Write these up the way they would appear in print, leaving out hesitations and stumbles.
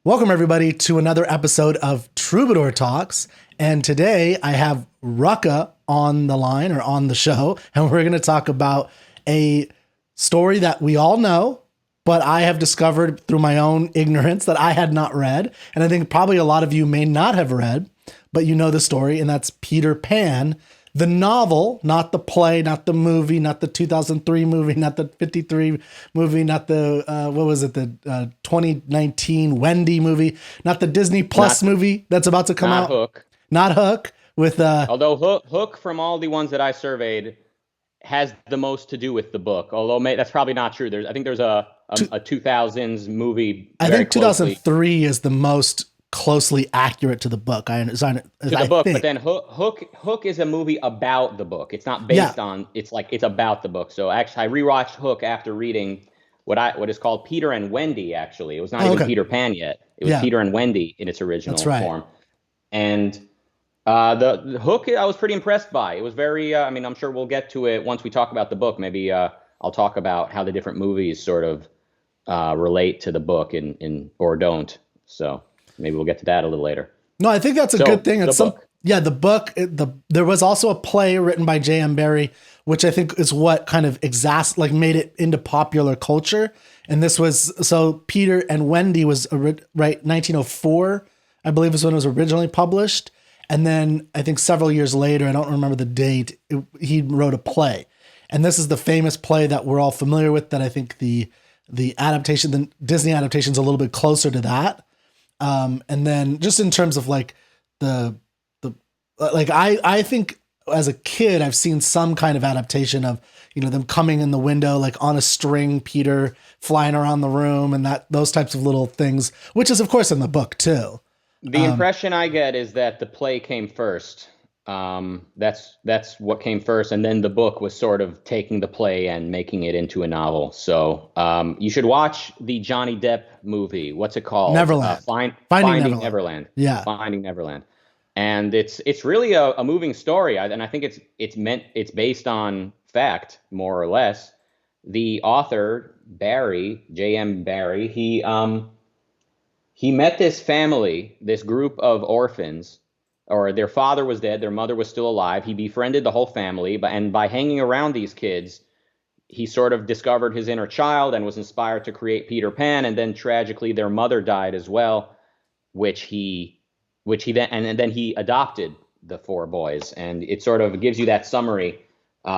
Welcome, everybody, to another episode of Troubadour Talks. And today I have Rucka on the line or on the show, and we're going to talk about a story that we all know, but I have discovered through my own ignorance that I had not read. And I think probably a lot of you may not have read, but you know the story, and that's Peter Pan, the novel, not the play, not the movie, not the 2003 movie, not the 53 movie, not the, the 2019 Wendy movie, not the Disney Plus movie that's about to come Not out. Hook. Not Hook with, Although Hook, from all the ones that I surveyed, has the most to do with the book. Although that's probably not true. I think there's a 2000s movie. I very think closely 2003 is the most closely accurate to the book. I understand to the book, but then Hook is a movie about the book. It's not based on. It's about the book. So actually, I rewatched Hook after reading what is called Peter and Wendy. Actually, it was not even Peter Pan yet. It was Peter and Wendy in its original form. And the Hook, I was pretty impressed by. It was very. I'm sure we'll get to it once we talk about the book. Maybe I'll talk about how the different movies sort of relate to the book or don't. So maybe we'll get to that a little later. No, I think that's a good thing. The book. There was also a play written by J.M. Barrie, which I think is what kind of made it into popular culture. And this was Peter and Wendy was 1904, I believe, is when it was originally published. And then I think several years later, I don't remember the date, he wrote a play. And this is the famous play that we're all familiar with. That I think the adaptation, the Disney adaptation, is a little bit closer to that. And then just in terms of I think as a kid, I've seen some kind of adaptation of, them coming in the window, like on a string, Peter flying around the room and those types of little things, which is of course in the book too. The impression I get is that the play came first. That's what came first. And then the book was sort of taking the play and making it into a novel. So you should watch the Johnny Depp movie. What's it called? Neverland. Finding Neverland. Yeah. Finding Neverland. And it's really a moving story. And I think it's based on fact, more or less. The author, Barrie, J.M. Barrie, he met this family, this group of orphans, or their father was dead, their mother was still alive. He befriended the whole family, and by hanging around these kids, he sort of discovered his inner child and was inspired to create Peter Pan. And then tragically, their mother died as well, which he then he adopted the four boys. And it sort of gives you that summary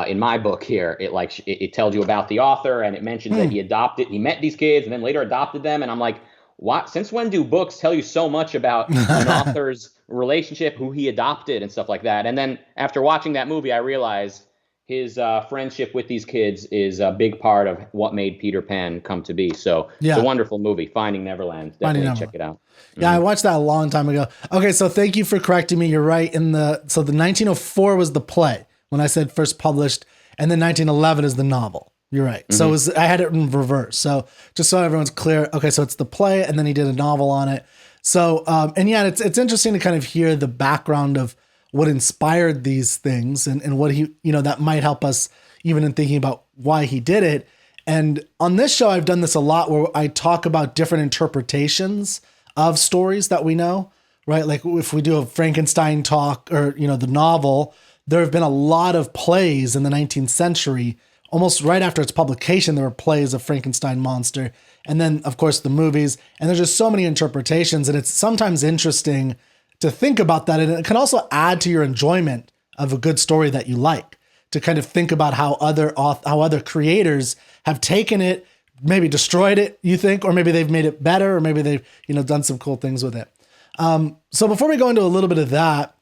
in my book here. It tells you about the author, and it mentions that he met these kids and then later adopted them. And I'm like, what? Since when do books tell you so much about an author's relationship, who he adopted and stuff like that? And then after watching that movie, I realized his friendship with these kids is a big part of what made Peter Pan come to be. So it's a wonderful movie, Finding Neverland. Definitely check it out. Yeah, I watched that a long time ago. Okay, so thank you for correcting me. You're right. So the 1904 was the play when I said first published, and then 1911 is the novel. You're right. Mm-hmm. So I had it in reverse. So just so everyone's clear. Okay, so it's the play, and then he did a novel on it. So it's interesting to kind of hear the background of what inspired these things and what he, that might help us even in thinking about why he did it. And on this show, I've done this a lot where I talk about different interpretations of stories that we know, right? Like if we do a Frankenstein talk or, the novel, there have been a lot of plays in the 19th century. Almost right after its publication, there were plays of Frankenstein monster. And then, of course, the movies. And there's just so many interpretations. And it's sometimes interesting to think about that. And it can also add to your enjoyment of a good story that you like, to kind of think about how other creators have taken it, maybe destroyed it, you think, or maybe they've made it better, or maybe they've done some cool things with it. So before we go into a little bit of that,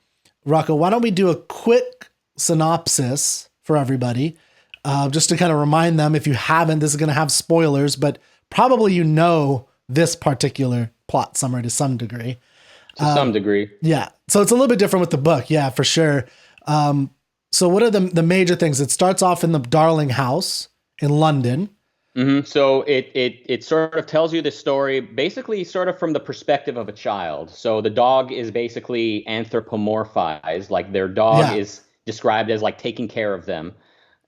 Rucka, why don't we do a quick synopsis for everybody? Just to kind of remind them, if you haven't, this is going to have spoilers, but probably this particular plot summary to some degree. Some degree. Yeah. So it's a little bit different with the book. Yeah, for sure. So what are the major things? It starts off in the Darling house in London. Mm-hmm. So it sort of tells you the story basically sort of from the perspective of a child. So the dog is basically anthropomorphized, like their dog is described as like taking care of them.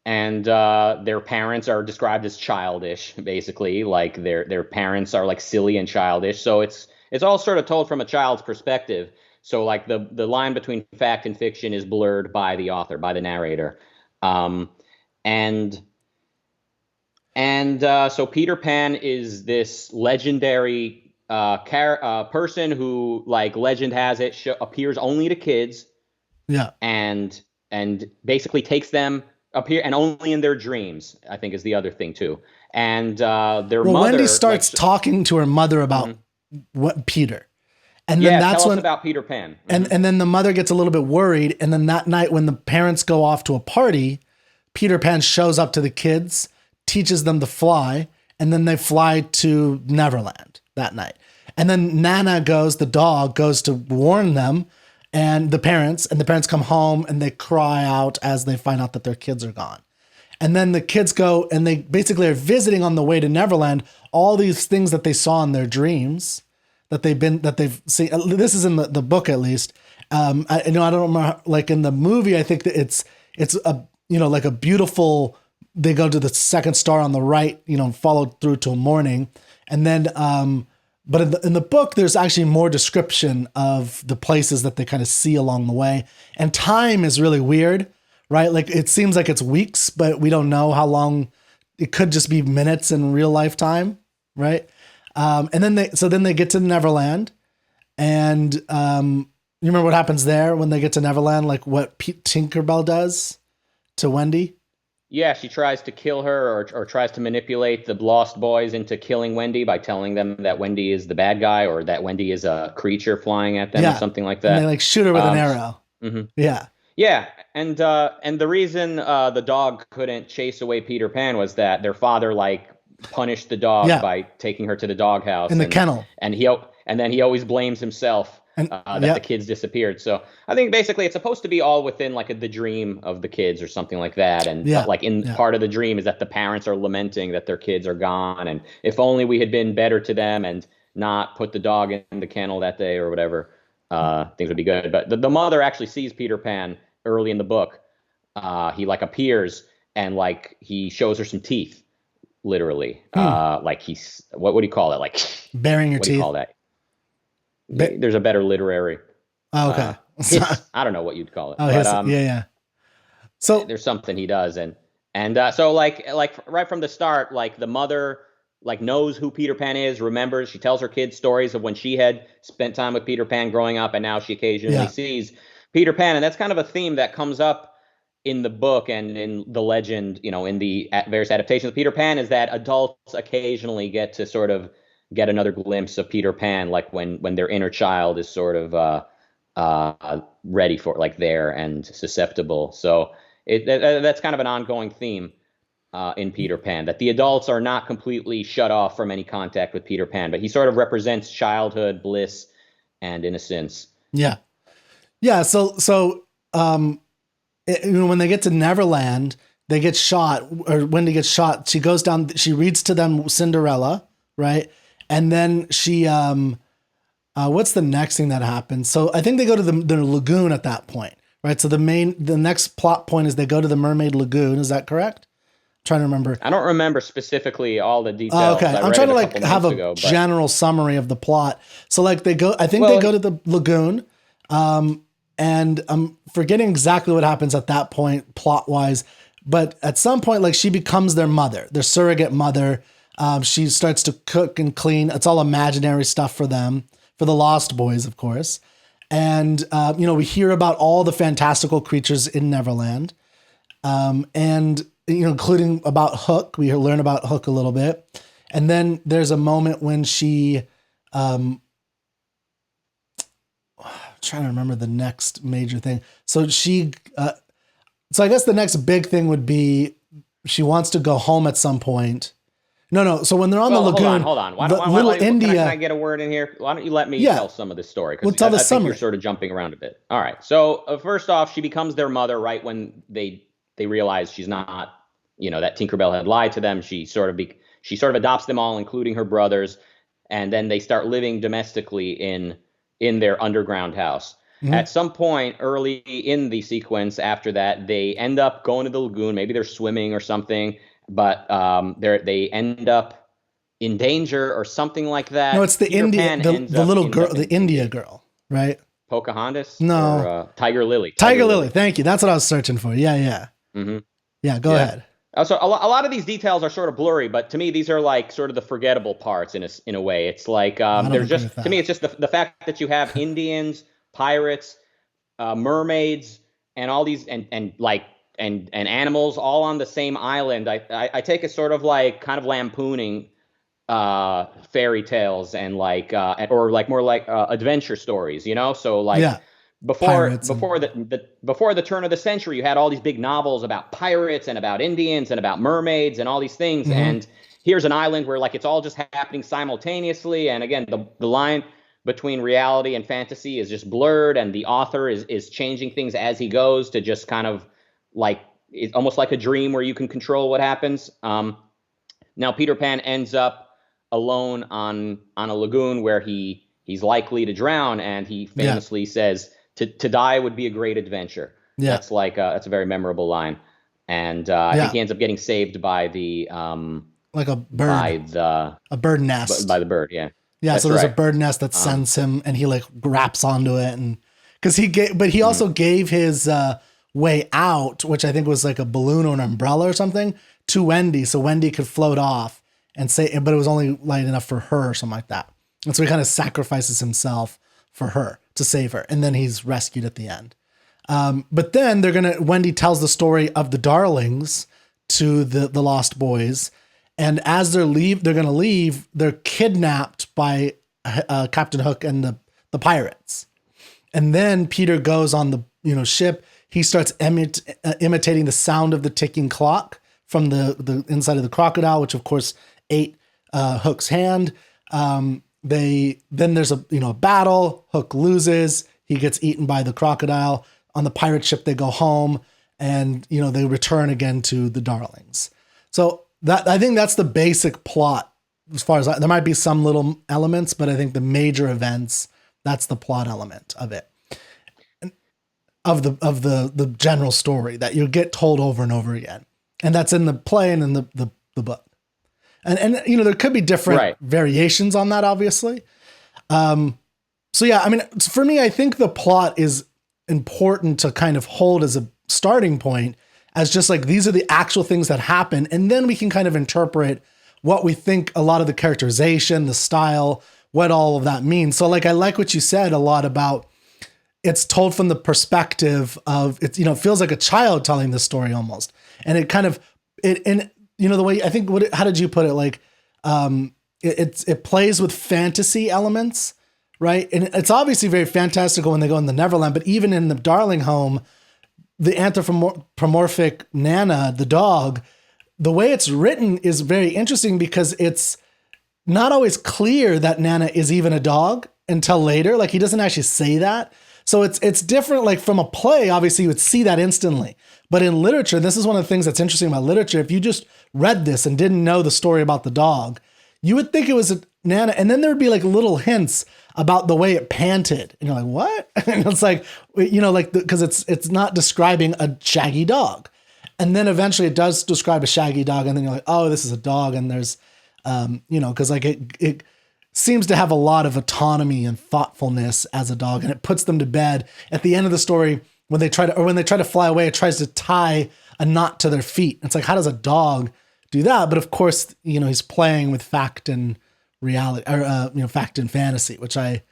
And their parents are described as childish, basically, like their parents are like silly and childish. So it's it's all sort of told from a child's perspective. So like the line between fact and fiction is blurred by the author, by the narrator. Um, and so Peter Pan is this legendary person who, like legend has it, appears only to kids. Yeah. And basically takes them appear and only in their dreams, I think is the other thing too. And their mother. Wendy starts talking to her mother about what Peter. And then that's tell us when about Peter Pan. And then the mother gets a little bit worried. And then that night when the parents go off to a party, Peter Pan shows up to the kids, teaches them to fly, and then they fly to Neverland that night. And then Nana the dog goes to warn them and the parents come home and they cry out as they find out that their kids are gone. And then the kids go and they basically are visiting on the way to Neverland all these things that they saw in their dreams that they've seen. This is in the book, at least. I don't remember, like in the movie, I think that it's a, like a beautiful, they go to the second star on the right, followed through till morning. And then, but in the book, there's actually more description of the places that they kind of see along the way. And time is really weird, right? Like it seems like it's weeks, but we don't know how long. It could just be minutes in real life time, right? And then they get to Neverland, and you remember what happens there when they get to Neverland? Like what Tinkerbell does to Wendy? Yeah, she tries to kill her or tries to manipulate the Lost Boys into killing Wendy by telling them that Wendy is the bad guy or that Wendy is a creature flying at them or something like that. And they like shoot her with an arrow. Mm-hmm. Yeah. Yeah, and the reason the dog couldn't chase away Peter Pan was that their father punished the dog by taking her to the doghouse in the kennel, and then he always blames himself that the kids disappeared. So I think basically it's supposed to be all within the dream of the kids or something like that. And part of the dream is that the parents are lamenting that their kids are gone, and if only we had been better to them and not put the dog in the kennel that day or whatever, things would be good. But the mother actually sees Peter Pan early in the book. He appears and he shows her some teeth. Literally, he's what do you call it? Baring your teeth. What do you call that? There's a better literary. Oh, okay. I don't know what you'd call it. Oh, but, yeah. So there's something he does, and so right from the start, the mother knows who Peter Pan is, remembers. She tells her kids stories of when she had spent time with Peter Pan growing up, and now she occasionally sees Peter Pan, and that's kind of a theme that comes up in the book and in the legend, in the various adaptations of Peter Pan, is that adults occasionally get to sort of get another glimpse of Peter Pan, when their inner child is sort of ready for there and susceptible. So that's kind of an ongoing theme in Peter Pan, that the adults are not completely shut off from any contact with Peter Pan, but he sort of represents childhood, bliss, and innocence. Yeah. Yeah. So when they get to Neverland, they get shot, or Wendy gets shot. She goes down, she reads to them Cinderella, right? And then she, what's the next thing that happens? So I think they go to the lagoon at that point, right? So the next plot point is they go to the Mermaid Lagoon. Is that correct? I'm trying to remember. I don't remember specifically all the details. Okay. I'm trying to have a general summary of the plot. So they go to the lagoon, and I'm forgetting exactly what happens at that point plot wise, but at some point, she becomes their mother, their surrogate mother. She starts to cook and clean. It's all imaginary stuff for them, for the Lost Boys, of course. And, we hear about all the fantastical creatures in Neverland. And, including about Hook. We learn about Hook a little bit. And then there's a moment when she, trying to remember the next major thing. So so I guess the next big thing would be she wants to go home at some point. No. So when they're on the lagoon, hold on. Why India. Can I get a word in here? Why don't you let me tell some of this story? We'll tell the summary. You're sort of jumping around a bit. All right. So first off, she becomes their mother right when they realize she's not, that Tinkerbell had lied to them. She sort of adopts them all, including her brothers, and then they start living domestically in their underground house. Mm-hmm. At some point early in the sequence after that, they end up going to the lagoon. Maybe they're swimming or something, but they end up in danger or something like No, that. it's the Peter India, Pan ends the up little ends girl, up the India girl, right? Pocahontas or No, Tiger Lily. Tiger Lily. Thank you. That's what I was searching for. Yeah, yeah, Hmm. yeah. Go Yeah. ahead. So a lot of these details are sort of blurry, but to me, these are like sort of the forgettable parts in a way. It's like I don't there's agree just with to me, that. it's just the fact that you have Indians, pirates, mermaids, and all these and like and animals all on the same island. I take it sort of like kind of lampooning fairy tales and like or like more like adventure stories, you know? So like Yeah, pirates before and before the turn of the century, you had all these big novels about pirates and about Indians and about mermaids and all these things. hmm And here's an island where like it's all just happening simultaneously. And again, the line between reality and fantasy is just blurred, and the author is changing things as he goes to just kind of like it's almost like a dream where you can control what happens. Now Peter Pan ends up alone on a lagoon where he's likely to drown, and he yeah, famously says to die would be a great adventure. yeah, That's a very memorable line, and I think yeah. he ends up getting saved Like a bird by nest. the bird. Yeah, Yeah, so that's there's a right. bird nest that Um, sends him, and he like graps onto it, and because he gave, but he mhm. also gave his way out, which I think was like a balloon or an umbrella or something, to Wendy, so Wendy could float off and say, but it was only light enough for her or something like that, and so he kind of sacrifices himself for her to save her, and then he's rescued at the end. But then Wendy tells the story of the darlings to the Lost Boys. And as they're going to leave, they're kidnapped by Captain Hook and the pirates. And then Peter goes on the ship. He starts imitating the sound of the ticking clock from the inside of the crocodile, which of course ate Hook's hand. Then there's a battle. Hook loses. He gets eaten by the crocodile. On the pirate ship, they go home, and they return again to the Darlings. So that I think that's the basic plot. As far as there might be some little elements, but I think the major events, that's the plot element of it, of the general story that you get told over and over again, and that's in the play and in the book. And there could be different Right. variations on that, obviously. So yeah, I mean, for me, I think the plot is important to kind of hold as a starting point, as just like these are the actual things that happen, and then we can kind of interpret what we think a lot of the characterization, the style, what all of that means. So like I like what you said a lot about it's told from the perspective of it's it feels like a child telling the story almost, and it kind of and the way I think how did you put it, like it plays with fantasy elements, right? And it's obviously very fantastical when they go in the Neverland, but even in the Darling home, the anthropomorphic Nana, the dog, the way it's written is very interesting because it's not always clear that Nana is even a dog until later. Like he doesn't actually say that. So it's different. Like from a play, obviously you would see that instantly. But in literature, this is one of the things that's interesting about literature. If you just read this and didn't know the story about the dog, you would think it was a Nana. And then there would be like little hints about the way it panted. And you're like, what? And it's like, because it's not describing a shaggy dog. And then eventually it does describe a shaggy dog. And then you're like, oh, this is a dog. And there's, because like it seems to have a lot of autonomy and thoughtfulness as a dog. And it puts them to bed at the end of the story when they try to fly away, it tries to tie a knot to their feet. It's like, how does a dog do that? But of course, he's playing with fact and reality, or fact and fantasy, which I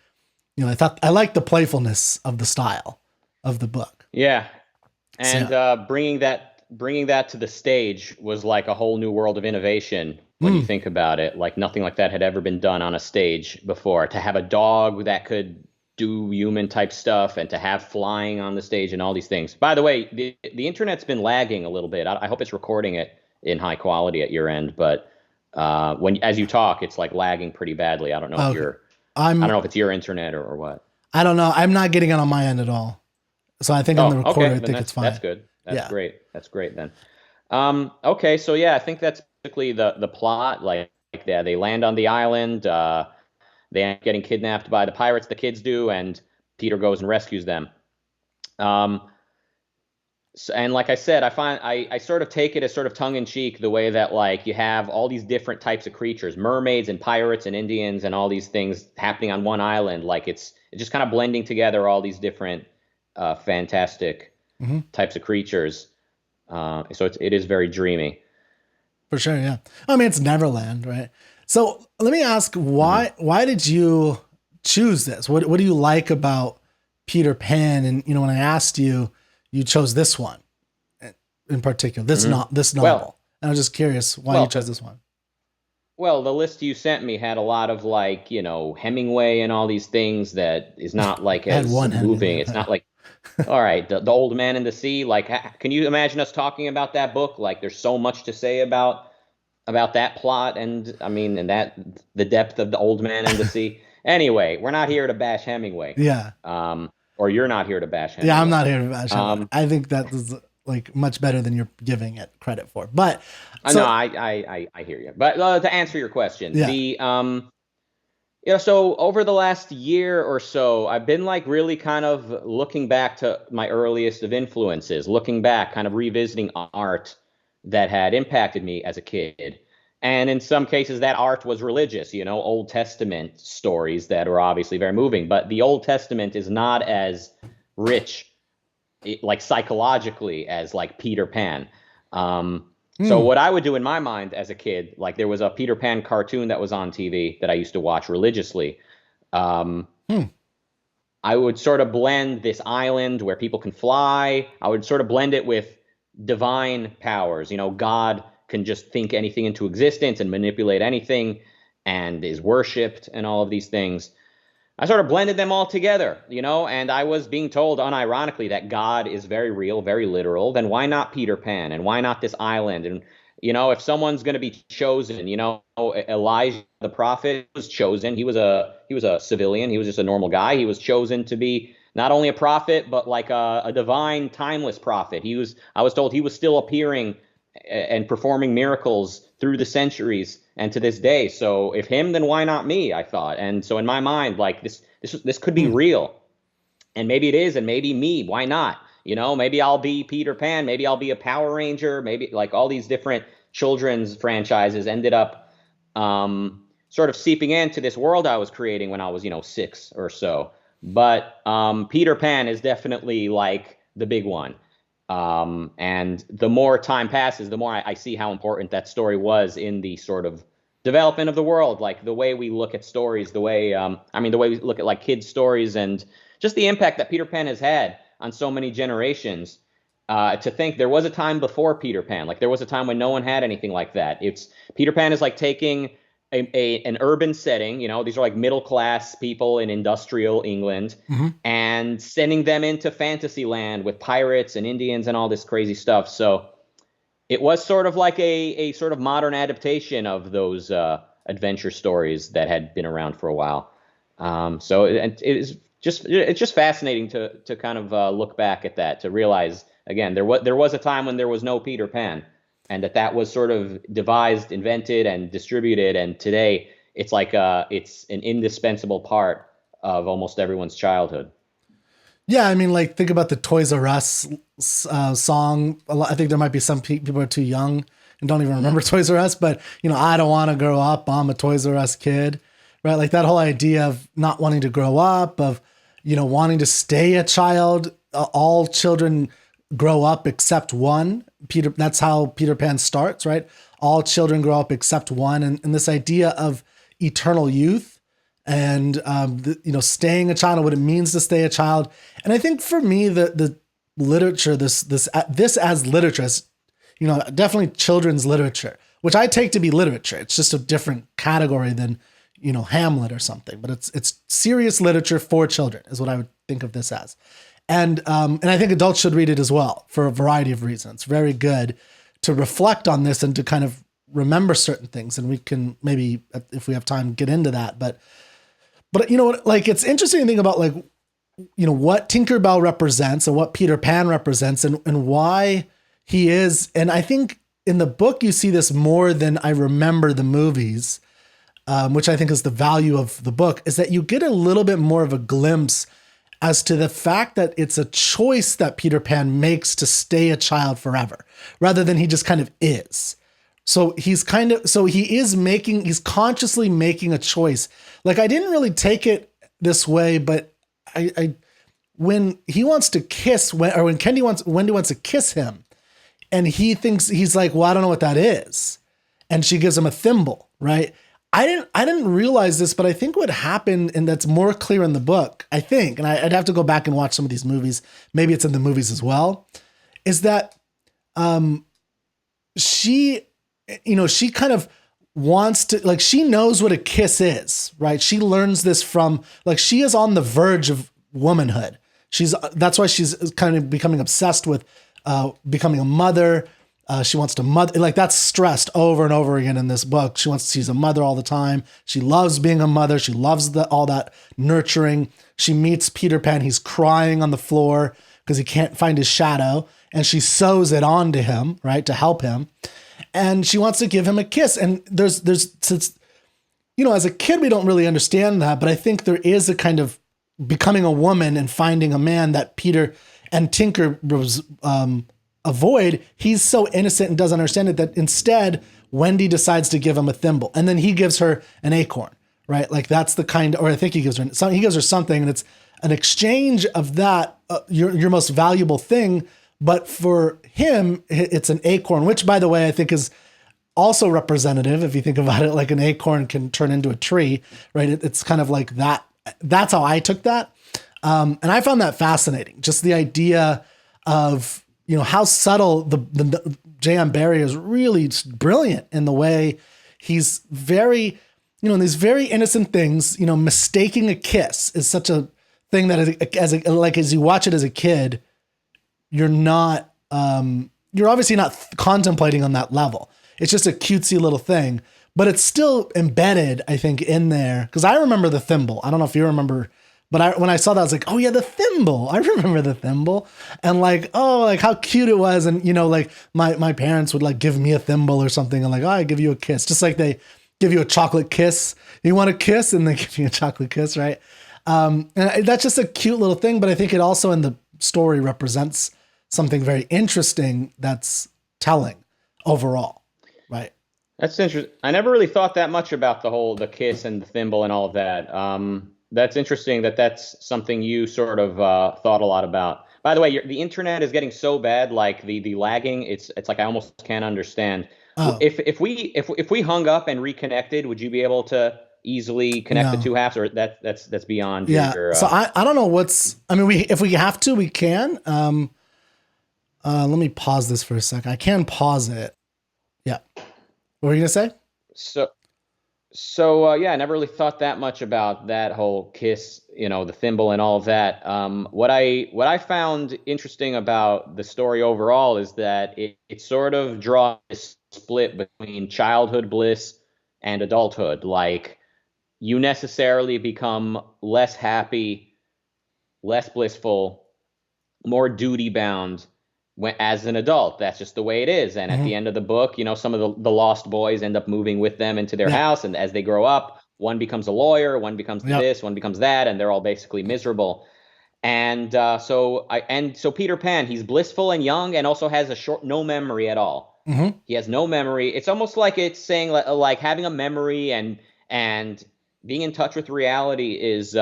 thought I liked the playfulness of the style of the book. Yeah. So, And bringing that to the stage was like a whole new world of innovation when you mm, think about it. Like nothing like that had ever been done on a stage before. To have a dog that could do human type stuff, and to have flying on the stage and all these things. By the way, the internet's been lagging a little bit. I hope it's recording it in high quality at your end, but as you talk, it's like lagging pretty badly. I don't know if okay. I'm if it's your internet or what. I don't know. I'm not getting it on my end at all. So I think on the Oh, recorder, okay. I Then think it's that's fine. good. That's Yeah. great. That's great then. Okay, so yeah, I think that's basically the plot. Like they land on the island. They end up getting kidnapped by the pirates. The kids do, and Peter goes and rescues them. Um, And like I said, I sort of take it as sort of tongue in cheek, the way that like you have all these different types of creatures, mermaids and pirates and Indians and all these things happening on one island. Like it's just kind of blending together all these different fantastic types of creatures. So it is very dreamy. For sure, yeah. I mean, it's Neverland, right? So let me ask, why did you choose this? What do you like about Peter Pan? And when I asked you, you chose this one in particular, this novel. Well, and I was just curious why you chose this one. Well, the list you sent me had a lot of like, Hemingway and all these things that is not like as moving. It's not like, all right, the Old Man and the Sea. Like, can you imagine us talking about that book? Like, there's so much to say about that plot, and I mean, and that the depth of the Old Man and the Sea. Anyway, we're not here to bash Hemingway. Yeah. Or you're not here to bash Hemingway. Yeah, I'm not here to bash Hemingway. I think that is like much better than you're giving it credit for. But no, I hear you. But to answer your question, so over the last year or so, I've been like really kind of looking back to my earliest of influences, looking back, kind of revisiting art that had impacted me as a kid. And in some cases, that art was religious, Old Testament stories that were obviously very moving. But the Old Testament is not as rich, like psychologically, as like Peter Pan. So what I would do in my mind as a kid, like there was a Peter Pan cartoon that was on TV that I used to watch religiously. I would sort of blend this island where people can fly. I would sort of blend it with divine powers. God can just think anything into existence and manipulate anything and is worshipped and all of these things. I sort of blended them all together, and I was being told unironically that God is very real, very literal. Then why not Peter Pan? And why not this island? And, if someone's going to be chosen, Elijah the prophet was chosen. He was a civilian. He was just a normal guy. He was chosen to be not only a prophet, but like a divine, timeless prophet. I was told he was still appearing and performing miracles through the centuries and to this day. So if him, then why not me? I thought. And so in my mind, like this could be real, and maybe it is, and maybe me. Why not? Maybe I'll be Peter Pan. Maybe I'll be a Power Ranger. Maybe like all these different children's franchises ended up sort of seeping into this world I was creating when I was 6 or so. But Peter Pan is definitely like the big one. And the more time passes, the more I see how important that story was in the sort of development of the world, like the way we look at stories, the way we look at like kids' stories, and just the impact that Peter Pan has had on so many generations. To think there was a time before Peter Pan, like there was a time when no one had anything like that. Peter Pan is like taking an urban setting, these are like middle class people in industrial England, and sending them into fantasy land with pirates and Indians and all this crazy stuff. So it was sort of like a sort of modern adaptation of those adventure stories that had been around for a while. So it's just fascinating to kind of look back at that, to realize again there was a time when there was no Peter Pan. And that was sort of devised, invented, and distributed. And today, it's like it's an indispensable part of almost everyone's childhood. Yeah, I mean, like think about the Toys R Us song. I think there might be some people are too young and don't even remember Toys R Us. But I don't want to grow up. I'm a Toys R Us kid, right? Like that whole idea of not wanting to grow up, of wanting to stay a child. All children grow up except one. That's how Peter Pan starts, right? All children grow up except one, and this idea of eternal youth, and staying a child, and what it means to stay a child. And I think for me, the literature, this as literature, as, definitely children's literature, which I take to be literature. It's just a different category than Hamlet or something, but it's serious literature for children is what I would think of this as. And I think adults should read it as well for a variety of reasons. It's very good to reflect on this and to kind of remember certain things. And we can maybe, if we have time, get into that. But like it's interesting to think about like, what Tinkerbell represents and what Peter Pan represents and why he is. And I think in the book, you see this more than I remember the movies, which I think is the value of the book, is that you get a little bit more of a glimpse as to the fact that it's a choice that Peter Pan makes to stay a child forever, rather than he just kind of is. So he's consciously making a choice. Like, I didn't really take it this way, but when he wants to kiss, when Wendy wants to kiss him, and he's like, well, I don't know what that is. And she gives him a thimble, right? I didn't realize this, but I think what happened, and that's more clear in the book, I think, and I'd have to go back and watch some of these movies, maybe it's in the movies as well, is that she kind of wants to, like, she knows what a kiss is, right? She learns this from, like, she is on the verge of womanhood. That's why she's kind of becoming obsessed with becoming a mother. She wants to mother, like, that's stressed over and over again in this book. She's a mother all the time. She loves being a mother. She loves all that nurturing. She meets Peter Pan. He's crying on the floor because he can't find his shadow. And she sews it onto him, right, to help him. And she wants to give him a kiss. And since, as a kid, we don't really understand that, but I think there is a kind of becoming a woman and finding a man that Peter and Tinker avoid. He's so innocent and doesn't understand it that instead Wendy decides to give him a thimble, and then he gives her an acorn, right? Like, that's the kind, or I think he gives her something, and it's an exchange of that, your most valuable thing. But for him, it's an acorn, which, by the way, I think is also representative. If you think about it, like, an acorn can turn into a tree, right? It's kind of like that. That's how I took that. And I found that fascinating. Just the idea of, how subtle the J.M. Barrie is really brilliant in the way he's very, in these very innocent things, mistaking a kiss is such a thing that as you watch it as a kid, you're obviously not contemplating on that level. It's just a cutesy little thing, but it's still embedded, I think, in there. Cause I remember the thimble. I don't know if you remember, but when I saw that, I was like, oh yeah, the thimble. I remember the thimble. And like, oh, like how cute it was. And like my parents would like give me a thimble or something. And like, oh, I give you a kiss. Just like they give you a chocolate kiss. You want a kiss? And they give you a chocolate kiss, right? And that's just a cute little thing. But I think it also in the story represents something very interesting that's telling overall, right? That's interesting. I never really thought that much about the kiss and the thimble and all of that. That's interesting that's something you sort of thought a lot about. By the way, the internet is getting so bad, like the lagging, it's like I almost can't understand. Oh. If we hung up and reconnected, would you be able to easily connect the two halves, or that's beyond your so I don't know if we have to, we can. Let me pause this for a second. I can pause it. Yeah. What were you gonna say? So yeah, I never really thought that much about that whole kiss, the thimble and all of that. What I found interesting about the story overall is that it sort of draws a split between childhood bliss and adulthood. Like, you necessarily become less happy, less blissful, more duty bound as an adult. That's just the way it is. And at the end of the book, some of the lost boys end up moving with them into their house. And as they grow up, one becomes a lawyer, one becomes this, one becomes that, and they're all basically miserable. And so Peter Pan, he's blissful and young, and also has no memory at all. Mm-hmm. He has no memory. It's almost like it's saying like having a memory and being in touch with reality is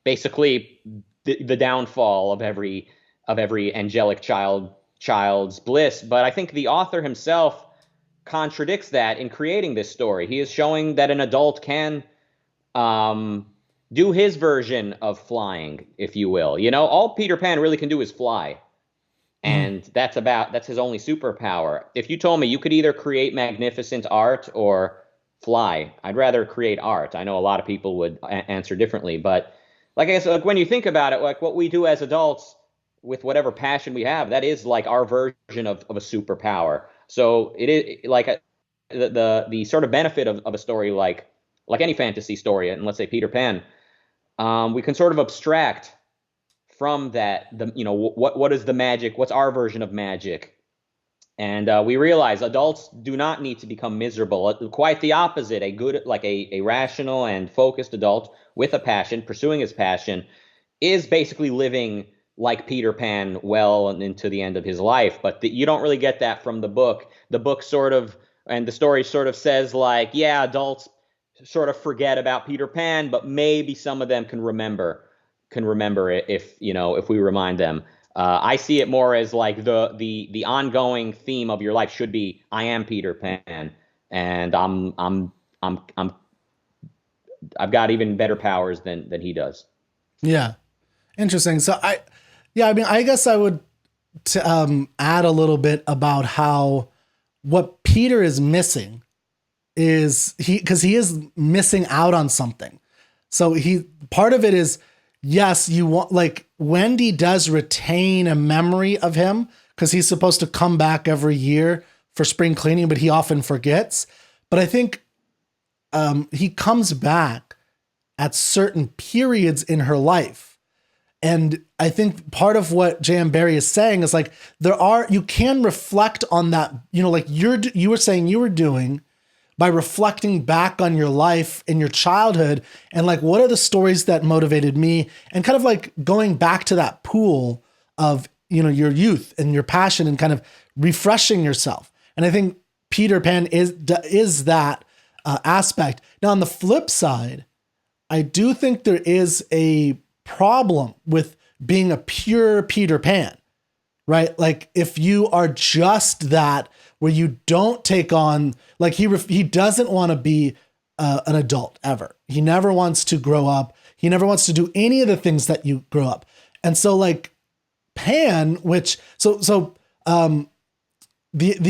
basically the downfall of every angelic child's bliss. But I think the author himself contradicts that in creating this story. He is showing that an adult can do his version of flying, if you will. All Peter Pan really can do is fly. And that's his only superpower. If you told me you could either create magnificent art or fly, I'd rather create art. I know a lot of people would answer differently, but like I guess when you think about it, like what we do as adults with whatever passion we have, that is like our version of a superpower. So it is like the sort of benefit of a story like any fantasy story, and let's say Peter Pan, we can sort of abstract from that. What is the magic? What's our version of magic? And we realize adults do not need to become miserable. Quite the opposite. A rational and focused adult with a passion, pursuing his passion, is basically living like Peter Pan well and into the end of his life. But you don't really get that from the book. The book sort of, and the story sort of says like, yeah, adults sort of forget about Peter Pan, but maybe some of them can remember it if if we remind them. I see it more as like the ongoing theme of your life should be I am Peter Pan, and I'm I've got even better powers than he does. Yeah. Interesting. So yeah, I mean, I guess I would add a little bit about how what Peter is missing is because he is missing out on something. So part of it is, yes, you want, like, Wendy does retain a memory of him because he's supposed to come back every year for spring cleaning, but he often forgets. But I think he comes back at certain periods in her life. And I think part of what J.M. Barrie is saying is like, you can reflect on that, like you were saying you were doing by reflecting back on your life in your childhood and like, what are the stories that motivated me, and kind of like going back to that pool of, your youth and your passion and kind of refreshing yourself. And I think Peter Pan is that aspect. Now, on the flip side, I do think there is a problem with being a pure Peter Pan, right? Like if you are just that, where you don't take on, like he doesn't want to be an adult ever. He never wants to grow up. He never wants to do any of the things that you grow up. And so like Pan, the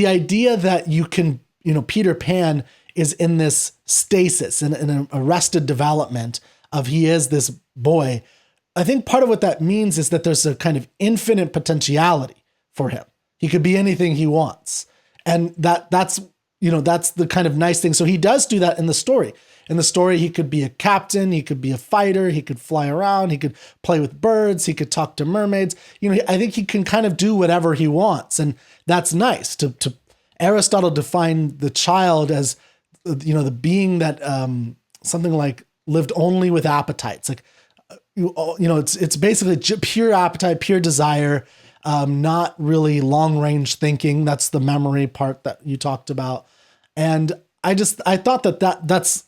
idea that you can, Peter Pan is in this stasis, in an arrested development of he is this boy. I think part of what that means is that there's a kind of infinite potentiality for him. He could be anything he wants. And that's the kind of nice thing. So he does do that in the story. In the story, he could be a captain, he could be a fighter, he could fly around, he could play with birds, he could talk to mermaids. I think he can kind of do whatever he wants. And that's nice. To Aristotle defined the child as, the being that something like lived only with appetites. Like, it's basically pure appetite, pure desire, not really long range thinking. That's the memory part that you talked about. And I thought that's,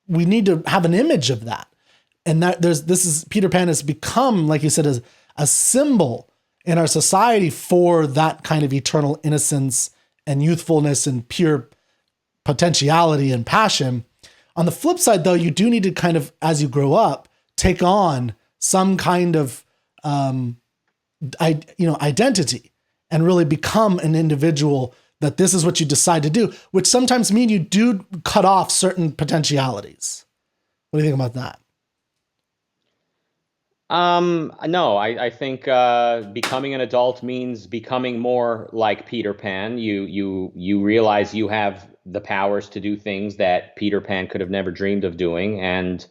we need to have an image of that. And that Peter Pan has become, like you said, as a symbol in our society for that kind of eternal innocence and youthfulness and pure potentiality and passion. On the flip side, though, you do need to kind of, as you grow up, take on some kind of, identity and really become an individual, that this is what you decide to do, which sometimes mean you do cut off certain potentialities. What do you think about that? No, I think becoming an adult means becoming more like Peter Pan. You realize you have the powers to do things that Peter Pan could have never dreamed of doing, and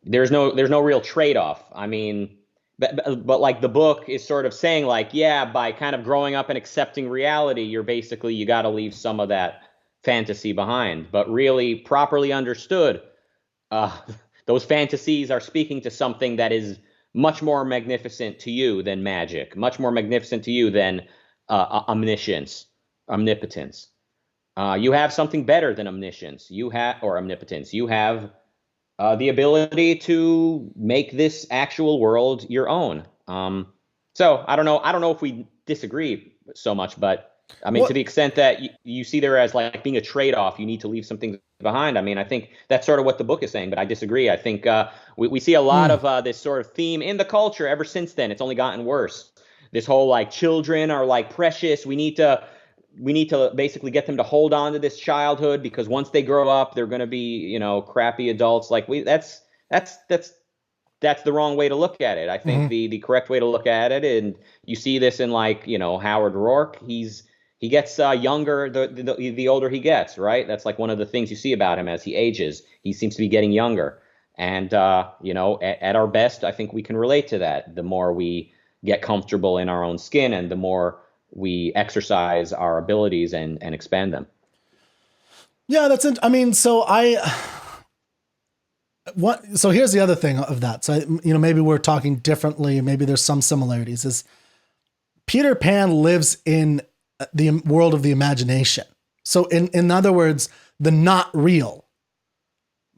there's no real trade-off. I mean, but like the book is sort of saying like, yeah, by kind of growing up and accepting reality, you got to leave some of that fantasy behind. But really, properly understood, those fantasies are speaking to something that is much more magnificent to you than magic, much more magnificent to you than omniscience, omnipotence. You have something better than omniscience. Or omnipotence. You have the ability to make this actual world your own. So I don't know if we disagree so much, but I mean, to the extent that you see there as like being a trade-off, you need to leave something behind. I mean, I think that's sort of what the book is saying, but I disagree. I think we see a lot of this sort of theme in the culture ever since then. It's only gotten worse. This whole like children are like precious. We need to basically get them to hold on to this childhood, because once they grow up, they're going to be, crappy adults. Like that's the wrong way to look at it. I think the correct way to look at it, and you see this in like, Howard Rourke, he gets younger the older he gets, right? That's like one of the things you see about him as he ages. He seems to be getting younger. And, at our best, I think we can relate to that. The more we get comfortable in our own skin and the more we exercise our abilities and expand them. Yeah, so So here's the other thing of that. So, maybe we're talking differently. Maybe there's some similarities. Is Peter Pan lives in the world of the imagination. So in other words, the not real.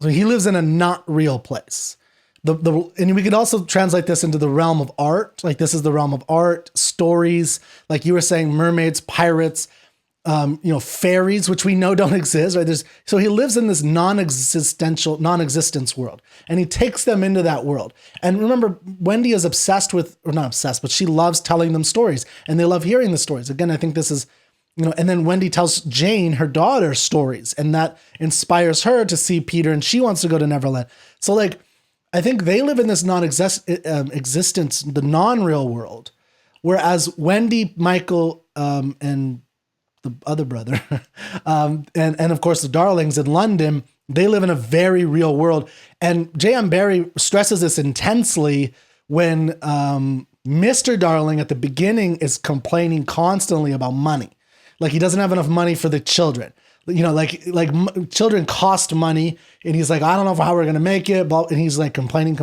So he lives in a not real place. And we could also translate this into the realm of art. Like this is the realm of art, stories, like you were saying, mermaids, pirates, fairies, which we know don't exist, right? So he lives in this non-existence world, and he takes them into that world. And remember, Wendy is obsessed with, or not obsessed, but she loves telling them stories, and they love hearing the stories. Again, I think this is, and then Wendy tells Jane, her daughter, stories, and that inspires her to see Peter, and she wants to go to Neverland. So like, I think they live in this non-existence, the non-real world, whereas Wendy, Michael, and the other brother, and of course the Darlings in London, they live in a very real world. And J.M. Barrie stresses this intensely when Mr. Darling at the beginning is complaining constantly about money. Like he doesn't have enough money for the children. Children cost money, and he's like, I don't know how we're going to make it. And he's like complaining.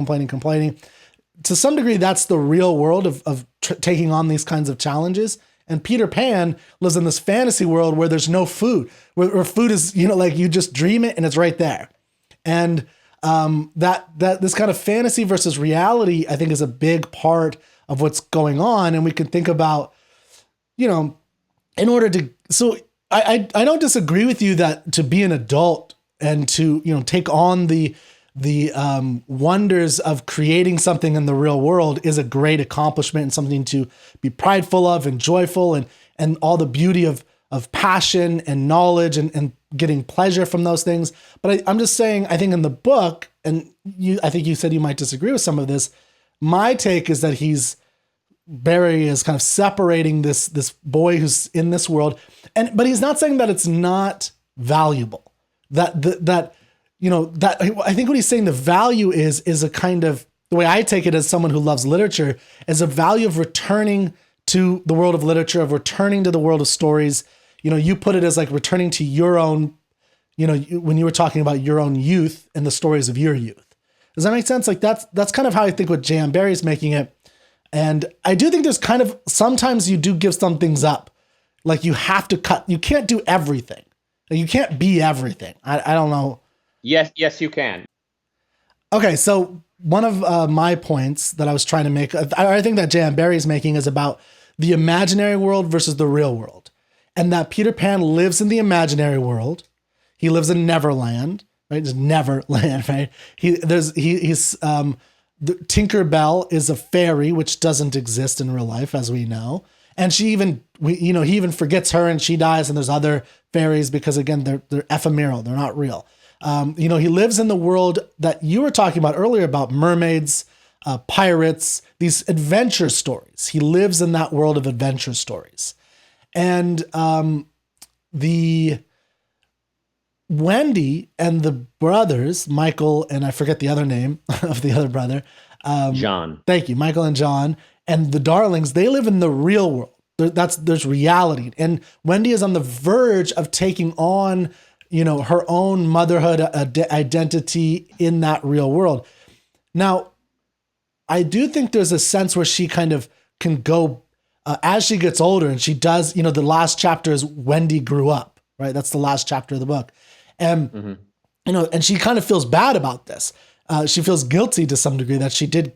To some degree, that's the real world of taking on these kinds of challenges. And Peter Pan lives in this fantasy world where there's no food, where food is, you just dream it and it's right there. And that this kind of fantasy versus reality, I think, is a big part of what's going on. And we can think about, in order to, so I don't disagree with you that to be an adult and to, take on the wonders of creating something in the real world is a great accomplishment and something to be prideful of and joyful, and all the beauty of passion and knowledge and getting pleasure from those things. But I'm just saying, I think in the book, and I think you said you might disagree with some of this, my take is that Barrie is kind of separating this boy who's in this world, but he's not saying that it's not valuable. That I think what he's saying the value is a kind of, the way I take it as someone who loves literature, is a value of returning to the world of literature, of returning to the world of stories. You put it as like returning to your own, when you were talking about your own youth and the stories of your youth. Does that make sense? Like that's kind of how I think what J.M. Barrie is making it. And I do think there's kind of, sometimes you do give some things up. Like you have to cut, you can't do everything. Like you can't be everything. I don't know. Yes, you can. Okay, so one of my points that I was trying to make, I think that J.M. Barrie is making, is about the imaginary world versus the real world. And that Peter Pan lives in the imaginary world. He lives in Neverland, right? It's Neverland, right? Tinker Bell is a fairy, which doesn't exist in real life, as we know. And he even forgets her and she dies, and there's other fairies because, again, they're ephemeral. They're not real. He lives in the world that you were talking about earlier about mermaids, pirates, these adventure stories. He lives in that world of adventure stories. And the Wendy and the brothers, Michael, and I forget the other name of the other brother. John. Thank you. Michael and John, and the Darlings, they live in the real world. There's reality. And Wendy is on the verge of taking on, her own motherhood identity in that real world. Now, I do think there's a sense where she kind of can go, as she gets older, and she does, the last chapter is Wendy grew up, right? That's the last chapter of the book. And, and she kind of feels bad about this. She feels guilty to some degree that she did,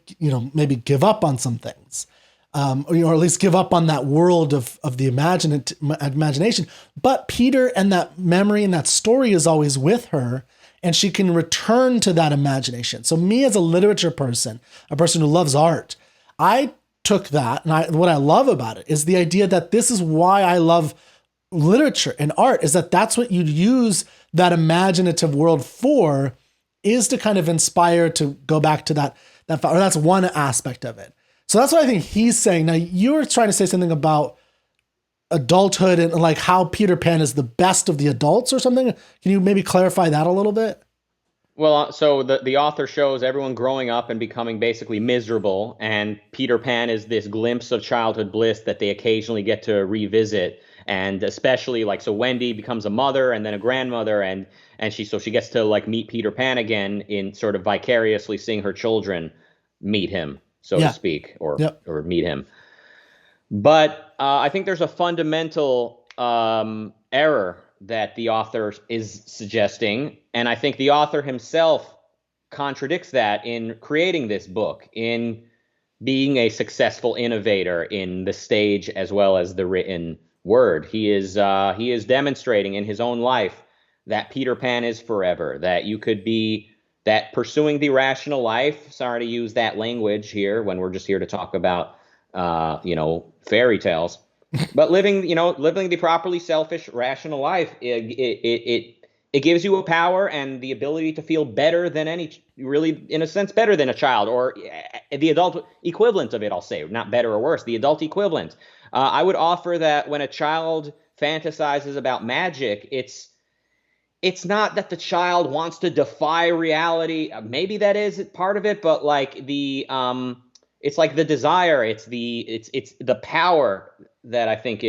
maybe give up on some things. Or at least give up on that world of the imagination. But Peter and that memory and that story is always with her, and she can return to that imagination. So me as a literature person, a person who loves art, I took that, and what I love about it is the idea that this is why I love literature and art, is that that's what you'd use that imaginative world for, is to kind of inspire to go back to that, or that's one aspect of it. So that's what I think he's saying. Now, you were trying to say something about adulthood and like how Peter Pan is the best of the adults or something. Can you maybe clarify that a little bit? Well, so the author shows everyone growing up and becoming basically miserable, and Peter Pan is this glimpse of childhood bliss that they occasionally get to revisit. and especially like, so Wendy becomes a mother and then a grandmother, and she gets to like meet Peter Pan again, in sort of vicariously seeing her children meet him, so to speak, or meet him. But I think there's a fundamental error that the author is suggesting, and I think the author himself contradicts that in creating this book, in being a successful innovator in the stage as well as the written word. He is demonstrating in his own life that Peter Pan is forever, that you could be, that pursuing the rational life, sorry to use that language here when we're just here to talk about fairy tales, but living the properly selfish, rational life, it gives you a power and the ability to feel better than really, in a sense, better than a child, or the adult equivalent of it, I'll say, not better or worse, the adult equivalent. I would offer that when a child fantasizes about magic, it's not that the child wants to defy reality. Maybe that is part of it, but like it's like the desire, it's the power that I think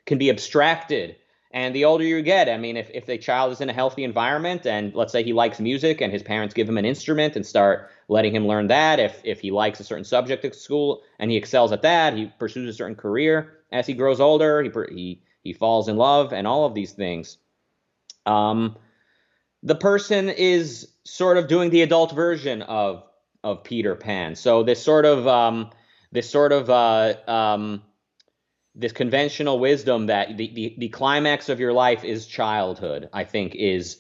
can be abstracted. And the older you get, I mean, if the child is in a healthy environment, and let's say he likes music and his parents give him an instrument and start letting him learn that, if he likes a certain subject at school and he excels at that, he pursues a certain career. As he grows older, he falls in love and all of these things. The person is sort of doing the adult version of Peter Pan. So this conventional wisdom that the climax of your life is childhood, I think it's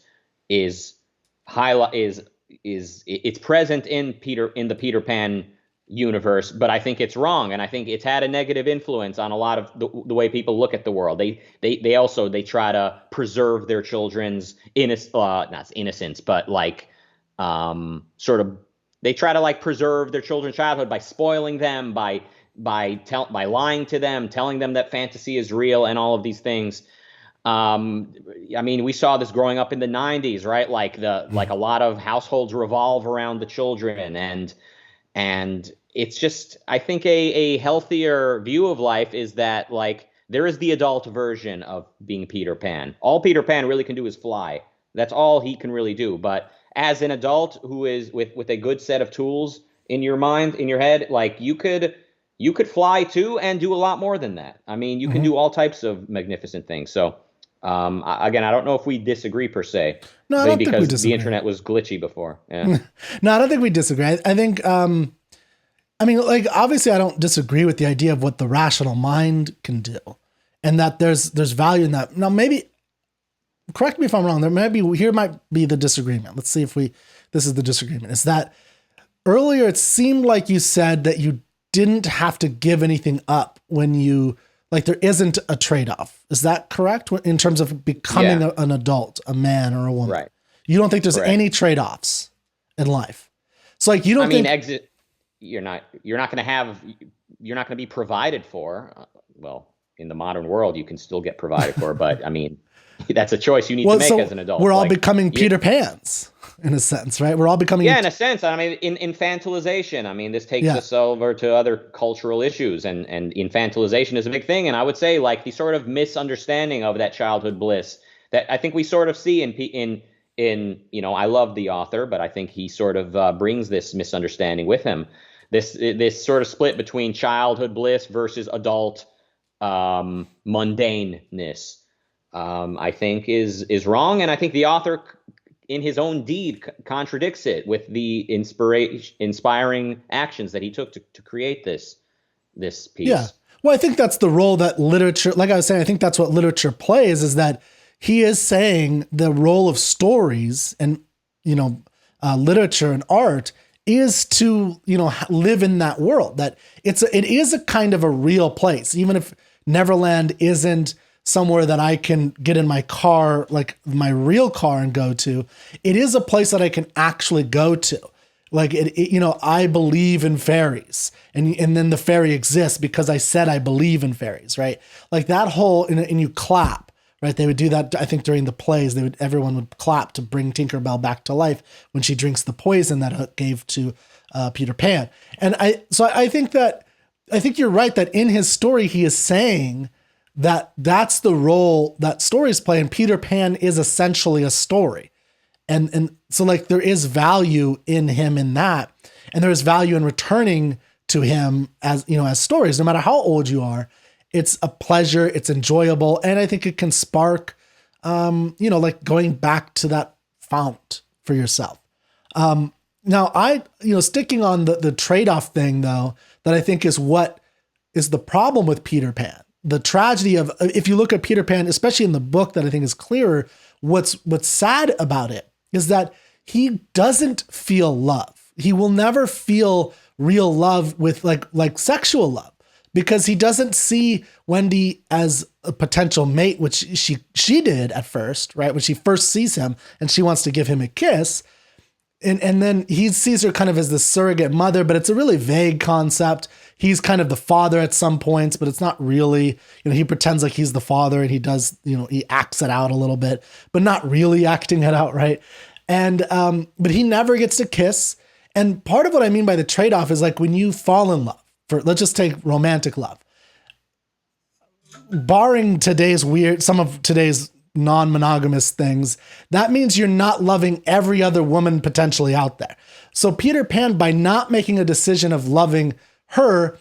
present in the Peter Pan universe, but I think it's wrong, and I think it's had a negative influence on a lot of the way people look at the world. They also try to preserve their children's not innocence, but like they try to like preserve their children's childhood by spoiling them, by lying to them, telling them that fantasy is real and all of these things. I mean, we saw this growing up in the 90s, right? Like a lot of households revolve around the children, and it's just, I think a healthier view of life is that like there is the adult version of being Peter Pan. All Peter Pan really can do is fly. That's all he can really do. But as an adult who is with a good set of tools in your mind, in your head, like you could fly too and do a lot more than that. I mean, you can do all types of magnificent things. So again, I don't know if we disagree per se. No, I don't think we disagree. Because the internet was glitchy before. Yeah. No, I don't think we disagree. I think, I mean, like, obviously I don't disagree with the idea of what the rational mind can do, and that there's value in that. Now, maybe, correct me if I'm wrong, here might be the disagreement. Let's see if this is the disagreement. Is that earlier it seemed like you said that you didn't have to give anything up when you, like, there isn't a trade-off. Is that correct in terms of becoming an adult, a man or a woman? Right. You don't think there's any trade-offs in life. So like, you don't think exit, you're not going to be provided for. Well, in the modern world, you can still get provided for, but I mean, that's a choice you need to make as an adult. We're all becoming Peter Pans in a sense, right? We're all becoming. Yeah, in a sense. I mean, infantilization. I mean, this takes us over to other cultural issues, and infantilization is a big thing. And I would say, like, the sort of misunderstanding of that childhood bliss that I think we sort of see in I love the author, but I think he sort of brings this misunderstanding with him. This sort of split between childhood bliss versus adult mundaneness. I think is wrong, and I think the author, in his own deed, contradicts it with the inspiring actions that he took to create this piece. Yeah, well, I think that's the role that literature, like I was saying, I think that's what literature plays, is that he is saying the role of stories and literature and art is to live in that world, that it is a kind of a real place, even if Neverland isn't somewhere that I can get in my car, like my real car, and go to. It is a place that I can actually go to. Like I believe in fairies, and then the fairy exists because I said I believe in fairies, right? Like that whole, and you clap, right? They would do that, I think, during the plays. Everyone would clap to bring Tinkerbell back to life when she drinks the poison that Hook gave to Peter Pan. And I think you're right that in his story he is saying that's the role that stories play. And Peter Pan is essentially a story. And so like there is value in him in that. And there is value in returning to him as, you know, as stories, no matter how old you are. It's a pleasure. It's enjoyable. And I think it can spark, you know, like going back to that fount for yourself. Now sticking on the trade-off thing though, that I think is what is the problem with Peter Pan. The tragedy of, if you look at Peter Pan, especially in the book that I think is clearer, what's sad about it is that he doesn't feel love. He will never feel real love with like sexual love, because he doesn't see Wendy as a potential mate, which she did at first, right? When she first sees him and she wants to give him a kiss. And then he sees her kind of as the surrogate mother, but it's a really vague concept. He's kind of the father at some points, but it's not really, you know, he pretends like he's the father and he does, you know, he acts it out a little bit, but not really acting it out, right? And, but he never gets to kiss. And part of what I mean by the trade-off is like when you fall in love, let's just take romantic love. Barring some of today's non-monogamous things, that means you're not loving every other woman potentially out there. So Peter Pan, by not making a decision of loving her,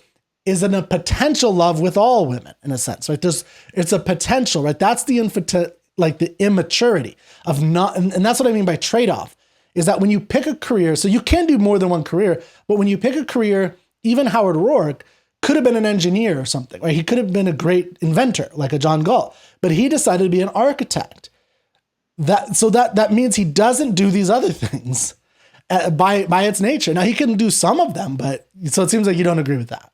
is in a potential love with all women in a sense, right? It's a potential, right? That's the the immaturity of not, and that's what I mean by trade-off, is that when you pick a career, so you can do more than one career, but when you pick a career, even Howard Rourke could have been an engineer or something, right? He could have been a great inventor like a John Gall, but he decided to be an architect. That means he doesn't do these other things by its nature. Now he can do some of them, but so it seems like you don't agree with that.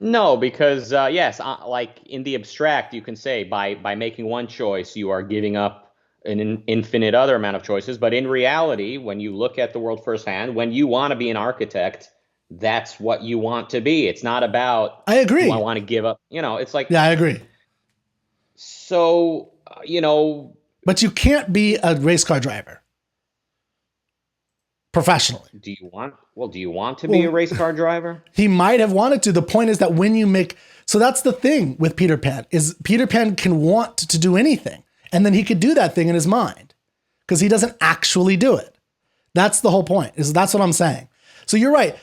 No, because yes, like in the abstract, you can say by making one choice, you are giving up an infinite other amount of choices. But in reality, when you look at the world firsthand, when you want to be an architect, that's what you want to be. It's not about, I agree, I want to give up, you know, it's like, yeah, I agree. So, you know, but you can't be a race car driver professionally. Do you want to be a race car driver? He might have wanted to. The point is that when you so that's the thing with Peter Pan, is Peter Pan can want to do anything. And then he could do that thing in his mind because he doesn't actually do it. That's the whole point, that's what I'm saying. So you're right.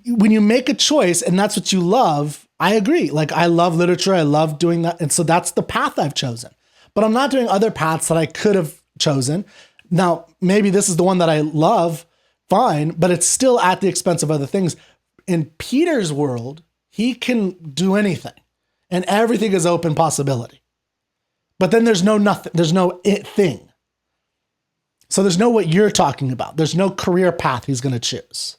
When you make a choice and that's what you love, I agree. Like I love literature. I love doing that. And so that's the path I've chosen, but I'm not doing other paths that I could have chosen. Now, maybe this is the one that I love, fine, but it's still at the expense of other things. In Peter's world, he can do anything and everything is open possibility, but then there's no nothing. There's no it thing. So there's no what you're talking about. There's no career path he's going to choose,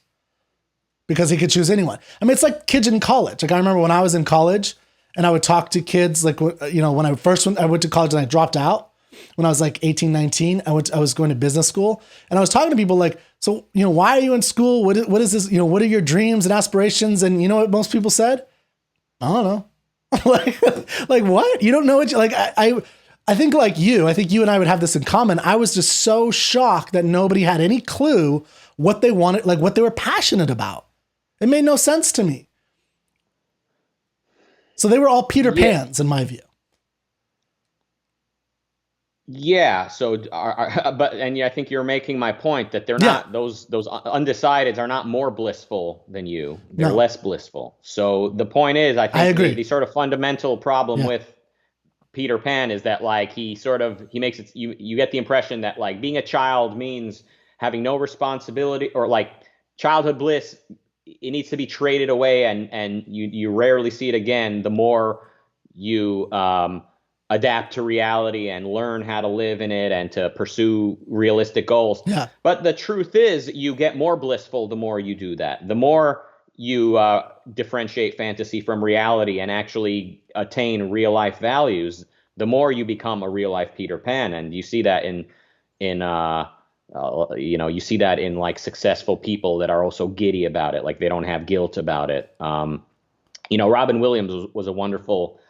because he could choose anyone. I mean, it's like kids in college. Like I remember when I was in college and I would talk to kids, like, you know, when I went to college and I dropped out when I was like 18, 19, I was going to business school and I was talking to people like, so, you know, why are you in school? What is this? You know, what are your dreams and aspirations? And you know what most people said? I don't know. like what? You don't know what I think like you, I think you and I would have this in common. I was just so shocked that nobody had any clue what they wanted, like what they were passionate about. It made no sense to me. So they were all Peter Pans in my view. Yeah. So, I think you're making my point that they're not, those undecideds are not more blissful than you. They're less blissful. So the point is, I think the sort of fundamental problem with Peter Pan is that like he makes it, you get the impression that like being a child means having no responsibility, or like childhood bliss, it needs to be traded away and you rarely see it again the more you adapt to reality and learn how to live in it and to pursue realistic goals. Yeah. But the truth is you get more blissful the more you do that. The more you differentiate fantasy from reality and actually attain real life values, the more you become a real life Peter Pan. And you see that in you see that in like successful people that are also giddy about it. Like they don't have guilt about it. Robin Williams was a wonderful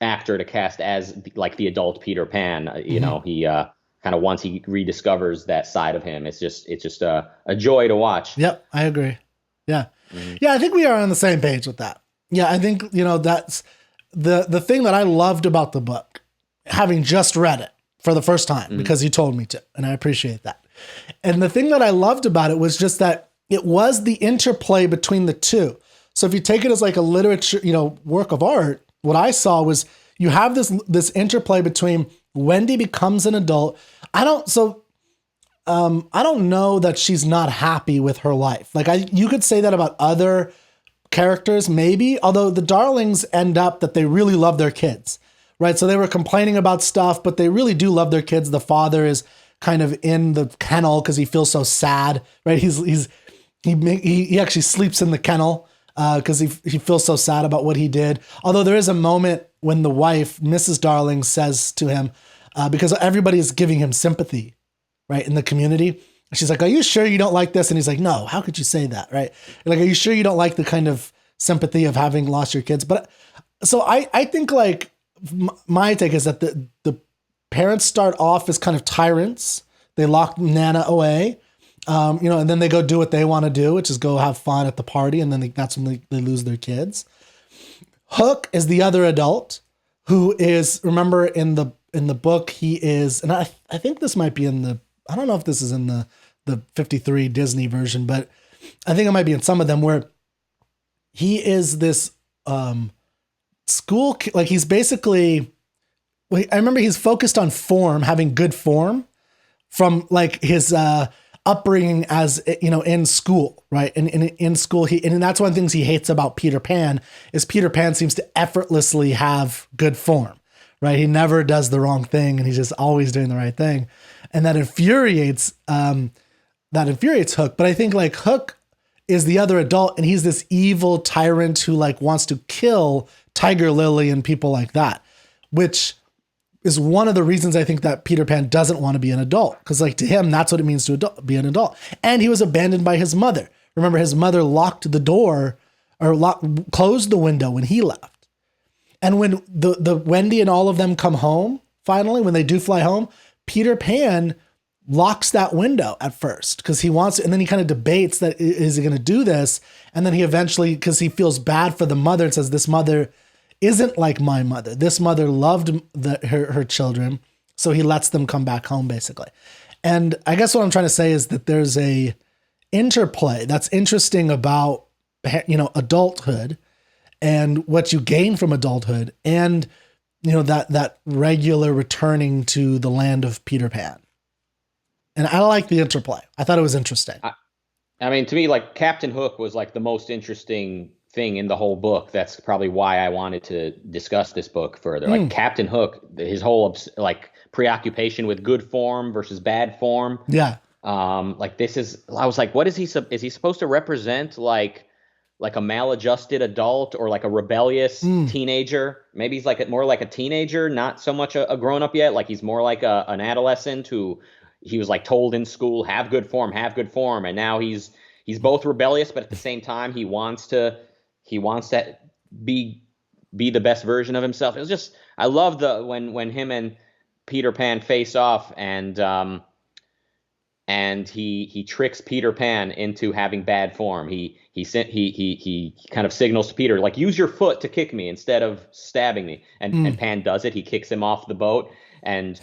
actor to cast as like the adult Peter Pan. He kind of once he rediscovers that side of him, it's just a joy to watch. Yep. I agree. Yeah. Mm-hmm. Yeah. I think we are on the same page with that. Yeah. I think, that's, the thing that I loved about the book, having just read it for the first time, because you told me to, and I appreciate that. And the thing that I loved about it was just that it was the interplay between the two. So if you take it as like a literature, work of art, what I saw was you have this interplay between Wendy becomes an adult. I don't know that she's not happy with her life. Like you could say that about other characters, maybe, although the Darlings end up that they really love their kids, right? So they were complaining about stuff, but they really do love their kids. The father is kind of in the kennel because he feels so sad, right? He actually sleeps in the kennel because he feels so sad about what he did. Although there is a moment when the wife, Mrs. Darling, says to him, because everybody is giving him sympathy, right, in the community. She's like, are you sure you don't like this? And he's like, no, how could you say that, right? Like, are you sure you don't like the kind of sympathy of having lost your kids? But so I think like my take is that the parents start off as kind of tyrants. They lock Nana away, and then they go do what they want to do, which is go have fun at the party. And then that's when they lose their kids. Hook is the other adult who is, remember in the book, he is, and I think this might be I don't know if this is in the 53 Disney version, but I think it might be in some of them, where he is this school, like he's basically, I remember he's focused on form, having good form from like his upbringing as, in school, right? And in school, and that's one of the things he hates about Peter Pan is Peter Pan seems to effortlessly have good form, right? He never does the wrong thing and he's just always doing the right thing. And that infuriates Hook. But I think like Hook is the other adult and he's this evil tyrant who like wants to kill Tiger Lily and people like that, which is one of the reasons I think that Peter Pan doesn't want to be an adult. Because like to him, that's what it means to be an adult. And he was abandoned by his mother. Remember, his mother locked the door or closed the window when he left. And when the Wendy and all of them come home, finally, when they do fly home, Peter Pan locks that window at first because he wants to, and then he kind of debates that is he going to do this? And then he eventually, because he feels bad for the mother, and says, this mother isn't like my mother. This mother loved her children. So he lets them come back home, basically. And I guess what I'm trying to say is that there's a interplay that's interesting about, adulthood and what you gain from adulthood and, that regular returning to the land of Peter Pan. And I like the interplay. I thought it was interesting. I mean, to me, like Captain Hook was like the most interesting thing in the whole book. That's probably why I wanted to discuss this book further. Like Captain Hook, his whole like preoccupation with good form versus bad form. Yeah. Like this is, I was like, what is he supposed to represent? Like a maladjusted adult or like a rebellious teenager? Maybe he's like more like a teenager, not so much a grown up yet. Like he's more like an adolescent who he was like told in school, have good form. And now he's both rebellious, but at the same time, he wants to be the best version of himself. It was just, I love when him and Peter Pan face off and he tricks Peter Pan into having bad form. He kind of signals to Peter, like, use your foot to kick me instead of stabbing me. And Pan does it. He kicks him off the boat, and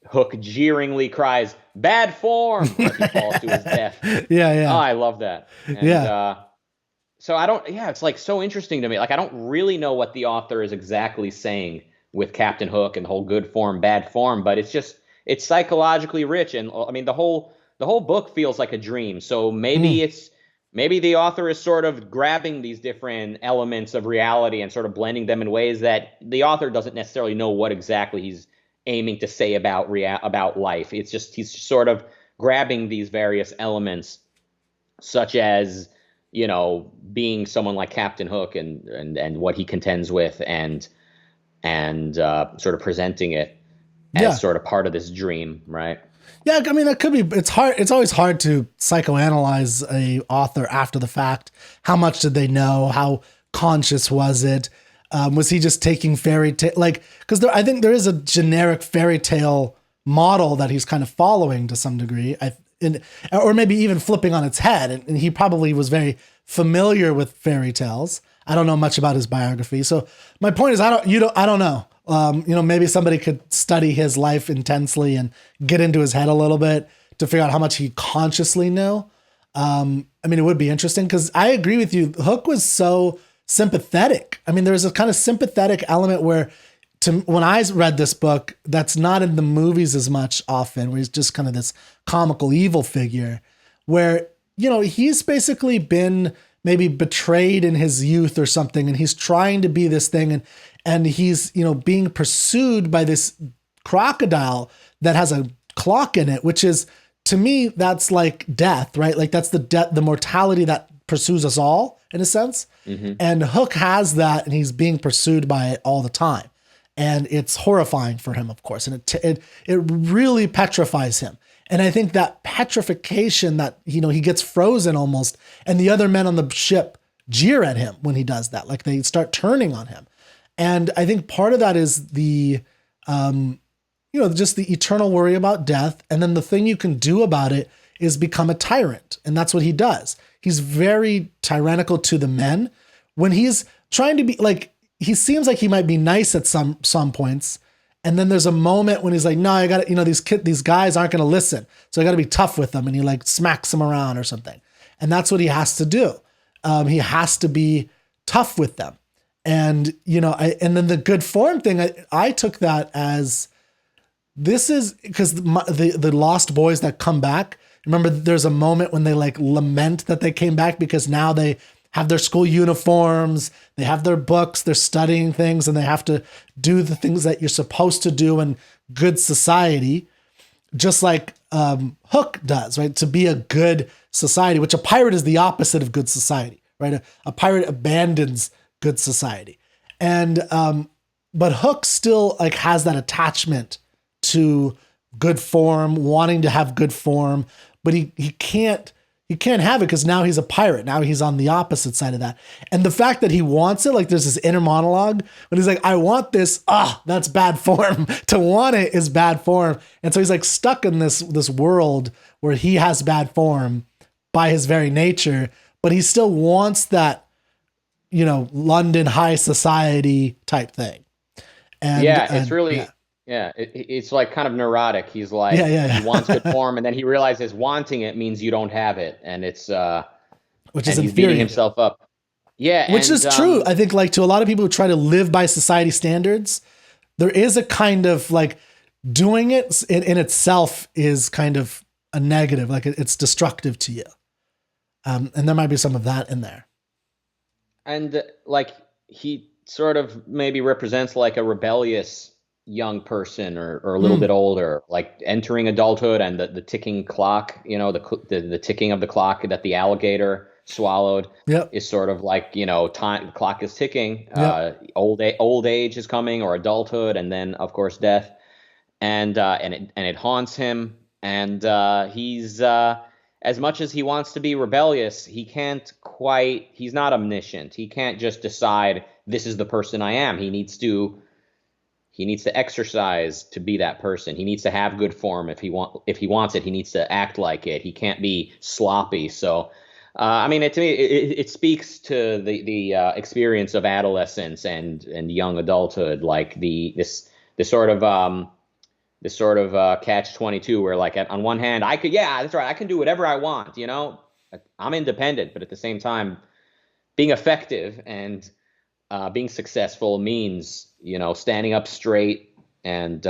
Hook jeeringly cries, bad form, as he falls to his death. Yeah. Oh, I love that. And, so it's like so interesting to me. Like, I don't really know what the author is exactly saying with Captain Hook and the whole good form, bad form, but it's psychologically rich. And I mean, the whole book feels like a dream. So maybe maybe the author is sort of grabbing these different elements of reality and sort of blending them in ways that the author doesn't necessarily know what exactly he's aiming to say about life. It's just, he's sort of grabbing these various elements, such as, being someone like Captain Hook and what he contends with and sort of presenting it as sort of part of this dream, right? Yeah, I mean, that could be, it's hard. It's always hard to psychoanalyze a author after the fact. How much did they know? How conscious was it? Was he just taking fairy tale? Like, because I think there is a generic fairy tale model that he's kind of following to some degree, or maybe even flipping on its head. And he probably was very familiar with fairy tales. I don't know much about his biography. So my point is, I don't know. Maybe somebody could study his life intensely and get into his head a little bit to figure out how much he consciously knew. It would be interesting because I agree with you. Hook was so sympathetic. I mean, there's a kind of sympathetic element where when I read this book, that's not in the movies as much often, where he's just kind of this comical evil figure where, he's basically been maybe betrayed in his youth or something. And he's trying to be this thing. And he's, being pursued by this crocodile that has a clock in it, which is, to me, that's like death, right? Like that's the mortality that pursues us all in a sense. Mm-hmm. And Hook has that, and he's being pursued by it all the time. And it's horrifying for him, of course. And it really petrifies him. And I think that petrification that, he gets frozen almost, and the other men on the ship jeer at him when he does that. Like they start turning on him. And I think part of that is the, just the eternal worry about death. And then the thing you can do about it is become a tyrant. And that's what he does. He's very tyrannical to the men when he's trying to be like, he seems like he might be nice at some points. And then there's a moment when he's like, no, I got to, these guys aren't going to listen. So I got to be tough with them. And he like smacks them around or something. And that's what he has to do. He has to be tough with them. And, and then the good form thing, I took that as this is because the lost boys that come back, remember there's a moment when they like lament that they came back because now they have their school uniforms, they have their books, they're studying things, and they have to do the things that you're supposed to do in good society, just like Hook does, right? To be a good society, which a pirate is the opposite of good society, right? A pirate abandons good society. And, but Hook still like has that attachment to good form, wanting to have good form, but he can't have it because now he's a pirate. Now he's on the opposite side of that. And the fact that he wants it, like there's this inner monologue when he's like, I want this. That's bad form. To want it is bad form. And so he's like stuck in this world where he has bad form by his very nature, but he still wants that, London high society type thing. And it's really, it's like kind of neurotic. He's like, he wants good form, and then he realizes wanting it means you don't have it, and it's which is he's beating himself up. Yeah, which is true. I think like to a lot of people who try to live by society standards, there is a kind of like doing it in itself is kind of a negative, like it's destructive to you, and there might be some of that in there. And like he sort of maybe represents like a rebellious young person or a little bit older, like entering adulthood, and the ticking clock, the ticking of the clock that the alligator swallowed is sort of like, time, the clock is ticking, old age is coming, or adulthood, and then of course death. And it haunts him. And he's, as much as he wants to be rebellious, he's not omniscient. He can't just decide this is the person I am. He needs to exercise to be that person. He needs to have good form. If he wants it, he needs to act like it. He can't be sloppy. So, to me, it speaks to the experience of adolescence and young adulthood, like this sort of catch-22, where like on one hand I can do whatever I want. I'm independent, but at the same time, being effective and being successful means, standing up straight and,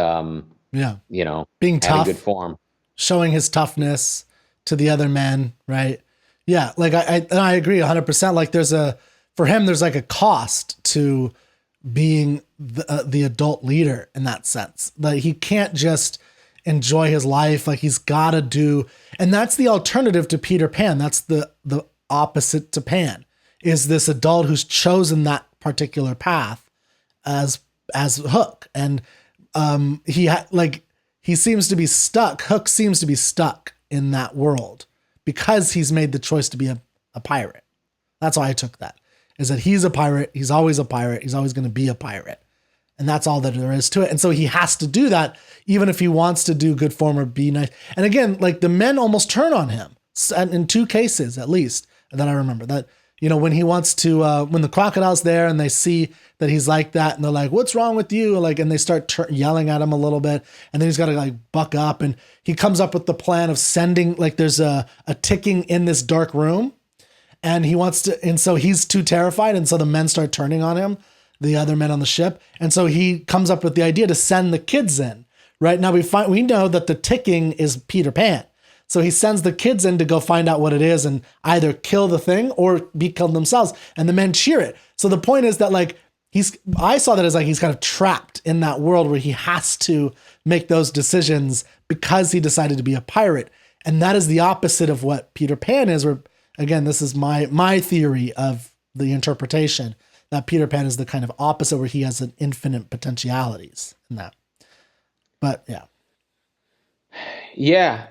being tough, good form, showing his toughness to the other men. Right. Yeah. Like I agree 100%. Like for him, there's like a cost to being the adult leader in that sense. Like he can't just enjoy his life. Like he's got to do, and that's the alternative to Peter Pan. That's the opposite to Pan, is this adult who's chosen that particular path as Hook. And he seems to be stuck. Hook seems to be stuck in that world because he's made the choice to be a pirate. That's why I took that, is that he's a pirate. He's always a pirate. He's always going to be a pirate. And that's all that there is to it. And so he has to do that, even if he wants to do good form or be nice. And again, like the men almost turn on him in 2 cases, at least, that I remember, that when he wants to, when the crocodile's there and they see that he's like that, and they're like, "What's wrong with you?" Like, and they start yelling at him a little bit, and then he's got to like buck up, and he comes up with the plan of sending, like, there's a ticking in this dark room, and he wants to, and so he's too terrified, and so the men start turning on him, the other men on the ship, and so he comes up with the idea to send the kids in. Right now, we know that the ticking is Peter Pan. So he sends the kids in to go find out what it is and either kill the thing or be killed themselves. And the men cheer it. So the point is that, like, I saw that as like he's kind of trapped in that world where he has to make those decisions because he decided to be a pirate. And that is the opposite of what Peter Pan is, where, again, this is my theory of the interpretation, that Peter Pan is the kind of opposite, where he has an infinite potentialities in that. But yeah. Yeah.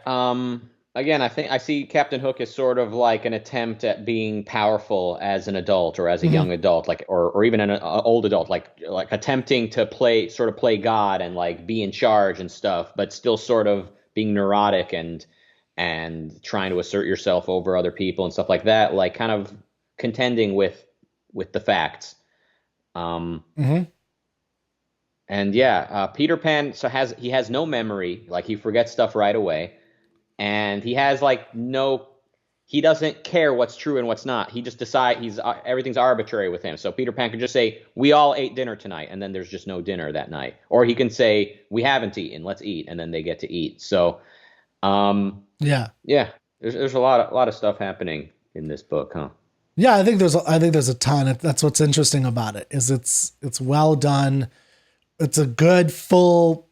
Again, I think I see Captain Hook as sort of like an attempt at being powerful as an adult or as a young adult, like, or even an old adult, like attempting to play God and like be in charge and stuff, but still sort of being neurotic and trying to assert yourself over other people and stuff like that, like kind of contending with the facts. And yeah, Peter Pan he has no memory, like he forgets stuff right away, and he has like he doesn't care what's true and what's not. He just decides everything's arbitrary with him. So Peter Pan can just say, "We all ate dinner tonight," and then there's just no dinner that night. Or he can say, "We haven't eaten, let's eat," and then they get to eat. So, yeah, there's a lot of stuff happening in this book, huh? Yeah, I think there's a ton. That's what's interesting about it, is it's well done. It's a good, full,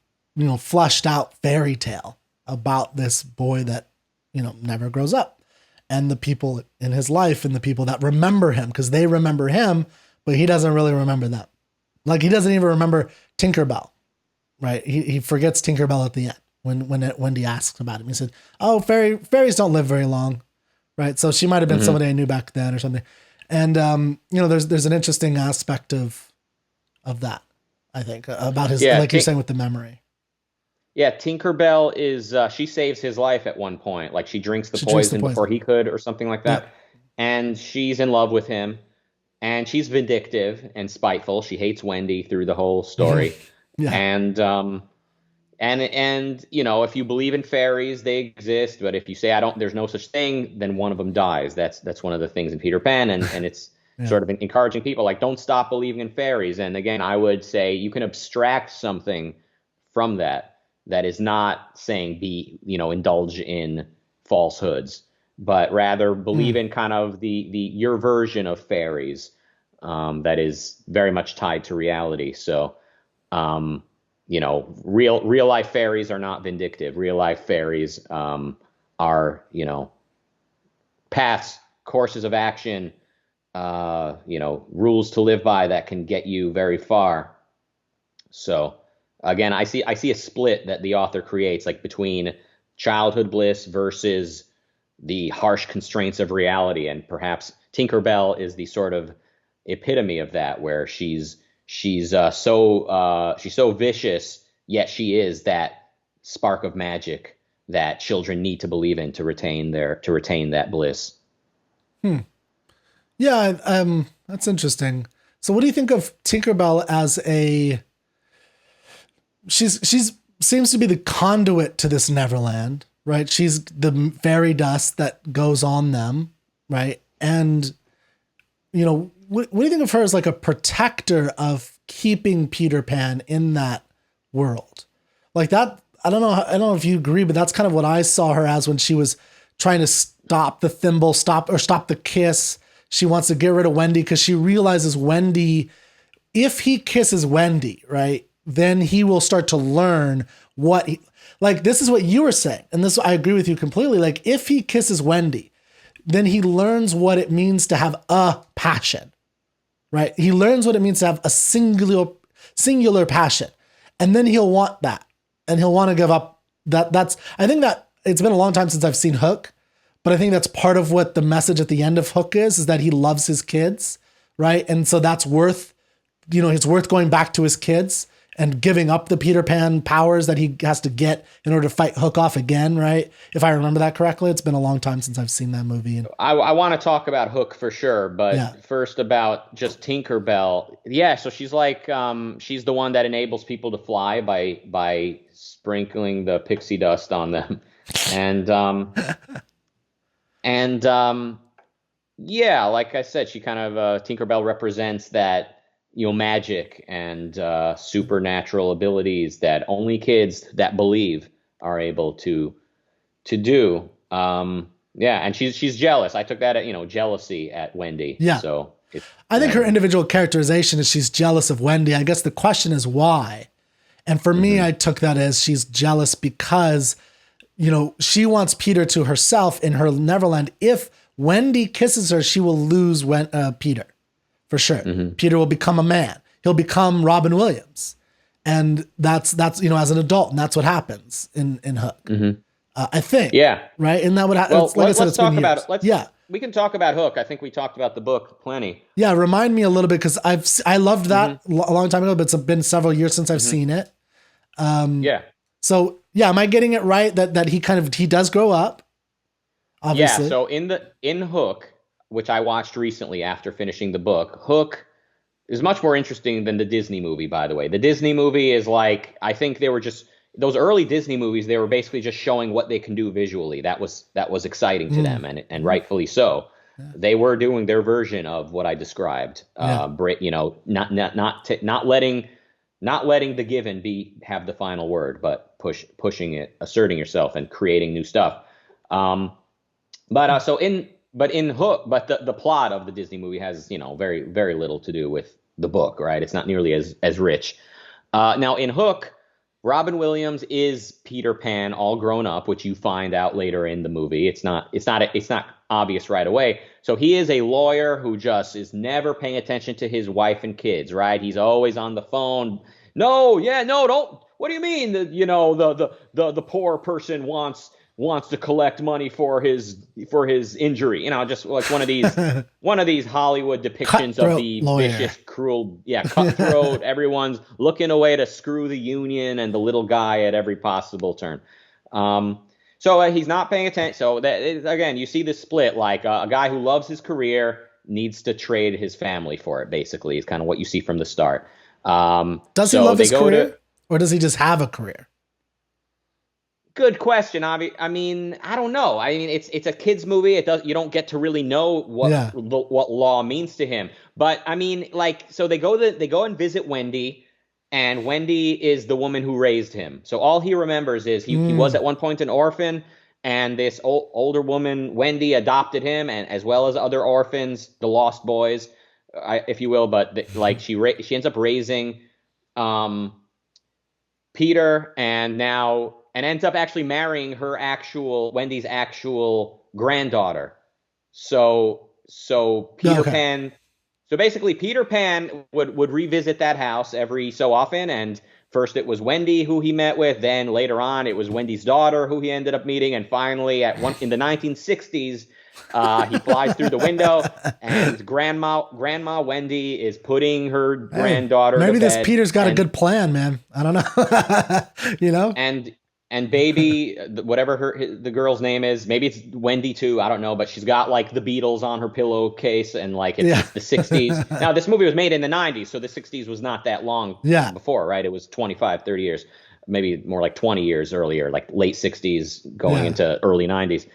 fleshed out fairy tale about this boy that, never grows up, and the people in his life and the people that remember him, because they remember him, but he doesn't really remember them. Like, he doesn't even remember Tinkerbell, right? He forgets Tinkerbell at the end when Wendy asks about him. He said, "Oh, fairies don't live very long," right? So she might have been somebody I knew back then or something. And, there's an interesting aspect of that, I think, about his, like you're saying, with the memory. Yeah, Tinkerbell is, she saves his life at one point. Like, she drinks the poison before he could or something like that. Yeah. And she's in love with him. And she's vindictive and spiteful. She hates Wendy through the whole story. Yeah. And if you believe in fairies, they exist. But if you say, there's no such thing, then one of them dies. That's one of the things in Peter Pan. And it's sort of encouraging people, like, don't stop believing in fairies. And again, I would say you can abstract something from that is not saying indulge in falsehoods, but rather believe in kind of your version of fairies that is very much tied to reality. So, real life fairies are not vindictive. Real life fairies are, paths, courses of action, rules to live by that can get you very far. So again, I see a split that the author creates, like, between childhood bliss versus the harsh constraints of reality. And perhaps Tinkerbell is the sort of epitome of that, where she's so vicious, yet she is that spark of magic that children need to believe in to retain that bliss. Yeah, that's interesting. So what do you think of Tinkerbell as she's seems to be the conduit to this Neverland, right? She's the fairy dust that goes on them, right? And, what do you think of her as like a protector of keeping Peter Pan in that world? Like that, I don't know if you agree, but that's kind of what I saw her as when she was trying to stop the thimble, stop the kiss. She wants to get rid of Wendy because she realizes Wendy, if he kisses Wendy, right, then he will start to learn this is what you were saying. And this, I agree with you completely. Like, if he kisses Wendy, then he learns what it means to have a passion, right? He learns what it means to have a singular passion. And then he'll want that. And he'll want to give up I think that it's been a long time since I've seen Hook, but I think that's part of what the message at the end of Hook is that he loves his kids, right? And so that's worth, it's worth going back to his kids and giving up the Peter Pan powers that he has to get in order to fight Hook off again, right? If I remember that correctly. It's been a long time since I've seen that movie. And I want to talk about Hook for sure, but yeah. first about just Tinkerbell. Yeah, so she's like she's the one that enables people to fly by sprinkling the pixie dust on them. And yeah, like I said, she kind of Tinkerbell represents that, magic and supernatural abilities that only kids that believe are able to do. Yeah, and she's jealous. I took that at jealousy at Wendy. Yeah. So I think her individual characterization is she's jealous of Wendy. I guess the question is why. And for me, I took that as she's jealous because, she wants Peter to herself in her Neverland. If Wendy kisses her, she will lose Peter, for sure. Peter will become a man. He'll become Robin Williams. And that's as an adult, and that's what happens in Hook. I think. Yeah. Right? And that would happen. Well, let's talk about it. We can talk about Hook. I think we talked about the book plenty. Yeah, remind me a little bit, because I loved that a long time ago, but it's been several years since I've seen it. Yeah. So yeah, am I getting it right that he does grow up? Obviously. Yeah. So in Hook, which I watched recently after finishing the book, Hook is much more interesting than the Disney movie. By the way, the Disney movie is like, I think they were just those early Disney movies. They were basically just showing what they can do visually. That was exciting to them, and rightfully so. Yeah. They were doing their version of what I described. Not letting the given have the final word, but pushing it, asserting yourself, and creating new stuff. In Hook, the plot of the Disney movie has very, very little to do with the book, right? It's not nearly as rich. Now in Hook, Robin Williams is Peter Pan all grown up, which you find out later in the movie. It's not obvious right away. So he is a lawyer who just is never paying attention to his wife and kids, right? He's always on the phone. No, don't. What do you mean? The poor person wants to collect money for his injury. Just like one of these Hollywood depictions cutthroat of the lawyer. Vicious, cruel, cutthroat. Everyone's looking a way to screw the union and the little guy at every possible turn. So he's not paying attention. So again, you see this split, like a guy who loves his career needs to trade his family for it, basically, is kind of what you see from the start. Does he love his career, or does he just have a career? Good question, Avi. I mean, I don't know. I mean, it's a kids movie. You don't get to really know what law means to him. But I mean, so they go and visit Wendy, and Wendy is the woman who raised him. So all he remembers is he was at one point an orphan, and this older woman, Wendy, adopted him, and as well as other orphans, the Lost Boys, if you will. But she ends up raising Peter, and ends up actually marrying Wendy's actual granddaughter. So Peter Pan. So basically, Peter Pan would revisit that house every so often, and first it was Wendy who he met with, then later on it was Wendy's daughter who he ended up meeting, and finally in the 1960s, he flies through the window, and Grandma Wendy is putting her granddaughter. Maybe to this bed, Peter's got a good plan, man. I don't know. And baby, whatever the girl's name is, maybe it's Wendy too, I don't know, but she's got like the Beatles on her pillowcase, and it's the 60s. Now, this movie was made in the 90s, so the 60s was not that long before, right? It was 25, 30 years, maybe more like 20 years earlier, like late 60s going into early 90s.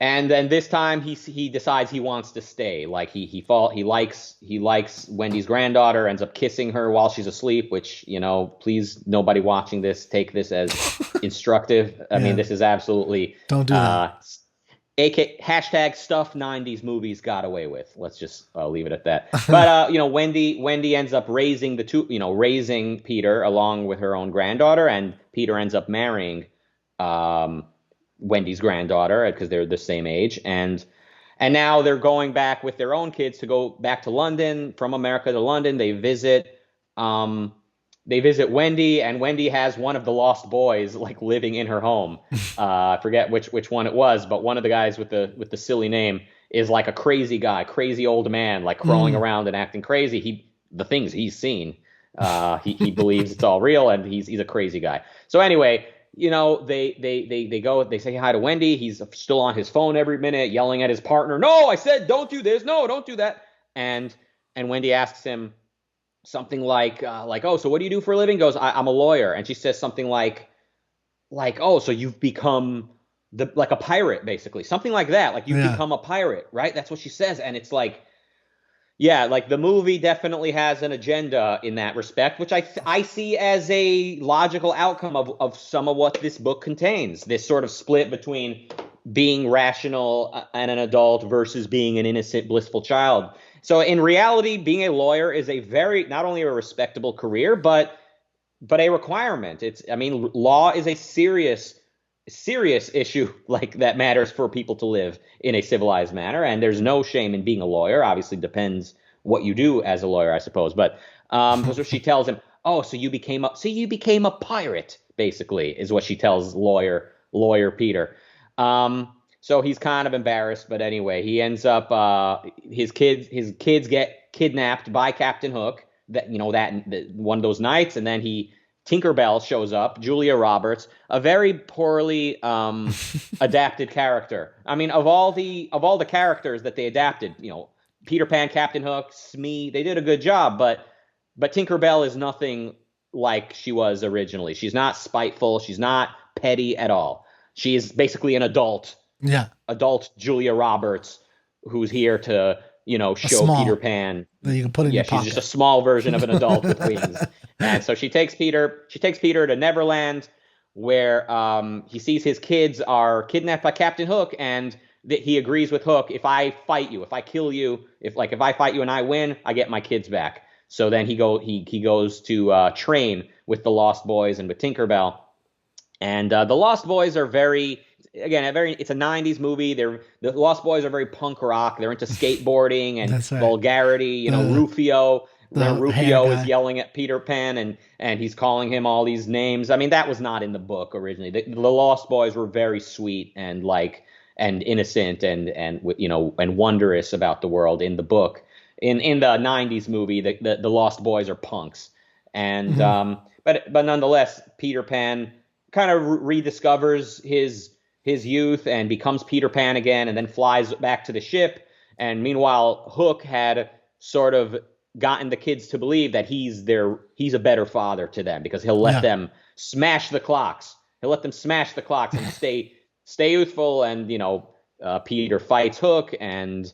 And then this time he decides he wants to stay. Like he likes Wendy's granddaughter, ends up kissing her while she's asleep, which, please, nobody watching this, take this as instructive. I mean, this is absolutely don't do that. Hashtag stuff 90s movies got away with. Let's just leave it at that. But Wendy ends up raising raising Peter along with her own granddaughter, and Peter ends up marrying Wendy's granddaughter, because they're the same age, and now they're going back with their own kids to go back to London, from America to London. They visit Wendy, and Wendy has one of the Lost Boys living in her home. I forget which one it was, but one of the guys with the silly name is like a crazy guy, crazy old man, like crawling around and acting crazy. The things he's seen, he believes it's all real, and he's a crazy guy. So anyway, they go, they say hi to Wendy. He's still on his phone every minute, yelling at his partner. No, I said don't do this. No, don't do that. And Wendy asks him something like, oh, so what do you do for a living? He goes, I'm a lawyer. And she says something like, oh, so you've become like a pirate, basically, something like that. Like you've become a pirate, right? That's what she says. And it's like, yeah, like the movie definitely has an agenda in that respect, which I see as a logical outcome of some of what this book contains. This sort of split between being rational and an adult versus being an innocent, blissful child. So in reality, being a lawyer is not only a respectable career, but a requirement. Law is a serious issue like that matters for people to live in a civilized manner. And there's no shame in being a lawyer. Obviously depends what you do as a lawyer, I suppose. But so she tells him, oh, so you became a pirate, basically, is what she tells lawyer Peter. So he's kind of embarrassed, but anyway, he ends up his kids get kidnapped by Captain Hook that one of those nights, and then Tinkerbell shows up, Julia Roberts, a very poorly adapted character. I mean, of all the characters that they adapted, Peter Pan, Captain Hook, Smee, they did a good job, but Tinkerbell is nothing like she was originally. She's not spiteful, she's not petty at all. She is basically an adult Julia Roberts who's here to show Peter Pan that you can put in your pocket. She's just a small version of an adult with wings. And so she takes Peter to Neverland, where he sees his kids are kidnapped by Captain Hook, and he agrees with Hook, if I fight you, if I kill you, if I fight you and I win, I get my kids back. So then he goes to train with the Lost Boys and with Tinkerbell. And the Lost Boys are it's a 90s movie. The Lost Boys are very punk rock. They're into skateboarding and vulgarity. Rufio is yelling at Peter Pan and he's calling him all these names. I mean, that was not in the book originally. The Lost Boys were very sweet and innocent and wondrous about the world in the book. In the 90s movie, the Lost Boys are punks. And but nonetheless, Peter Pan kind of rediscovers his youth and becomes Peter Pan again, and then flies back to the ship. And meanwhile, Hook had sort of gotten the kids to believe that he's a better father to them, because he'll let them smash the clocks. He'll let them smash the clocks and stay youthful. And Peter fights Hook, and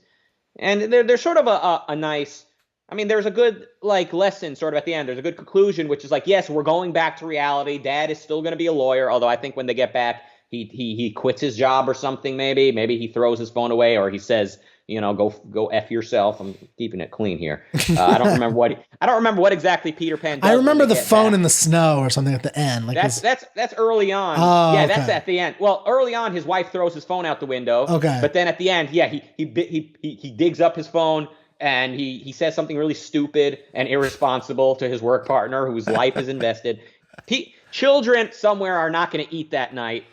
there's sort of a nice. I mean, there's a good lesson sort of at the end. There's a good conclusion, which is yes, we're going back to reality. Dad is still going to be a lawyer, although I think when they get back, he quits his job or something. Maybe he throws his phone away, or he says, go F yourself. I'm keeping it clean here. I don't remember what exactly Peter Pan does. I remember the phone in the snow or something at the end. That's early on. Oh, that's at the end. Well, early on, his wife throws his phone out the window. Okay. But then at the end, he digs up his phone. And he says something really stupid and irresponsible to his work partner whose life is invested. Children somewhere are not going to eat that night.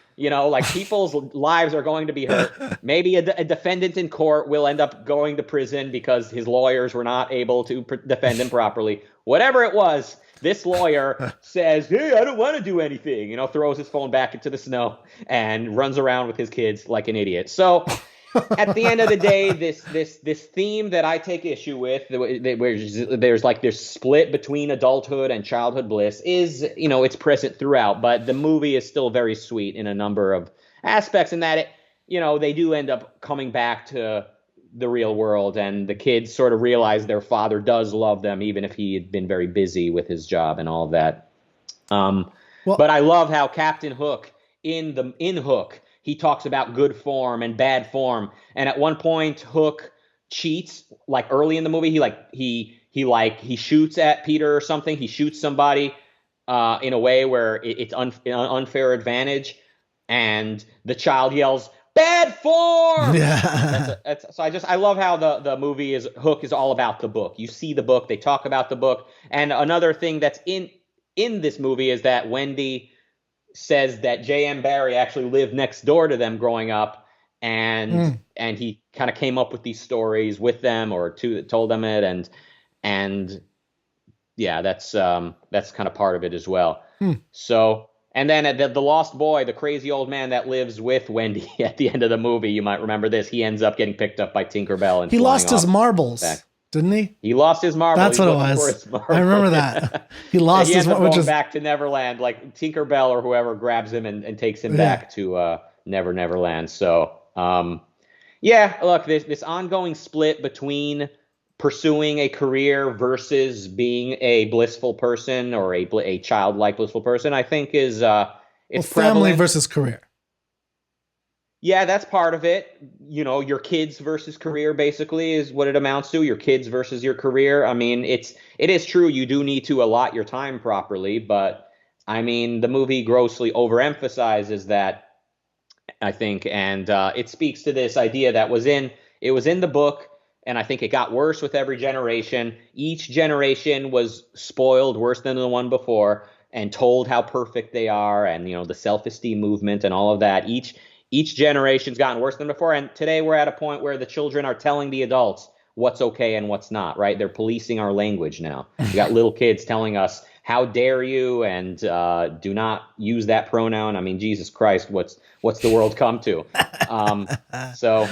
People's lives are going to be hurt. Maybe a defendant in court will end up going to prison because his lawyers were not able to defend him properly. Whatever it was, this lawyer says, hey, I don't want to do anything. Throws his phone back into the snow and runs around with his kids like an idiot. So at the end of the day, this theme that I take issue with, where there's this split between adulthood and childhood bliss, is it's present throughout. But the movie is still very sweet in a number of aspects, in that they do end up coming back to the real world, and the kids sort of realize their father does love them, even if he had been very busy with his job and all of that. But I love how Captain Hook in Hook, he talks about good form and bad form. And at one point, Hook cheats, early in the movie. He shoots at Peter or something. He shoots somebody in a way where it's an unfair advantage. And the child yells, bad form! Yeah. I love how the movie Hook is all about the book. You see the book. They talk about the book. And another thing that's in this movie is that Wendy says that J.M. Barrie actually lived next door to them growing up, and he kind of came up with these stories with them, or two that told them it, and yeah, that's kind of part of it as well. So, and then the lost boy, the crazy old man that lives with Wendy at the end of the movie, you might remember this. He ends up getting picked up by Tinkerbell and he lost his marbles, back. Didn't he? He lost his marbles. That's what it was. I remember that. He lost his marbles. Going back to Neverland, like Tinkerbell or whoever grabs him and takes him back to Neverland. So, yeah, look, this ongoing split between pursuing a career versus being a blissful person, or a childlike blissful person, I think is it's family versus career. Yeah, that's part of it. You know, your kids versus career basically is what it amounts to. Your kids versus your career. I mean, it is true you do need to allot your time properly, but I mean, the movie grossly overemphasizes that, I think, and it speaks to this idea that was in the book, and I think it got worse with every generation. Each generation was spoiled worse than the one before and told how perfect they are, and, you know, the self-esteem movement and all of that. Each generation's gotten worse than before, and today we're at a point where the children are telling the adults what's okay and what's not, right? They're policing our language now. You got little kids telling us, how dare you, and do not use that pronoun. I mean, Jesus Christ, what's the world come to? So...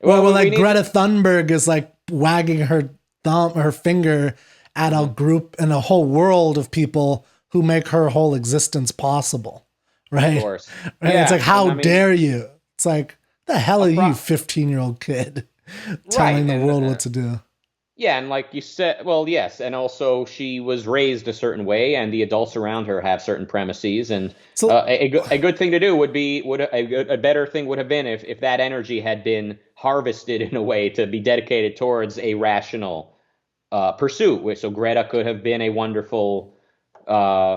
Well, like Greta Thunberg is like wagging her finger at a group and a whole world of people who make her whole existence possible, right? Of course. Right? Yeah. It's like, how dare you? It's like, the hell are you, 15-year-old kid, telling the world what to do? Yeah, and like you said, well, yes, and also she was raised a certain way, and the adults around her have certain premises, and so, a good thing to do a better thing would have been if that energy had been harvested in a way to be dedicated towards a rational pursuit. So Greta could have been a wonderful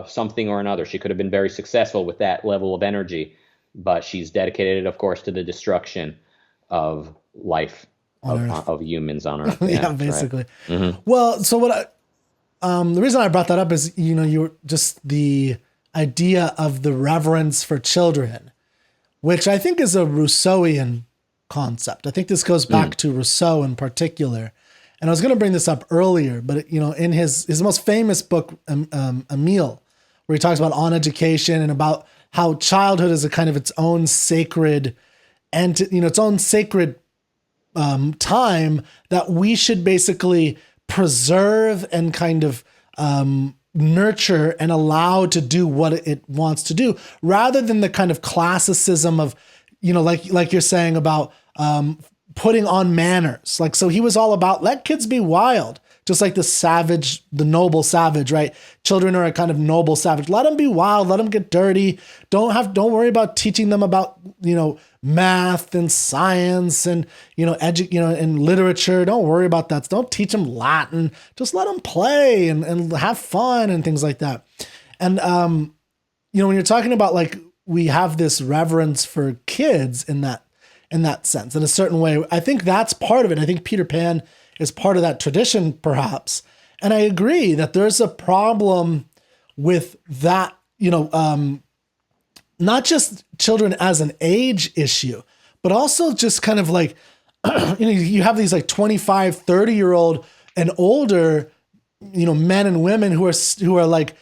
something or another. She could have been very successful with that level of energy, but she's dedicated, of course, to the destruction of life. Of humans on Earth. Yeah, basically. Right. Mm-hmm. Well, so the reason I brought that up is, you know, you're just the idea of the reverence for children, which I think is a Rousseauian concept. I think this goes back to Rousseau in particular. And I was going to bring this up earlier, but, you know, in his most famous book, Emile, where he talks about on education and about how childhood is a kind of its own sacred its own sacred time that we should basically preserve and kind of nurture and allow to do what it wants to do, rather than the kind of classicism of, you know, like you're saying about putting on manners. Like, so he was all about let kids be wild, just like the noble savage, right? Children are a kind of noble savage. Let them be wild. Let them get dirty. Don't worry about teaching them about, you know, math and science and, you know, and literature. Don't worry about that. Don't teach them Latin. Just let them play and have fun and things like that. And, you know, when you're talking about, like, we have this reverence for kids in that sense, in a certain way, I think that's part of it. I think Peter Pan is part of that tradition, perhaps. And I agree that there's a problem with that, you know, not just children as an age issue, but also just kind of like, you know, you have these like 25, 30-year-old and older, you know, men and women who are like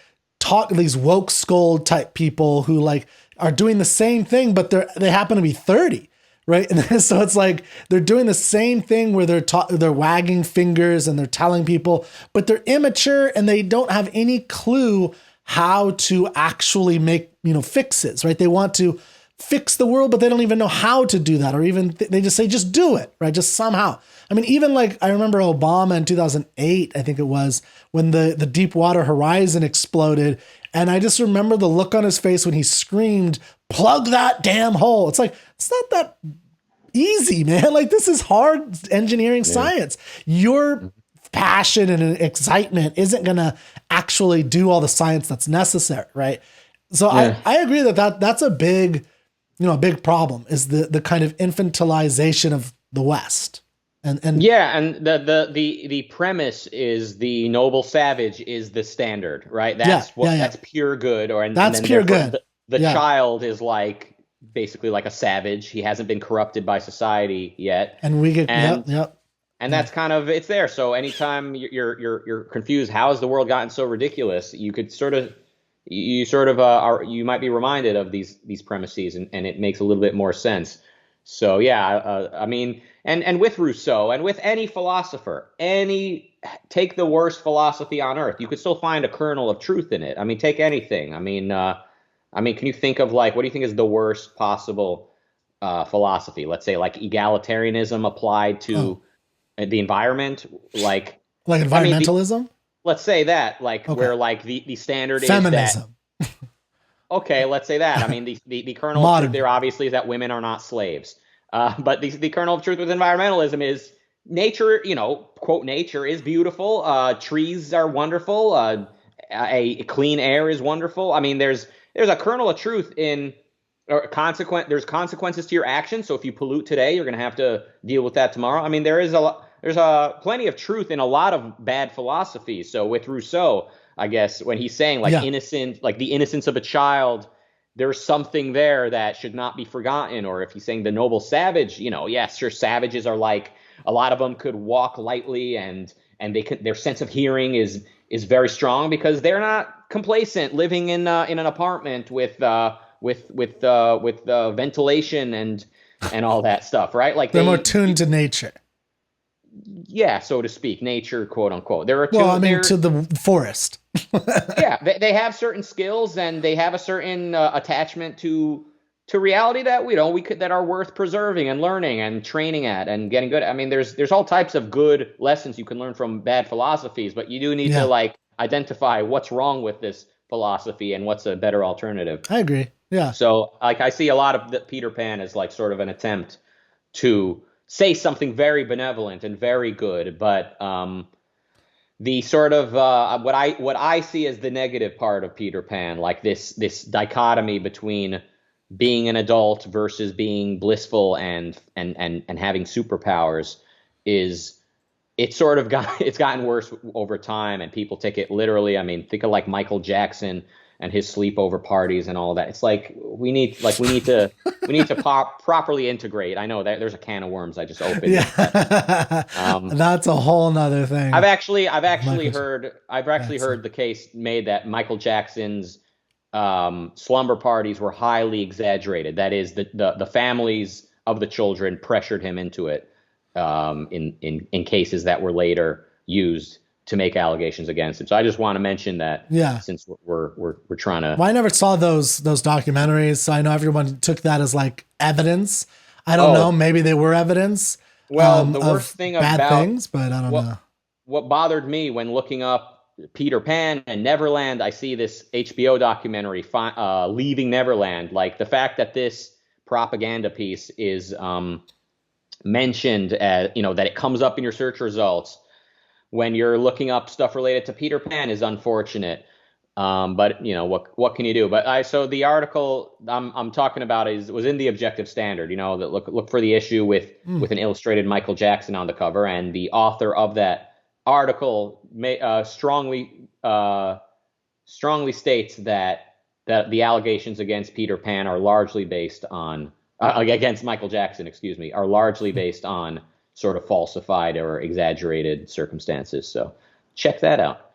these woke scold type people who like are doing the same thing, but they happen to be 30. Right. And so it's like they're doing the same thing where they're wagging fingers and they're telling people, but they're immature and they don't have any clue how to actually make, you know, fixes. Right. They want to fix the world, but they don't even know how to do that. Or even they just say, just do it. Right. Just somehow. I mean, even like I remember Obama in 2008, I think it was, when the Deepwater Horizon exploded. And I just remember the look on his face when he screamed, plug that damn hole. It's like, it's not that easy, man. Like, this is hard engineering science. Your passion and excitement isn't going to actually do all the science that's necessary. Right. So I agree that's a big, you know, a big problem is the kind of infantilization of the West. And yeah, and the premise is the noble savage is the standard, right? That's that's pure good, and that's then pure good. The child is like basically like a savage. He hasn't been corrupted by society yet. And we get, And yep. and that's kind of it's there. So anytime you're confused, how has the world gotten so ridiculous? You could sort of you might be reminded of these premises, and it makes a little bit more sense. So yeah, I mean, and with Rousseau and with any philosopher, take the worst philosophy on earth, you could still find a kernel of truth in it. I mean, take anything. I mean, can you think of like what do you think is the worst possible philosophy? Let's say like egalitarianism applied to the environment, like environmentalism. Let's say that, like where like the standard feminism. Is that. Okay, let's say that. I mean, the kernel of truth there obviously is that women are not slaves. But the kernel of truth with environmentalism is nature. You know, quote, nature is beautiful. Trees are wonderful. A clean air is wonderful. I mean, there's a kernel of truth in there's consequences to your actions. So if you pollute today, you're going to have to deal with that tomorrow. I mean, there's plenty of truth in a lot of bad philosophies. So with Rousseau, I guess when he's saying like innocent, like the innocence of a child, there's something there that should not be forgotten. Or if he's saying the noble savage, you know, yes, sure, savages are like a lot of them could walk lightly and their sense of hearing is very strong because they're not complacent living in an apartment with ventilation and all that stuff, right? Like they're more tuned to nature. Yeah, so to speak, nature, quote unquote. To the forest. Yeah, they have certain skills and they have a certain attachment to reality that that are worth preserving and learning and training at and getting good. I mean, there's all types of good lessons you can learn from bad philosophies, but you do need to like identify what's wrong with this philosophy and what's a better alternative. I agree. Yeah. So like I see a lot of Peter Pan as like sort of an attempt to say something very benevolent and very good, but the sort of what I see as the negative part of Peter Pan, like this dichotomy between being an adult versus being blissful and having superpowers, it's gotten worse over time, and people take it literally. I mean, think of like Michael Jackson and his sleepover parties and all that. It's like we need to properly integrate. I know that there's a can of worms I just opened. Yeah. That's a whole nother thing. I've actually heard the case made that Michael Jackson's slumber parties were highly exaggerated. That is, the families of the children pressured him into it in cases that were later used to make allegations against him. So I just want to mention that since we're trying to. Well, I never saw those documentaries, so I know everyone took that as like evidence. I don't know. Maybe they were evidence. Well, the worst thing bad about things, but I don't know. What bothered me when looking up Peter Pan and Neverland, I see this HBO documentary, Leaving Neverland. Like the fact that this propaganda piece is mentioned as, that it comes up in your search results when you're looking up stuff related to Peter Pan is unfortunate. But what can you do? But so the article I'm talking about was in the Objective Standard. That look for the issue with an illustrated Michael Jackson on the cover, and the author of that article strongly states that the allegations against Peter Pan are largely based on against Michael Jackson, are largely based on sort of falsified or exaggerated circumstances. So check that out.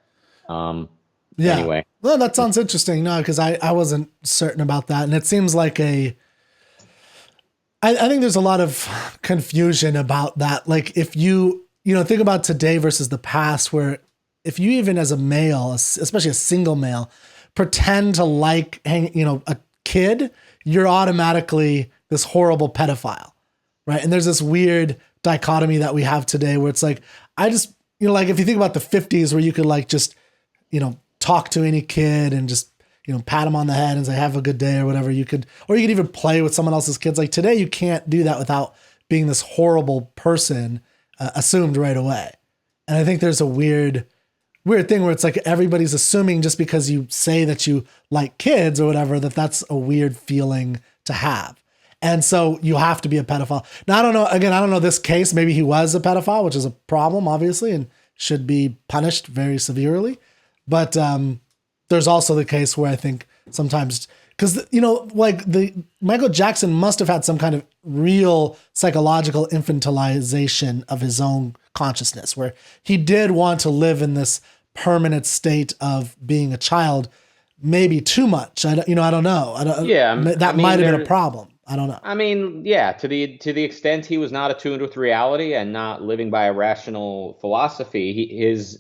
Anyway. Well, that sounds interesting. No, because I wasn't certain about that. And it seems like I think there's a lot of confusion about that. Like if you think about today versus the past, where if you even as a male, especially a single male, pretend to like a kid, you're automatically this horrible pedophile, right? And there's this weird dichotomy that we have today where it's like, I just, like if you think about the 50s where you could like just, talk to any kid and just, pat them on the head and say, have a good day or whatever, or you could even play with someone else's kids. Like today, you can't do that without being this horrible person assumed right away. And I think there's a weird thing where it's like everybody's assuming just because you say that you like kids or whatever, that's a weird feeling to have. And so you have to be a pedophile. Now, I don't know. Again, I don't know this case. Maybe he was a pedophile, which is a problem, obviously, and should be punished very severely. But there's also the case where I think sometimes because like the Michael Jackson must have had some kind of real psychological infantilization of his own consciousness, where he did want to live in this permanent state of being a child, maybe too much. I don't know. That might have been a problem. I don't know. I mean, yeah, to the extent he was not attuned with reality and not living by a rational philosophy, his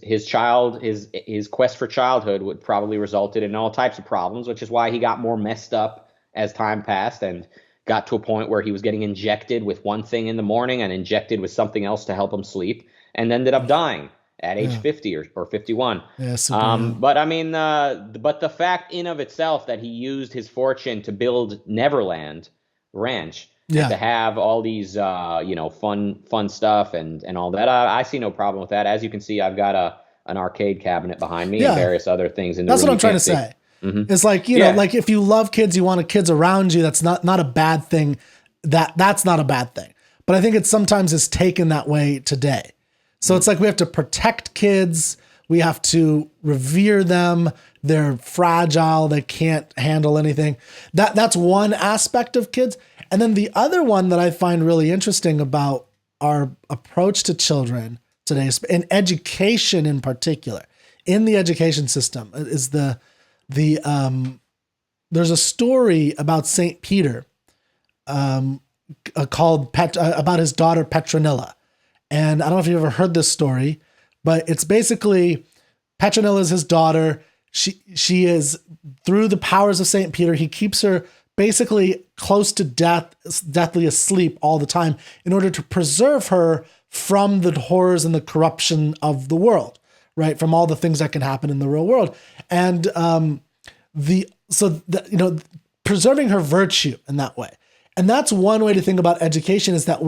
quest for childhood would probably resulted in all types of problems, which is why he got more messed up as time passed and got to a point where he was getting injected with one thing in the morning and injected with something else to help him sleep, and ended up dying at age 50 or 51. Yeah, but I mean, but the fact in of itself that he used his fortune to build Neverland Ranch, and to have all these fun stuff and all that, I see no problem with that. As you can see, I've got an arcade cabinet behind me and various other things in the room. That's what I'm trying to say. Mm-hmm. It's like, like if you love kids, you want kids around you, that's not a bad thing. That's not a bad thing. But I think sometimes it's taken that way today. So it's like we have to protect kids. We have to revere them. They're fragile. They can't handle anything. That's one aspect of kids. And then the other one that I find really interesting about our approach to children today, in education in particular, in the education system, is there's a story about St. Peter called about his daughter Petronilla. And I don't know if you've ever heard this story, but it's basically Petronilla is his daughter. She is, through the powers of St. Peter, he keeps her basically close to death, deathly asleep all the time in order to preserve her from the horrors and the corruption of the world, right? From all the things that can happen in the real world. And preserving her virtue in that way. And that's one way to think about education, is that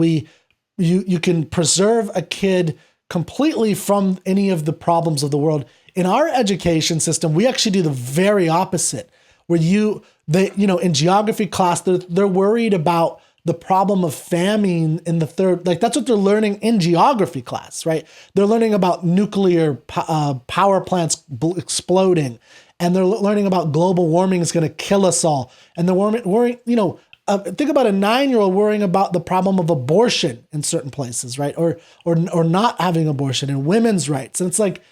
you can preserve a kid completely from any of the problems of the world. In our education system, we actually do the very opposite, where in geography class, they're worried about the problem of famine in the third, like that's what they're learning in geography class, right? They're learning about nuclear power plants exploding, and they're learning about global warming is going to kill us all. And they're worrying, think about a 9-year-old worrying about the problem of abortion in certain places, right? Or not having abortion and women's rights. And it's like,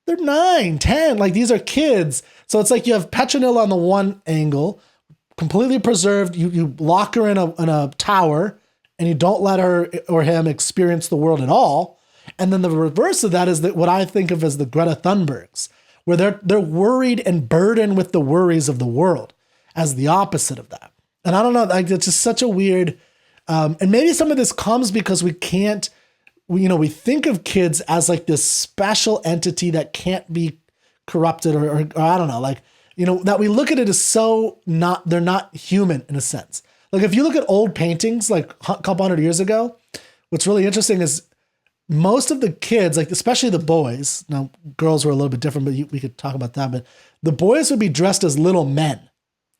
they're 9, 10, like these are kids. So it's like you have Petronilla on the one angle, completely preserved. You lock her in a tower and you don't let her or him experience the world at all. And then the reverse of that is that what I think of as the Greta Thunbergs, where they're worried and burdened with the worries of the world, as the opposite of that. And I don't know, like it's just such a weird, and maybe some of this comes because we think of kids as like this special entity that can't be corrupted or I don't know, like, that we look at it as they're not human in a sense. Like if you look at old paintings, like a couple hundred years ago, what's really interesting is most of the kids, like especially the boys, now girls were a little bit different, but we could talk about that, but the boys would be dressed as little men.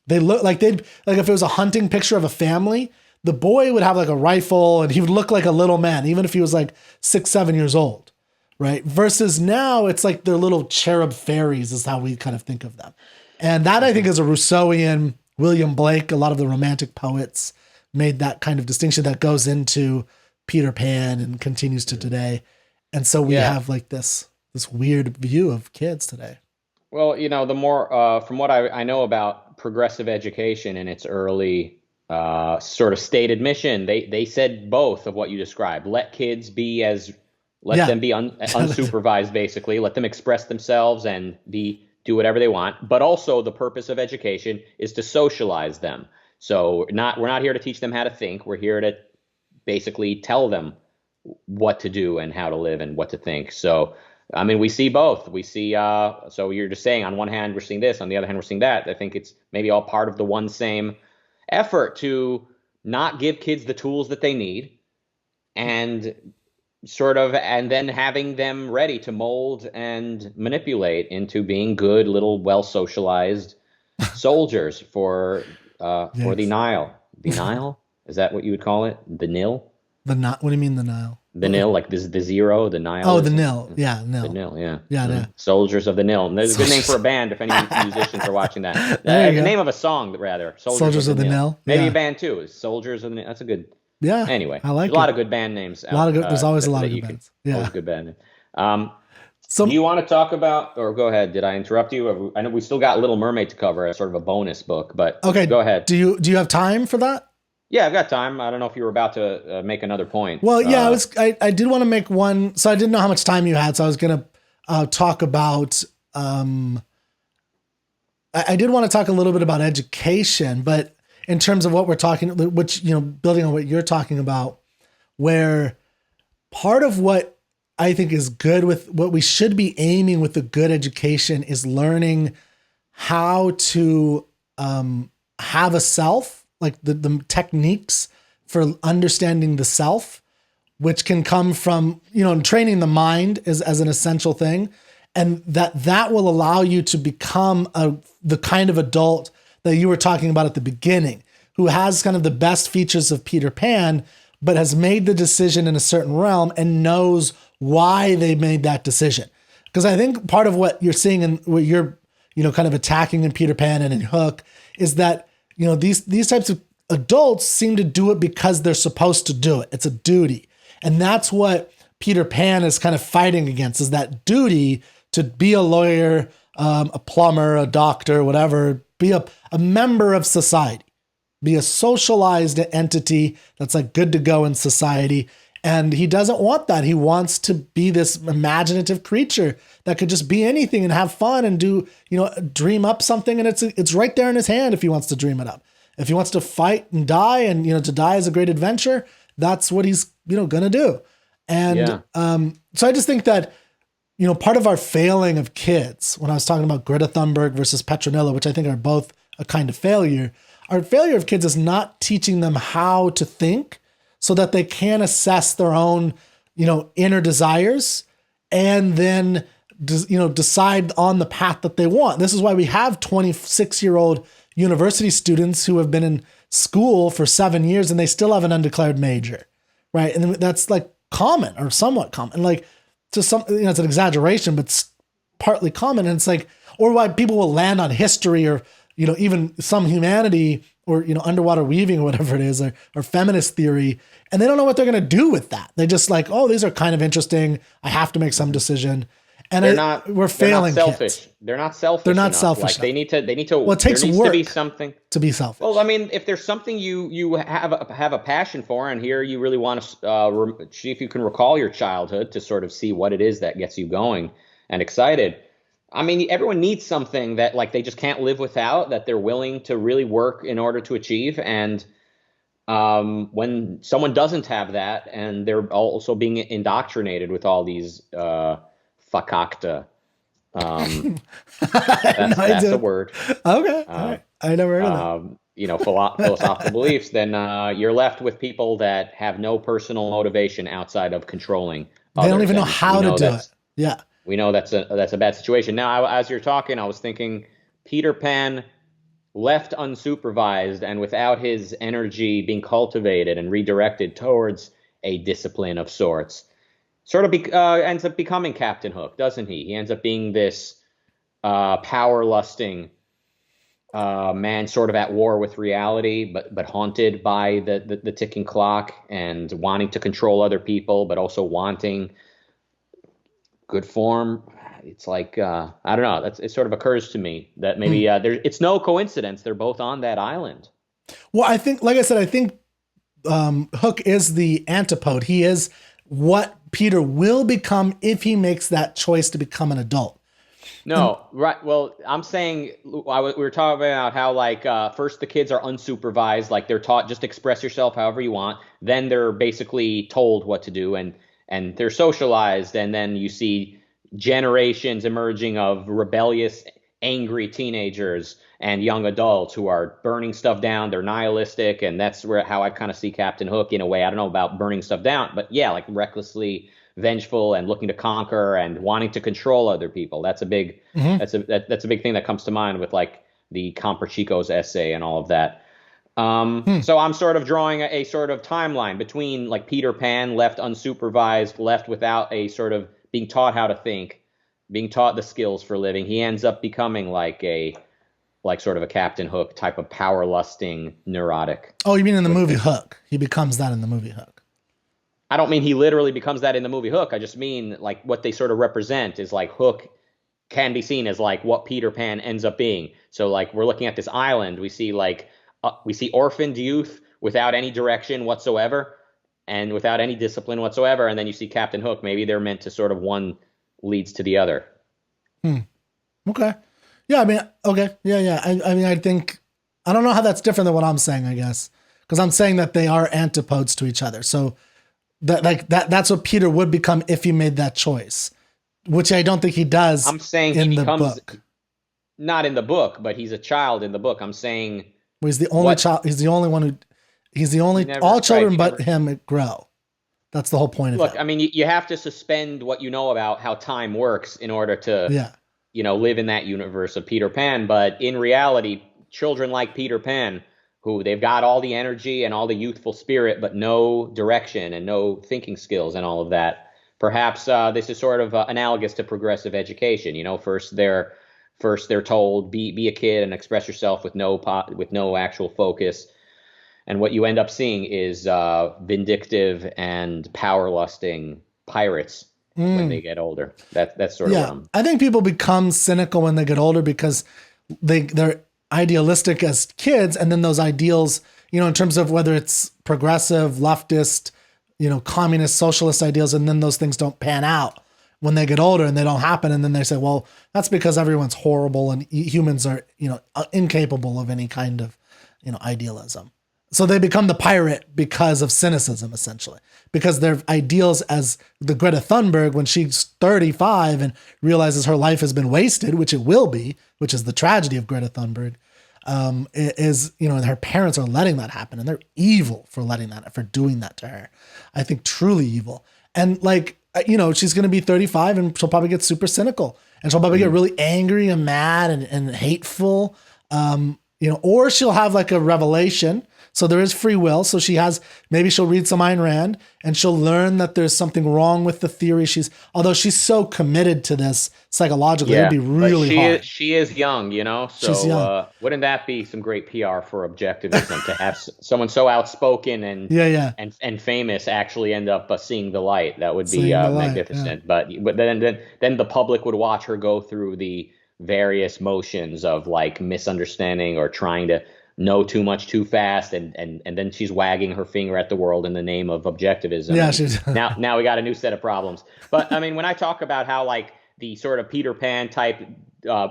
They look like if it was a hunting picture of a family, the boy would have like a rifle and he would look like a little man, even if he was like 6, 7 years old, right? Versus now it's like they're little cherub fairies is how we kind of think of them. And that I think is a Rousseauian, William Blake, a lot of the romantic poets made that kind of distinction that goes into Peter Pan and continues to today. And so we have like this weird view of kids today. Well, the more, from what I know about progressive education in its early sort of stated mission, they said both of what you described. Let kids be them be unsupervised, basically. Let them express themselves and do whatever they want. But also the purpose of education is to socialize them. So we're not here to teach them how to think. We're here to basically tell them what to do and how to live and what to think. So I mean, we see both. We see, so you're just saying on one hand, we're seeing this, on the other hand, we're seeing that. I think it's maybe all part of the one same effort to not give kids the tools that they need and and then having them ready to mold and manipulate into being good little well-socialized soldiers for the Nile. The Nile? Is that what you would call it? The Nil? What do you mean the Nile? The Nil, like this, the zero, the Oh, the nihilism. nil. Yeah, The nil. Nil, yeah. Yeah, yeah. Soldiers of the Nil. And there's a good name for a band if any musicians are watching that. There you The go. name of a song, rather. Soldiers of Soldiers the of the Nil. Nil. Maybe a Yeah. band too. Is Soldiers of the Nil. That's a good. Yeah. Anyway, I there's a like lot it. of good band names A lot out. of good, there's always a lot that of good you can. bands. Always Yeah. good band name. Um, do So you want to talk about, or go ahead? Did I interrupt you? I know we still got Little Mermaid to cover as sort of a bonus book, but okay, go ahead. do you have time for that? Yeah, I've got time. I don't know if you were about to make another point. Well, yeah, I did want to make one. So I didn't know how much time you had, so I was gonna talk about. I did want to talk a little bit about education, but in terms of what we're talking, which building on what you're talking about, where part of what I think is good with what we should be aiming with a good education is learning how to have a self, like the techniques for understanding the self, which can come from, training the mind as an essential thing. And that will allow you to become the kind of adult that you were talking about at the beginning, who has kind of the best features of Peter Pan, but has made the decision in a certain realm and knows why they made that decision. Because I think part of what you're seeing and what you're, kind of attacking in Peter Pan and in Hook is that, these types of adults seem to do it because they're supposed to do it. It's a duty. And that's what Peter Pan is kind of fighting against, is that duty to be a lawyer, a plumber, a doctor, whatever, be a member of society, be a socialized entity that's like good to go in society. And he doesn't want that. He wants to be this imaginative creature that could just be anything and have fun and do, dream up something. And it's right there in his hand if he wants to dream it up. If he wants to fight and die and, to die is a great adventure, that's what he's, going to do. And so I just think that, part of our failing of kids, when I was talking about Greta Thunberg versus Petronilla, which I think are both a kind of failure, our failure of kids is not teaching them how to think so that they can assess their own, inner desires and then, decide on the path that they want. This is why we have 26-year-old university students who have been in school for 7 years and they still have an undeclared major, right? And that's like common or somewhat common. Like to some, it's an exaggeration, but it's partly common. And it's like, or why people will land on history or, even some humanity or, underwater weaving or whatever it is, or feminist theory. And they don't know what they're going to do with that. They just like, oh, these are kind of interesting. I have to make some decision. And we're failing. They're not selfish. Kids. They're not selfish. They're not enough. selfish. Like they need to. Well, it takes there needs work to be something to be selfish. Well, I mean, if there's something you have a passion for, and here you really want to see if you can recall your childhood to sort of see what it is that gets you going and excited. I mean, everyone needs something that like they just can't live without, that they're willing to really work in order to achieve. And when someone doesn't have that, and they're also being indoctrinated with all these fakakta. That's a word. Okay. All right. I never heard of that. Philosophical beliefs, then you're left with people that have no personal motivation outside of controlling. They don't even know how to do it. Yeah. We know that's a bad situation. Now, as you're talking, I was thinking Peter Pan left unsupervised and without his energy being cultivated and redirected towards a discipline of sorts, sort of ends up becoming Captain Hook, doesn't he? He ends up being this power-lusting man, sort of at war with reality, but haunted by the ticking clock and wanting to control other people, but also wanting good form. It's like I don't know. It sort of occurs to me that maybe it's no coincidence they're both on that island. Well, I think, like I said, I think Hook is the antipode. He is what Peter will become if he makes that choice to become an adult. No, right. Well, I'm saying we were talking about how like first the kids are unsupervised, like they're taught just express yourself however you want. Then they're basically told what to do, and they're socialized, and then you see generations emerging of rebellious, angry teenagers and young adults who are burning stuff down. They're nihilistic, and that's how I kind of see Captain Hook in a way. I don't know about burning stuff down, but yeah, like recklessly vengeful and looking to conquer and wanting to control other people. That's a big that's a big thing that comes to mind with like the Comper Chico's essay and all of that. So I'm sort of drawing a sort of timeline between like Peter Pan left unsupervised, left without a sort of being taught how to think, being taught the skills for living. He ends up becoming like sort of a Captain Hook type of power lusting neurotic. Oh, you mean in the movie Hook? He becomes that in the movie Hook. I don't mean he literally becomes that in the movie Hook. I just mean like what they sort of represent is like Hook can be seen as like what Peter Pan ends up being. So like we're looking at this island, we see orphaned youth without any direction whatsoever and without any discipline whatsoever. And then you see Captain Hook. Maybe they're meant to sort of one leads to the other. Okay. Yeah. I mean, okay. Yeah. I mean, I think, I don't know how that's different than what I'm saying, I guess, because I'm saying that they are antipodes to each other. So that's what Peter would become if he made that choice, which I don't think he does. I'm saying in he the becomes, book. Not in the book, but he's a child in the book. I'm saying, well, he's the only child. He's the only one all children but him grow. That's the whole point of it. Look, I mean, you have to suspend what you know about how time works in order to, live in that universe of Peter Pan. But in reality, children like Peter Pan, who they've got all the energy and all the youthful spirit, but no direction and no thinking skills and all of that. Perhaps this is sort of analogous to progressive education. First they're told be a kid and express yourself with no actual focus, and what you end up seeing is vindictive and power lusting pirates when they get older. That's sort of I think people become cynical when they get older because they're idealistic as kids, and then those ideals, in terms of whether it's progressive, leftist, communist, socialist ideals, and then those things don't pan out when they get older and they don't happen. And then they say, well, that's because everyone's horrible and humans are, incapable of any kind of, idealism. So they become the pirate because of cynicism, essentially, because their ideals as the Greta Thunberg, when she's 35 and realizes her life has been wasted, which it will be, which is the tragedy of Greta Thunberg, is, and her parents are letting that happen, and they're evil for doing that to her. I think truly evil. And she's going to be 35 and she'll probably get super cynical, and she'll probably get really angry and mad and hateful. Or she'll have like a revelation. So there is free will. So maybe she'll read some Ayn Rand and she'll learn that there's something wrong with the theory. Although she's so committed to this psychologically, it'd be really hard. She is young, so she's young. Wouldn't that be some great PR for objectivism to have someone so outspoken and famous actually end up seeing the light? That would be magnificent. But then the public would watch her go through the various motions of like misunderstanding or trying to know too much too fast, and then she's wagging her finger at the world in the name of objectivism. Yeah, she's now we got a new set of problems. But I mean, when I talk about how like the sort of Peter Pan type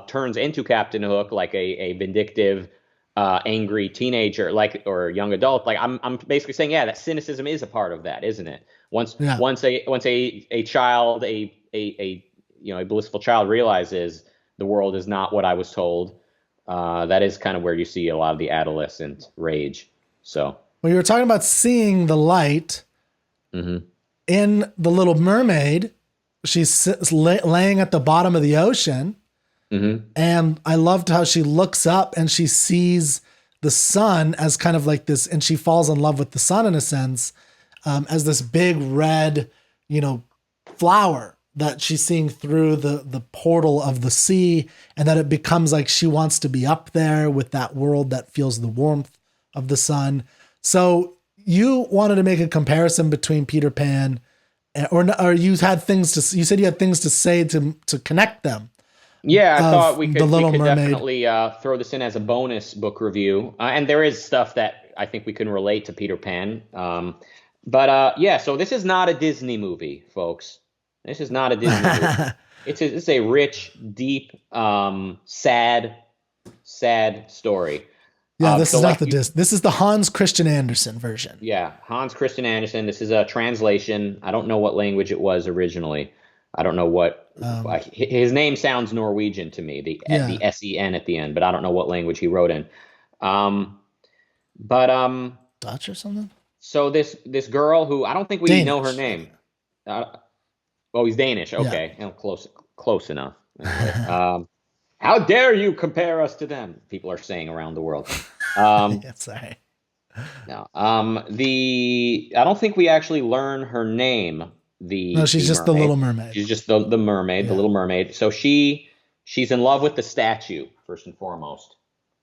turns into Captain Hook, like a vindictive, angry teenager, or young adult, like I'm basically saying, that cynicism is a part of that, isn't it? Once a child, a blissful child realizes the world is not what I was told. That is kind of where you see a lot of the adolescent rage. So, well, you were talking about seeing the light in The Little Mermaid. She's laying at the bottom of the ocean. And I loved how she looks up and she sees the sun as kind of like this, and she falls in love with the sun in a sense, as this big red, flower that she's seeing through the portal of the sea, and that it becomes like she wants to be up there with that world that feels the warmth of the sun. So you wanted to make a comparison between Peter Pan, or you said you had things to say to connect them. Yeah, I thought we could definitely throw this in as a bonus book review. And there is stuff that I think we can relate to Peter Pan. So this is not a Disney movie, folks. This is not a Disney movie. It's a rich, deep, sad story. Yeah, this is not this is the Hans Christian Andersen version. Yeah, Hans Christian Andersen. This is a translation. I don't know what language it was originally. I don't know what his name sounds Norwegian to me. The SEN at the end, but I don't know what language he wrote in. Dutch or something. So this girl who I don't think we know her name. He's Danish. Okay, close enough. How dare you compare us to them? People are saying around the world. Sorry. No. I don't think we actually learn her name, No, she's the just the Little mermaid. Mermaid. She's just the mermaid, the Yeah. little mermaid. So she's in love with the statue, first and foremost.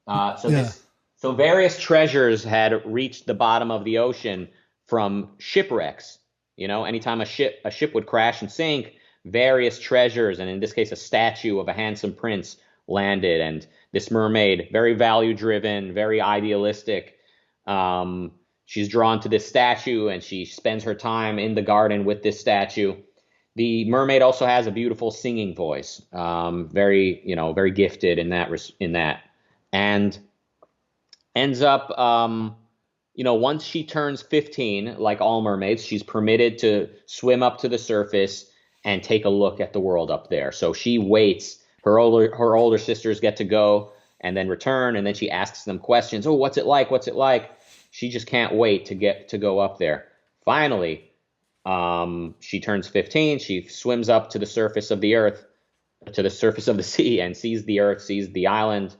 Uh, so Yeah. this so various treasures had reached the bottom of the ocean from shipwrecks. You know, anytime a ship would crash and sink, various treasures, and in this case, a statue of a handsome prince landed. And this mermaid, very value driven, very idealistic. She's drawn to this statue, and she spends her time in the garden with this statue. The mermaid also has a beautiful singing voice, very very gifted in that, and ends up once she turns 15, like all mermaids, she's permitted to swim up to the surface and take a look at the world up there. So she waits. Her older sisters get to go and then return, and then she asks them questions. Oh, what's it like? What's it like? She just can't wait to go up there. Finally, she turns 15. She swims up to the surface of the earth, to the surface of the sea, and sees the earth, sees the island,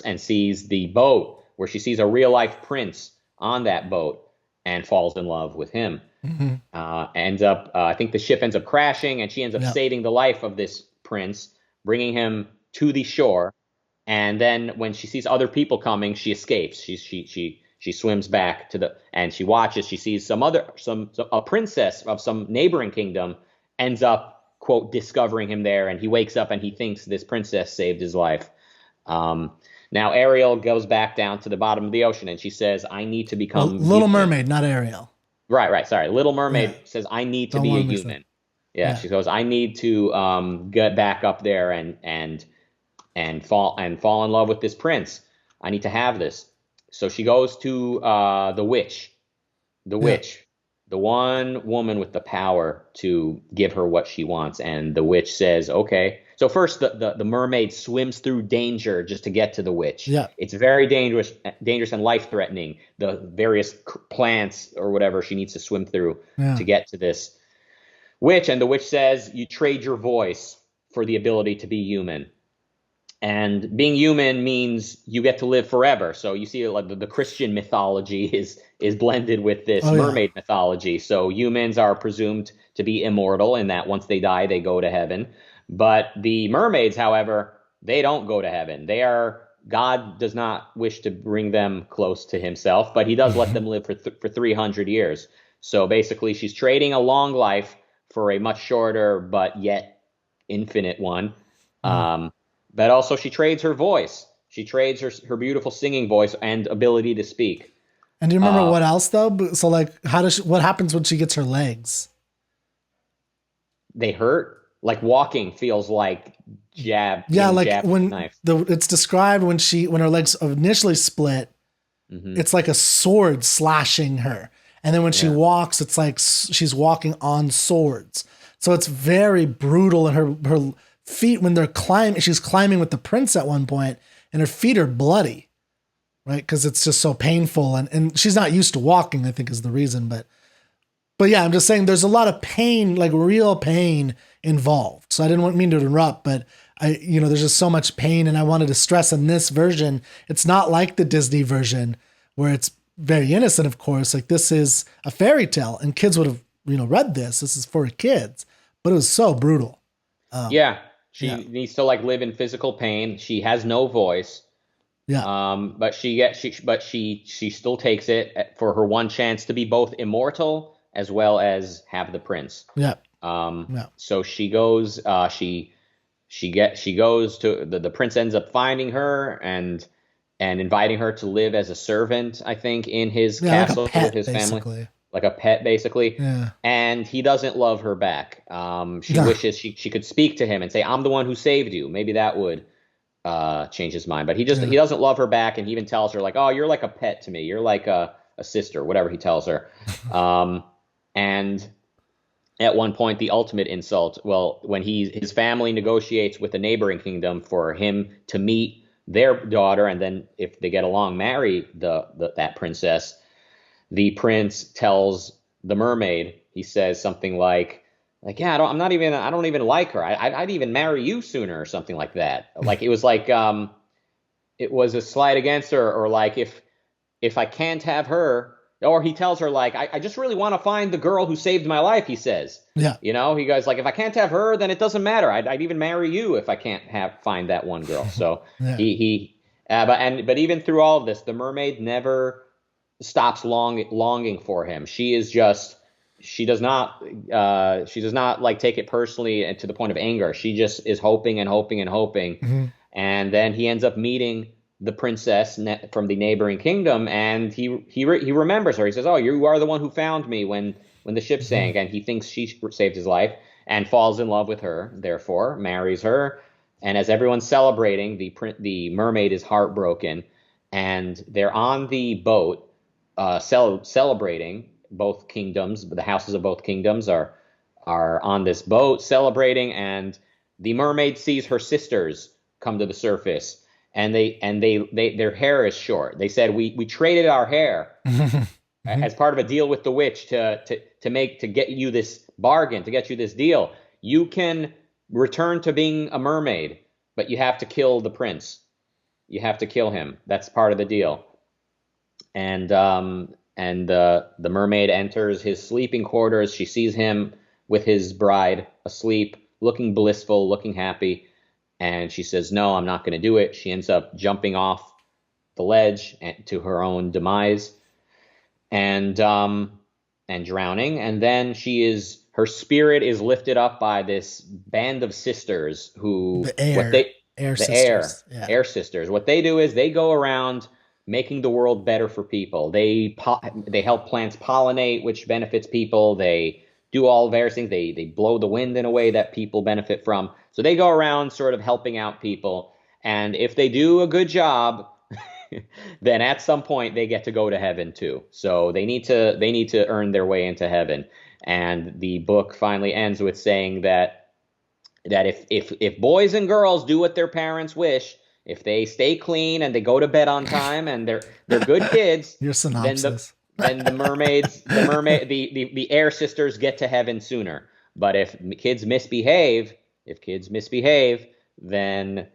and sees the boat, where she sees a real life prince on that boat and falls in love with him. Hmm. I think the ship ends up crashing, and she ends up Yeah. saving the life of this prince, bringing him to the shore. And then when she sees other people coming, she escapes. She swims back and she watches. She sees a princess of some neighboring kingdom ends up, quote, discovering him there, and he wakes up and he thinks this princess saved his life. Um, Now Ariel goes back down to the bottom of the ocean, and she says, "I need to Well, become Little human." Mermaid, not Ariel. Right, right. Sorry, Little Yeah. Mermaid says, "I need to Don't be a want to mix them. human." Yeah, Yeah. she goes, "I need to get back up there and fall in love with this prince. I need to have this." So she goes to the Yeah. witch, the one woman with the power to give her what she wants. And the witch says, "Okay." So first, the mermaid swims through danger just to get to the witch. Yeah. It's very dangerous and life threatening. The various plants or whatever she needs to swim through Yeah. to get to this witch. And the witch says, "You trade your voice for the ability to be human." And being human means you get to live forever. So you see, like the Christian mythology is blended with this Oh yeah. mermaid mythology. So humans are presumed to be immortal, in that once they die, they go to heaven. But the mermaids, however, they don't go to heaven. God does not wish to bring them close to Himself, but He does let them live for 300 years. So basically, she's trading a long life for a much shorter but yet infinite one. Mm. Um, but also she trades her voice. She trades her beautiful singing voice and ability to speak. And do you remember Uh, what else though? So like, what happens when she gets her legs? they hurt. Like walking feels like Yeah, getting like jabbed with a when knife. it's described when her legs initially split, Hmm. it's like a sword slashing her, and then when she Yeah. walks, it's like she's walking on swords. So it's very brutal, and her feet when they're climbing, she's climbing with the prince at one point, and her feet are bloody, right? Because it's just so painful, and she's not used to walking, I think is the reason, but yeah, I'm just saying there's a lot of pain, like real pain involved. So I didn't mean to interrupt, but there's just so much pain. And I wanted to stress in this version, it's not like the Disney version where it's very innocent, of course. Like this is a fairy tale and kids would have, read this. This is for kids, but it was so brutal. Um, Yeah. yeah. She needs to like live in physical pain. She has no voice. Yeah. But she still takes it for her one chance to be both immortal as well as have the prince. Yeah. Um, Yeah. so she goes. She goes to the prince ends up finding her and inviting her to live as a servant, I think, in his Yeah. Like a castle with pet, his family, basically. like a pet, basically. Yeah. And he doesn't love her back. She No. wishes she could speak to him and say, "I'm the one who saved you." Maybe that would change his mind. But he Yeah. doesn't love her back, and he even tells her like, "Oh, you're like a pet to me. You're like a sister," whatever he tells her. And at one point, the ultimate insult. Well, when his family negotiates with the neighboring kingdom for him to meet their daughter, and then if they get along, marry that princess. The prince tells the mermaid. He says something like, "Yeah, I don't even like her. I'd even marry you sooner," or something like that. Like it was a slight against her, or like if I can't have her, or he tells her like, I just really want to find the girl who saved my life, he says. Yeah. You know, he goes like, if I can't have her, then it doesn't matter. I'd even marry you if I can't find that one girl. So Yeah. but even through all of this, the mermaid never stops longing for him. She does not like take it personally and to the point of anger. She just is hoping and hoping and hoping. Mm-hmm. And then he ends up meeting the princess from the neighboring kingdom, and he remembers her. He says, "Oh, you are the one who found me when the ship sank," and he thinks she saved his life and falls in love with her. Therefore, marries her. And as everyone's celebrating, the mermaid is heartbroken, and they're on the boat celebrating. Both kingdoms, the houses of both kingdoms are on this boat celebrating, and the mermaid sees her sisters come to the surface. And their hair is short. They said we traded our hair as part of a deal with the witch to get you this bargain, to get you this deal. You can return to being a mermaid, but you have to kill the prince. You have to kill him. That's part of the deal. And the mermaid enters his sleeping quarters. She sees him with his bride asleep, looking blissful, looking happy. And she says, "No, I'm not going to do it." She ends up jumping off the ledge to her own demise, and drowning. And then her spirit is lifted up by this band of sisters who air sisters. What they do is they go around making the world better for people. They help plants pollinate, which benefits people. They do all various things. They blow the wind in a way that people benefit from. So they go around sort of helping out people. And if they do a good job, then at some point they get to go to heaven too. So they need to earn their way into heaven. And the book finally ends with saying that if boys and girls do what their parents wish, if they stay clean and they go to bed on time and they're good kids, your synopsis. Then the air sisters get to heaven sooner. But if kids misbehave, then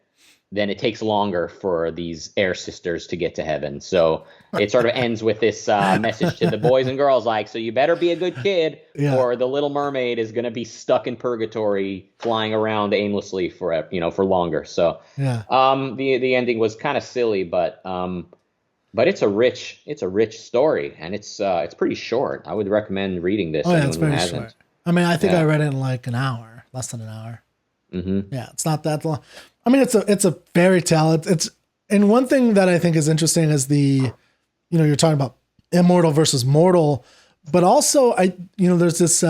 it takes longer for these air sisters to get to heaven. So it sort of ends with this message to the boys and girls, like, so you better be a good kid, or the Little Mermaid is going to be stuck in purgatory, flying around aimlessly for longer. So the ending was kind of silly, but it's a rich story, and it's pretty short. I would recommend reading this. Oh yeah, it's very short. I mean, I think I read it in like an hour, less than an hour. Mm-hmm. Yeah, it's not that long. I mean, it's a fairy tale. And one thing that I think is interesting is you're talking about immortal versus mortal, but also there's this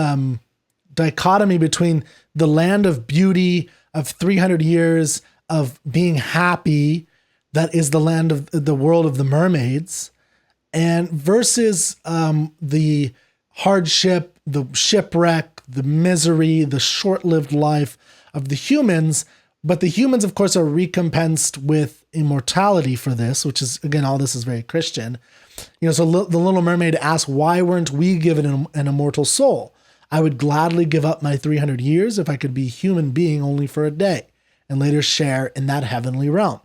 dichotomy between the land of beauty of 300 years of being happy, that is the land of the world of the mermaids, and versus the hardship, the shipwreck, the misery, the short-lived life of the humans. But the humans, of course, are recompensed with immortality for this, which is, again, all this is very Christian. So the Little Mermaid asks, why weren't we given an immortal soul? I would gladly give up my 300 years if I could be a human being only for a day and later share in that heavenly realm.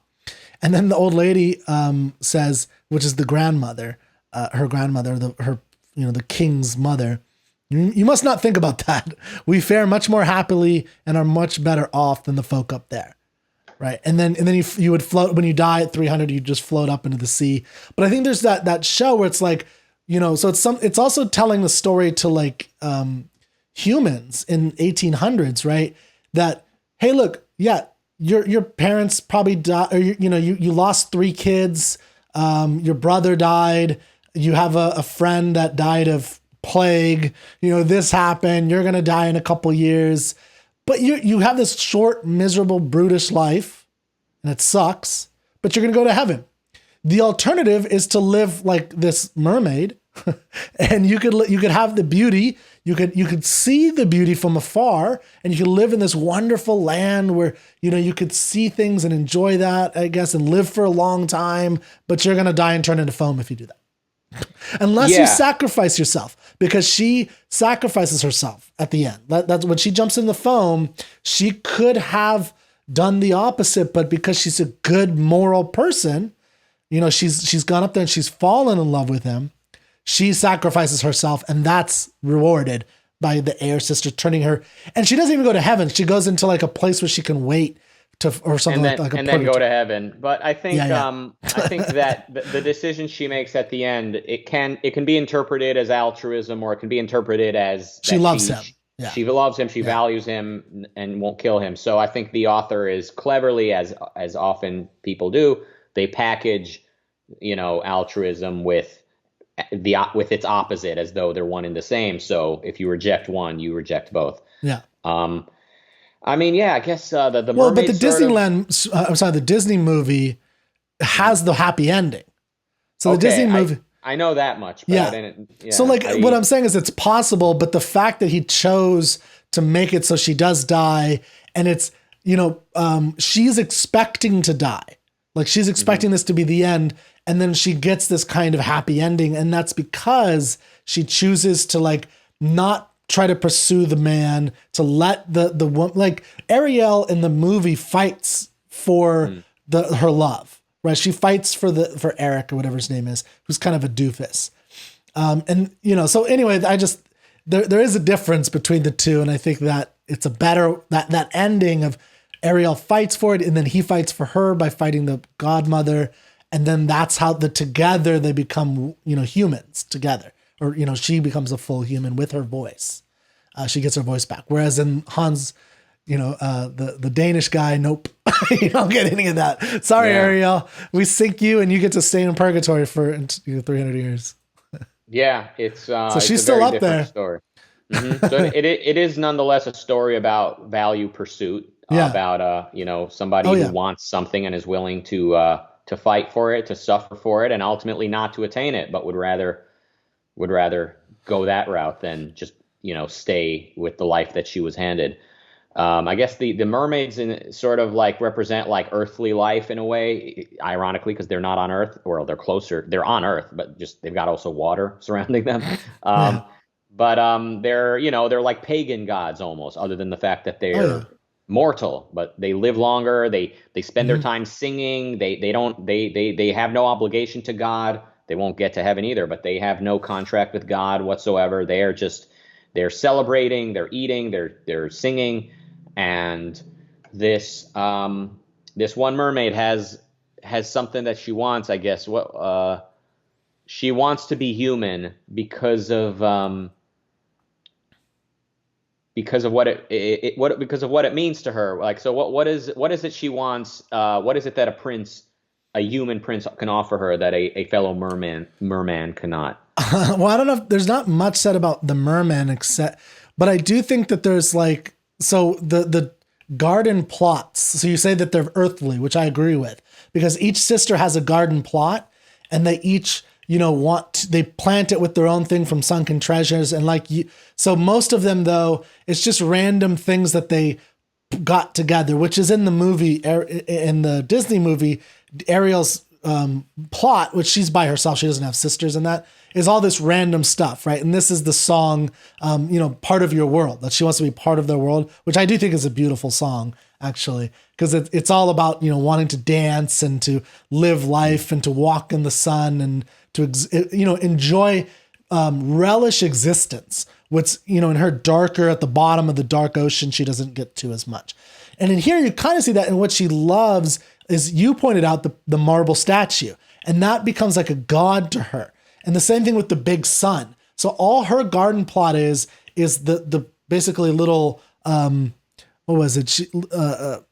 And then the old lady says, which is the grandmother, her grandmother, the king's mother, you must not think about that. We fare much more happily and are much better off than the folk up there, right? And then you would float when you die at 300. You just float up into the sea. But I think there's that show where it's like, so it's also telling the story to like humans in 1800s, right? That, hey, look, yeah, your parents probably died, or you lost 3 kids. Your brother died. You have a friend that died of plague, this happened, you're going to die in a couple years, but you have this short, miserable, brutish life, and it sucks, but you're going to go to heaven. The alternative is to live like this mermaid, and you could have the beauty, you could see the beauty from afar, and you could live in this wonderful land where, you could see things and enjoy that, I guess, and live for a long time, but you're going to die and turn into foam if you do that. Unless you sacrifice yourself, because she sacrifices herself at the end. That's when she jumps in the foam. She could have done the opposite, but because she's a good moral person, she's gone up there and she's fallen in love with him. She sacrifices herself, and that's rewarded by the air sister turning her. And she doesn't even go to heaven. She goes into like a place where she can wait or something and then, like a and then go to heaven. But I think I think that the decision she makes at the end, it can be interpreted as altruism, or it can be interpreted as she loves him. Yeah. She loves him, she values him, and won't kill him. So I think the author is cleverly, as often people do, they package, altruism with its opposite, as though they're one and the same. So if you reject one, you reject both. Yeah. I mean, yeah, I guess the Mermaid. Well, but the Disney movie has the happy ending. So the Disney movie. I know that much. But yeah. So what I'm saying is it's possible, but the fact that he chose to make it so she does die, and it's, she's expecting to die. Like she's expecting this to be the end. And then she gets this kind of happy ending. And that's because she chooses to like not try to pursue the man, to let the woman, like Ariel in the movie fights for her love, right? She fights for Eric or whatever his name is, who's kind of a doofus. So anyway, there is a difference between the two. And I think that it's a better, that ending of Ariel fights for it. And then he fights for her by fighting the godmother. And then that's how together they become, humans together, or, she becomes a full human with her voice. She gets her voice back. Whereas in Hans, the Danish guy, nope, you don't get any of that. Sorry, Ariel, we sink you and you get to stay in purgatory for 300 years. Yeah. So she's still up there. Story. Mm-hmm. So it is nonetheless a story about value pursuit, about, somebody who wants something and is willing to fight for it, to suffer for it, and ultimately not to attain it, but would rather go that route than just, stay with the life that she was handed. I guess the mermaids sort of like represent like earthly life in a way, ironically, because they're not on Earth, or they're closer. They're on Earth, but just they've got also water surrounding them. But they're like pagan gods almost, other than the fact that they're mortal, but they live longer. They spend their time singing. They have no obligation to God. They won't get to heaven either, but they have no contract with God whatsoever. They're celebrating, they're eating, they're singing. And this one mermaid has something that she wants, I guess. She wants to be human because of what it means to her. Like, so what is it she wants? What is it that a human prince can offer her that a fellow merman cannot? Well, I don't know if there's not much said about the merman but I do think that there's like, so the garden plots. So you say that they're earthly, which I agree with, because each sister has a garden plot and they each, they plant it with their own thing from sunken treasures. And so most of them though, it's just random things that they got together, which is in the movie, in the Disney movie, Ariel's plot, which she's by herself. She doesn't have sisters in that, is all this random stuff, right? And this is the song, Part of Your World, that she wants to be part of their world, which I do think is a beautiful song, actually, because it's all about, wanting to dance and to live life and to walk in the sun and to, enjoy, relish existence. What's, in her darker, at the bottom of the dark ocean, she doesn't get to as much. And in here, you kind of see that in what she loves is, you pointed out, the marble statue, and that becomes like a god to her. And the same thing with the big sun. So all her garden plot is the basically little, what was it? I'm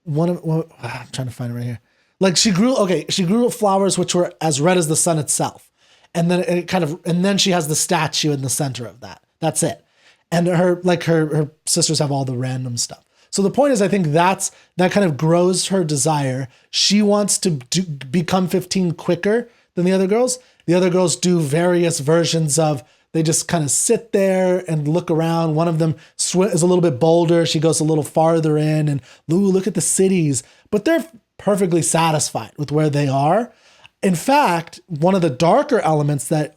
trying to find it right here. Like she grew flowers which were as red as the sun itself. And then and then she has the statue in the center of that. That's it. And her sisters have all the random stuff. So the point is, I think that kind of grows her desire. She wants to become 15 quicker than the other girls. The other girls do various versions of, they just kind of sit there and look around. One of them is a little bit bolder. She goes a little farther in and look at the cities, but they're perfectly satisfied with where they are. In fact, one of the darker elements that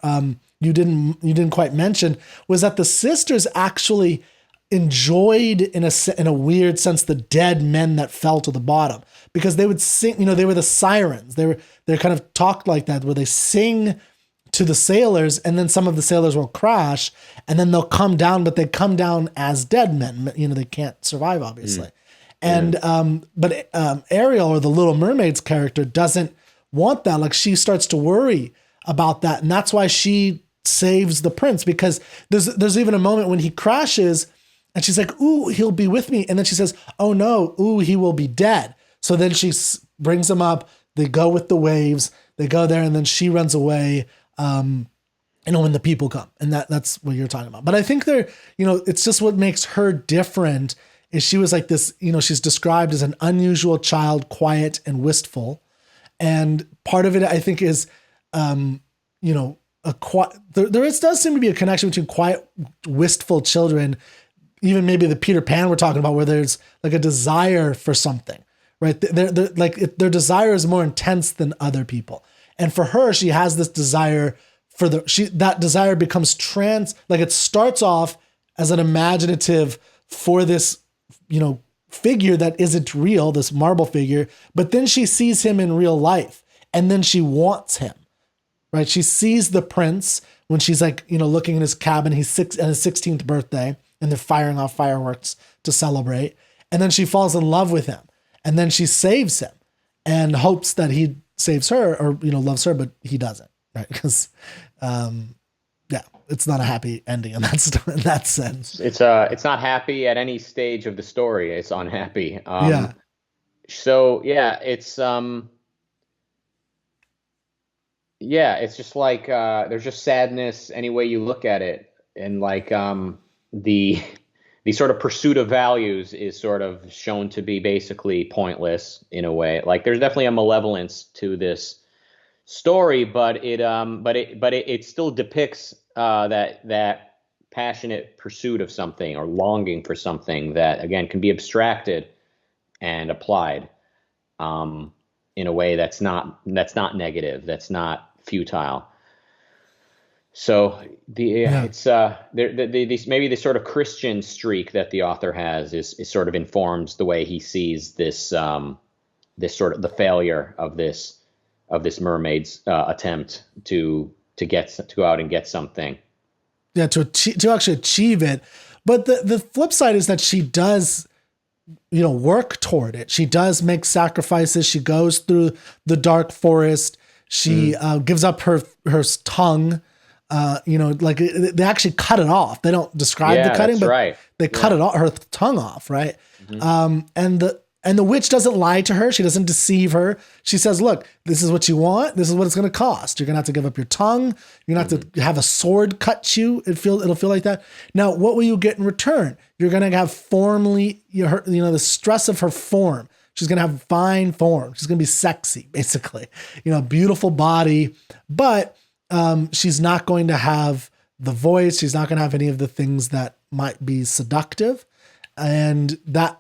you didn't quite mention was that the sisters actually enjoyed in a weird sense the dead men that fell to the bottom, because they would sing, they were the sirens. They kind of talked like that, where they sing to the sailors, and then some of the sailors will crash, and then they'll come down, but they come down as dead men. They can't survive, obviously. And but Ariel, or the Little Mermaid's character, doesn't want that. Like, she starts to worry about that, and that's why she saves the prince, because there's even a moment when he crashes, and she's like, "Ooh, he'll be with me," and then she says, "Oh no, ooh, he will be dead." So then she brings him up. They go with the waves. They go there, and then she runs away. When the people come, and that's what you're talking about. But I think it's just what makes her different is she was like this, she's described as an unusual child, quiet and wistful. And part of it, I think, is, there does seem to be a connection between quiet, wistful children, even maybe the Peter Pan we're talking about, where there's like a desire for something, right? Their desire is more intense than other people. And for her, she has this desire that desire becomes it starts off as an imaginative for this, figure that isn't real, this marble figure, but then she sees him in real life, and then she wants him, right? She sees the prince when she's looking in his cabin. He's on his 16th birthday, and they're firing off fireworks to celebrate. And then she falls in love with him, and then she saves him and hopes that he saves her, or, loves her, but he doesn't, right? Because, it's not a happy ending in that sense. It's not happy at any stage of the story. It's unhappy. So it's just like, there's just sadness any way you look at it. And the sort of pursuit of values is sort of shown to be basically pointless in a way. Like, there's definitely a malevolence to this story, but it still depicts that passionate pursuit of something, or longing for something that, again, can be abstracted and applied in a way that's not negative, that's not futile. So it's maybe the sort of Christian streak that the author has is sort of informs the way he sees this sort of the failure of this mermaid's attempt to go out and get something. Yeah, to actually achieve it. But the flip side is that she does, work toward it. She does make sacrifices. She goes through the dark forest. She gives up her tongue. They actually cut it off. They don't describe the cutting, but they cut it off, her tongue off, right? And the witch doesn't lie to her. She doesn't deceive her. She says, "Look, this is what you want. This is what it's going to cost. You're going to have to give up your tongue. You're going to have to have a sword cut you. It'll feel like that. Now, what will you get in return? You're going to have the stress of her form. She's going to have fine form. She's going to be sexy, basically, beautiful body, but she's not going to have the voice. She's not going to have any of the things that might be seductive. And that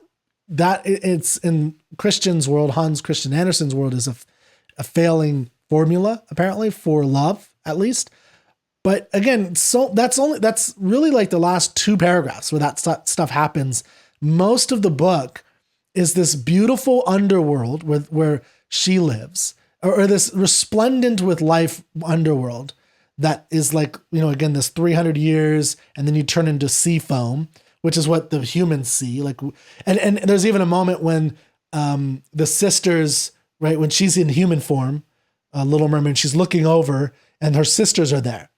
it's in Christian's world, Hans Christian Andersen's world, is a failing formula, apparently, for love, at least. But again, so that's really like the last two paragraphs where that stuff happens. Most of the book is this beautiful underworld where she lives, or this resplendent with life underworld that is again, this 300 years, and then you turn into sea foam, which is what the humans see. And there's even a moment when the sisters, right, when she's in human form, Little Mermaid, she's looking over, and her sisters are there.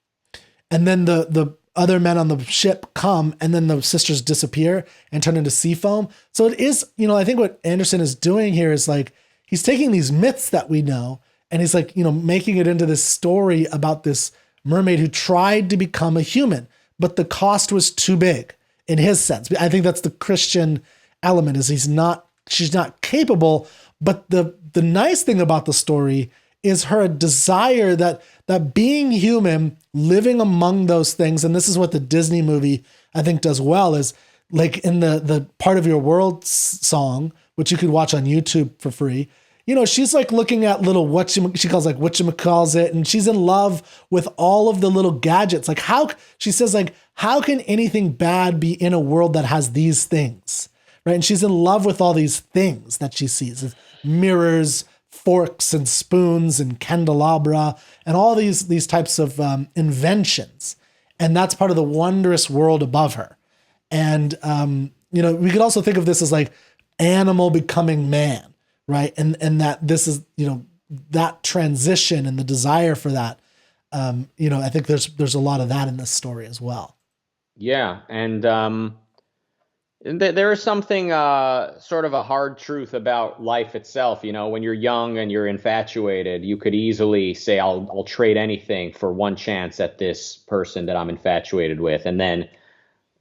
And then the other men on the ship come, and then the sisters disappear and turn into sea foam. So it is, I think what Andersen is doing here is he's taking these myths that we know, and he's making it into this story about this mermaid who tried to become a human, but the cost was too big. In his sense, I think that's the Christian element, is she's not capable. But the nice thing about the story is her desire that being human, living among those things, and this is what the Disney movie I think does well, is like in the Part of Your World song, which you could watch on YouTube for free. She's looking at little she calls whatchamacalls it, and she's in love with all of the little gadgets. She says how can anything bad be in a world that has these things, right? And she's in love with all these things that she sees, mirrors, forks and spoons and candelabra and all these types of inventions. And that's part of the wondrous world above her. And, we could also think of this as like animal becoming man, right? And that this is, that transition and the desire for that. I think there's a lot of that in this story as well. Yeah. And there is something sort of a hard truth about life itself. When you're young and you're infatuated, you could easily say, I'll trade anything for one chance at this person that I'm infatuated with. And then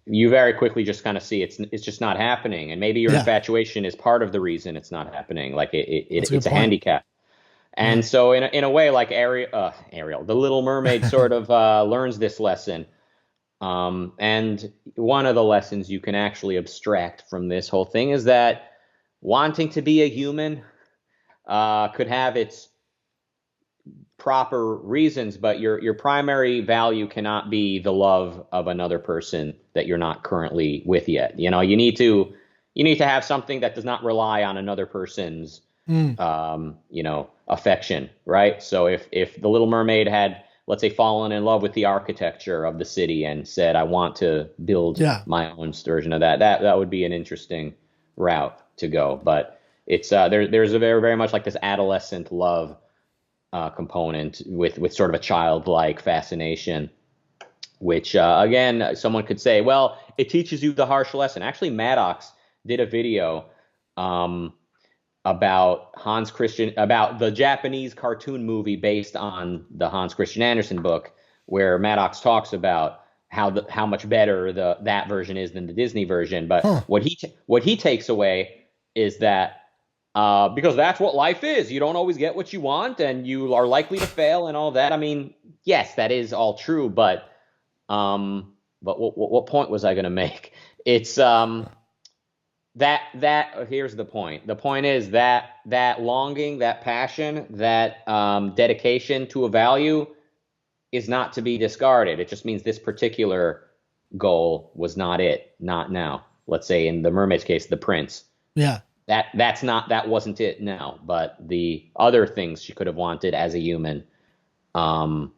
you very quickly just kind of see it's just not happening. And maybe your infatuation is part of the reason it's not happening. Like it's a handicap. And so in a way, like Ariel, the Little Mermaid sort of learns this lesson. And one of the lessons you can actually abstract from this whole thing is that wanting to be a human could have its proper reasons, but your primary value cannot be the love of another person that you're not currently with yet. You need to have something that does not rely on another person's affection, right? So if the Little Mermaid had, let's say, fallen in love with the architecture of the city and said, I want to build my own version of that would be an interesting route to go. But it's there's a very, very much like this adolescent love component with sort of a childlike fascination, which again, someone could say, well, it teaches you the harsh lesson. Actually, Maddox did a video about about the Japanese cartoon movie based on the Hans Christian Andersen book, where Maddox talks about how much better that version is than the Disney version. But what he takes away is that because that's what life is. You don't always get what you want, and you are likely to fail and all that. I mean, yes, that is all true, but what point was I going to make? It's that here's the point. The point is that longing, that passion, that dedication to a value is not to be discarded. It just means this particular goal was not now. Let's say in the mermaid's case, the prince. Yeah. That wasn't it now, but the other things she could have wanted as a human could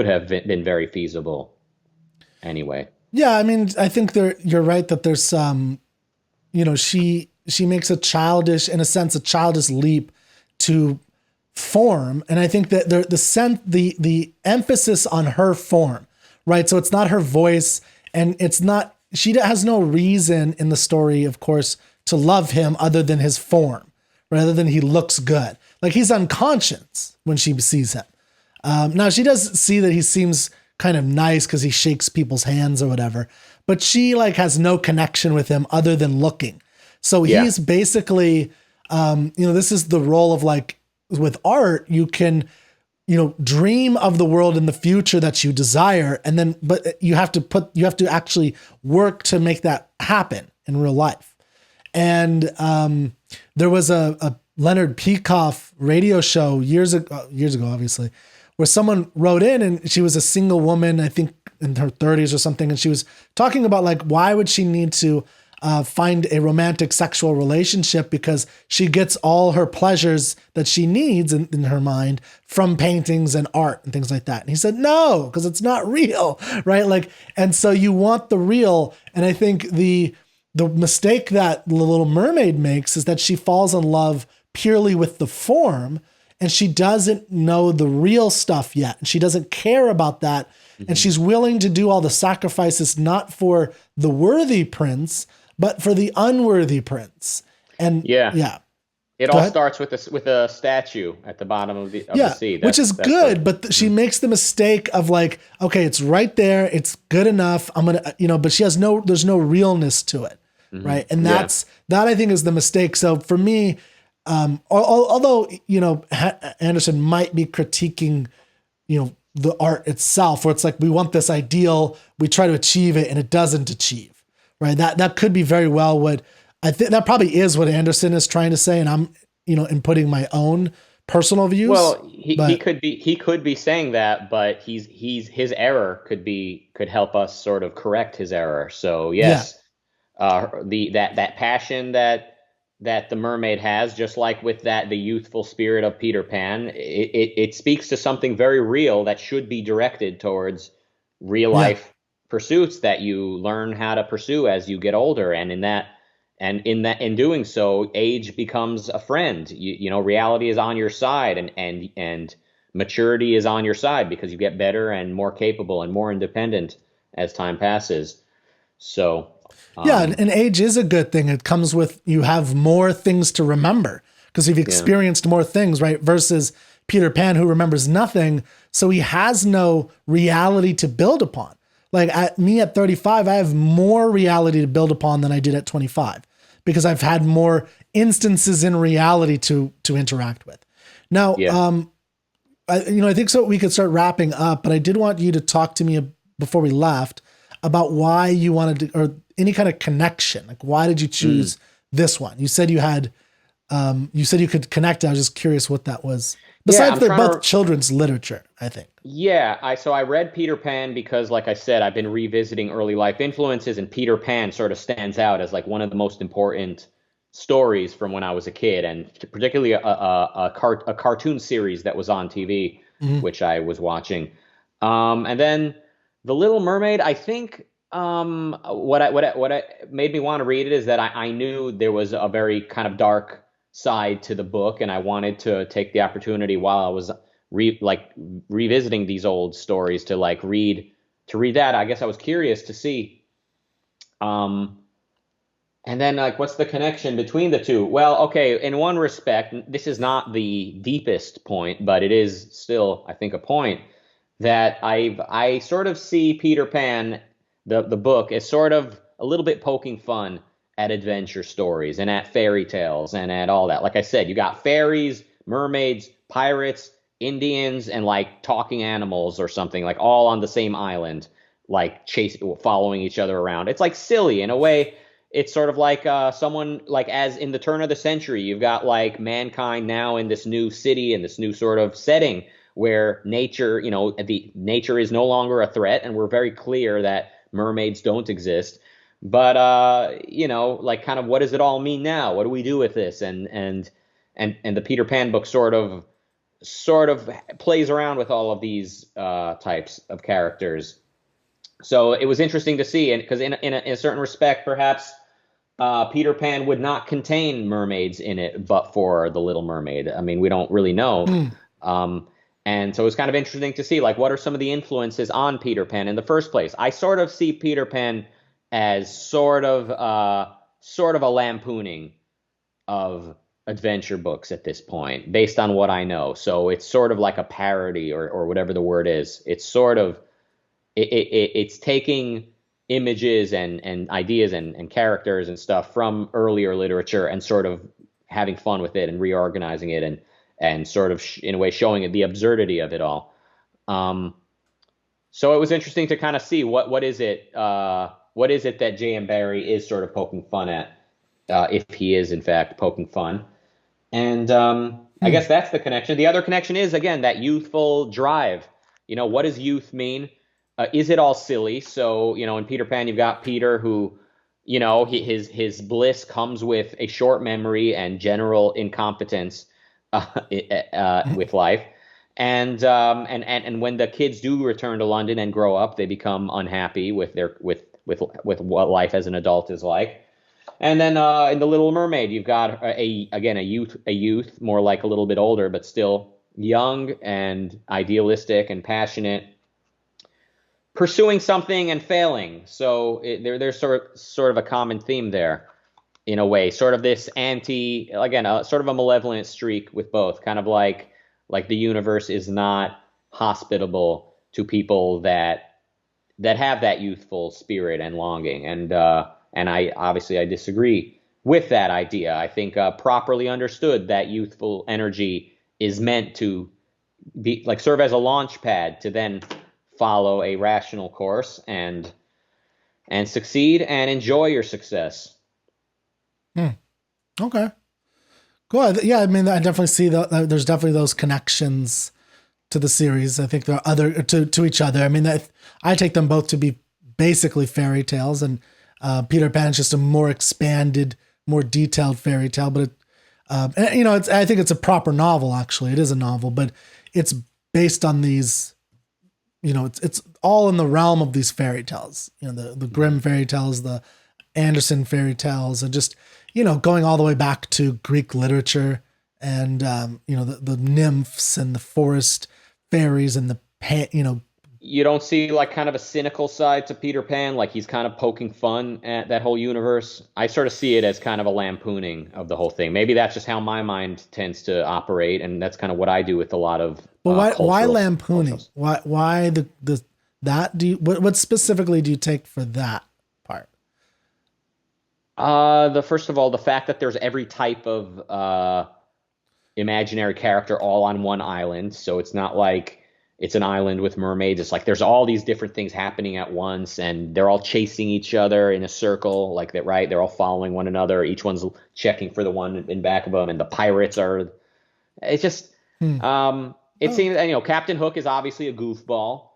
have been very feasible anyway. Yeah, I mean, I think you're right that there's she makes a childish leap to form, and I think that the emphasis on her form, right? So it's not her voice, and she has no reason in the story, of course, to love him other than his form, rather than he looks good. Like he's unconscious when she sees him. Now she does see that he seems kind of nice because he shakes people's hands or whatever, but she has no connection with him other than looking. So he's basically, this is the role of with art, you can, dream of the world in the future that you desire. And but you have to actually work to make that happen in real life. And, there was a Leonard Peikoff radio show years ago, obviously, where someone wrote in, and she was a single woman, I think in her 30s or something. And she was talking about why would she need to find a romantic sexual relationship, because she gets all her pleasures that she needs in her mind from paintings and art and things like that. And he said, no, because it's not real, right? And so you want the real. And I think the mistake that the Little Mermaid makes is that she falls in love purely with the form, and she doesn't know the real stuff yet. And she doesn't care about that. Mm-hmm. And she's willing to do all the sacrifices, not for the worthy prince, but for the unworthy prince. And it all starts with a statue at the bottom of the sea. Which is good, but she makes the mistake of okay, it's right there. It's good enough. I'm going to, but there's no realness to it. Mm-hmm. Right. And that I think is the mistake. So for me, although, Andersen might be critiquing, the art itself, where it's we want this ideal, we try to achieve it and it doesn't achieve, right? That could be very well what I think that probably is what Andersen is trying to say. And I'm, inputting my own personal views, Well, but he could be saying that, but his error could help us sort of correct his error. So yeah, yes, the that passion that the mermaid has, just like with the youthful spirit of Peter Pan, it speaks to something very real that should be directed towards real yeah, life pursuits that you learn how to pursue as you get older, and in doing so, age becomes a friend. You know, reality is on your side, and maturity is on your side because you get better and more capable and more independent as time passes. So, yeah. um, And age is a good thing. It comes with you have more things to remember because you've yeah. experienced more things, right? Versus Peter Pan, who remembers nothing, so he has no reality to build upon. Like at 35, I have more reality to build upon than I did at 25 because I've had more instances in reality to interact with. Now, Yeah. I think so. We could start wrapping up, but I did want you to talk to me before we left about why you wanted to, or any kind of connection. Like, why did you Mm. choose this one? You said you said you could connect. I was just curious what that was. Yeah, Besides, I'm they're trying both to. children's literature, I think. Yeah, I read Peter Pan because, like I said, I've been revisiting early life influences, and Peter Pan sort of stands out as like one of the most important stories from when I was a kid, and particularly a cartoon series that was on TV, Mhm. which I was watching. And then The Little Mermaid, I think what I made me want to read it is that I knew there was a very kind of dark side to the book, and I wanted to take the opportunity while I was like revisiting these old stories to like read that. I guess I was curious to see. Um, and then like what's the connection between the two? Well, okay, in one respect, this is not the deepest point, but it is still, I think, a point that I sort of see Peter Pan, the book, as sort of a little bit poking fun at adventure stories and at fairy tales and at all that. Like I said, you got fairies, mermaids, pirates, Indians, and like talking animals or something, like all on the same island, like following each other around. It's like silly in a way. It's sort of like someone like as in the turn of the century, you've got like mankind now in this new city in this new sort of setting where nature, the nature is no longer a threat, and we're very clear that mermaids don't exist. But like kind of what does it all mean now? What do we do with this? And the Peter Pan book sort of plays around with all of these types of characters. So it was interesting to see, and because in a certain respect, perhaps Peter Pan would not contain mermaids in it, but for the Little Mermaid. I mean, we don't really know. Hmm. Um, and so it's kind of interesting to see, like, what are some of the influences on Peter Pan in the first place? I sort of see Peter Pan as sort of a lampooning of adventure books at this point, based on what I know. So it's sort of like a parody or whatever the word is. It's sort of it's taking images and ideas and characters and stuff from earlier literature and sort of having fun with it and reorganizing it and sort of in a way showing it the absurdity of it all. Um, so it was interesting to kind of see what is it that J.M. Barrie is sort of poking fun at, if he is in fact poking fun. And I Hmm. guess that's the connection. The other connection is, again, that youthful drive. What does youth mean? Is it all silly? So, in Peter Pan, you've got Peter who, his bliss comes with a short memory and general incompetence uh, with life. And when the kids do return to London and grow up, they become unhappy with with what life as an adult is like. And then in the Little Mermaid, you've got again a youth more like a little bit older, but still young and idealistic and passionate, pursuing something and failing. So there's sort of a common theme there in a way, sort of this again, sort of a malevolent streak with both, kind of like the universe is not hospitable to people that have that youthful spirit and longing. And I disagree with that idea. I think properly understood, that youthful energy is meant to be like serve as a launch pad to then follow a rational course and succeed and enjoy your success. Hmm. Okay. Good. Yeah, I mean, I definitely see there's definitely those connections to the series. I think there are other to each other. I mean, I take them both to be basically fairy tales, and Peter Pan is just a more expanded, more detailed fairy tale. But and, you know, I think it's a proper novel. Actually, it is a novel, but it's based on these. You know, it's all in the realm of these fairy tales. You know, the Grimm fairy tales, the Andersen fairy tales, and just, you know, going all the way back to Greek literature, and you know, the nymphs and the forest fairies and you know. You don't see like kind of a cynical side to Peter Pan, like he's kind of poking fun at that whole universe. I sort of see it as kind of a lampooning of the whole thing. Maybe that's just how my mind tends to operate, and that's kind of what I do with a lot of. Well, why lampooning? Why the that do you what specifically do you take for that part? First of all, the fact that there's every type of imaginary character all on one island, so it's not like it's an island with mermaids. It's like there's all these different things happening at once, and they're all chasing each other in a circle, like that, right? They're all following one another. Each one's checking for the one in back of them, and the pirates are. It's just, it seems, you know, Captain Hook is obviously a goofball.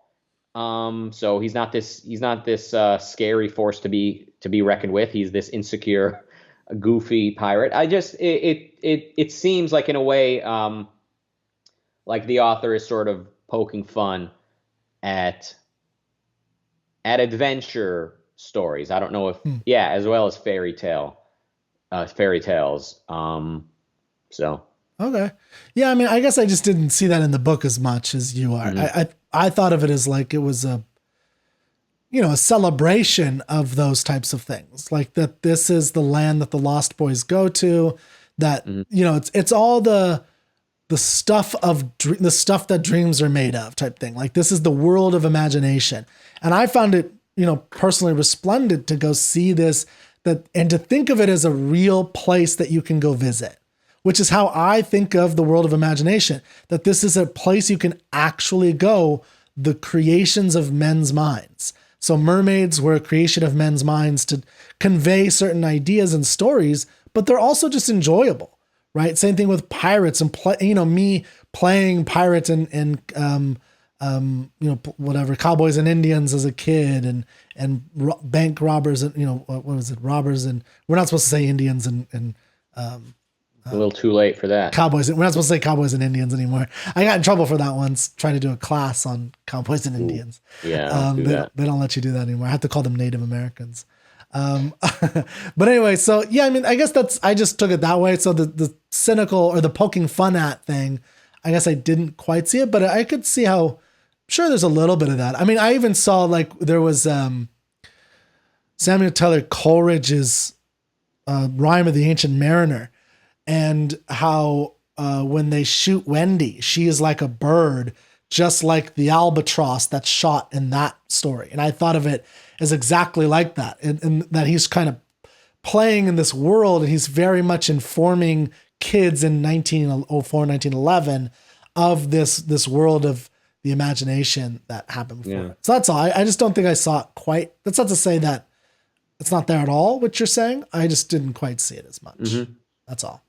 So he's not this scary force to be reckoned with. He's this insecure, goofy pirate. It seems like, in a way, like the author is sort of poking fun at adventure stories. I don't know if as well as fairy tales. So okay, yeah. I mean, I guess I just didn't see that in the book as much as you are. I thought of it as like it was a celebration of those types of things, like that this is the land that the Lost Boys go to. That you know, it's all the stuff that dreams are made of type thing. Like this is the world of imagination. And I found it, you know, personally resplendent to go see this, and to think of it as a real place that you can go visit, which is how I think of the world of imagination, that this is a place you can actually go, the creations of men's minds. So mermaids were a creation of men's minds to convey certain ideas and stories, but they're also just enjoyable. Right. Same thing with pirates and me playing pirates and whatever, cowboys and Indians as a kid, and bank robbers, and, you know, what was it? Robbers, and we're not supposed to say Indians and a little too late for that. Cowboys. We're not supposed to say cowboys and Indians anymore. I got in trouble for that once, trying to do a class on cowboys and Indians. Yeah. They don't let you do that anymore. I have to call them Native Americans. But anyway, so yeah, I mean, I guess I just took it that way. So the cynical or the poking fun at thing, I guess I didn't quite see it, but I could see how, sure, there's a little bit of that. I mean, I even saw, like, there was Samuel Taylor Coleridge's Rime of the Ancient Mariner, and how when they shoot Wendy, she is like a bird, just like the albatross that's shot in that story. And I thought of it as exactly like that, and that he's kind of playing in this world, and he's very much informing kids in 1904, 1911 of this world of the imagination that happened before. Yeah. So that's all. I just don't think I saw it quite. That's not to say that it's not there at all, what you're saying. I just didn't quite see it as much. Mm-hmm. That's all.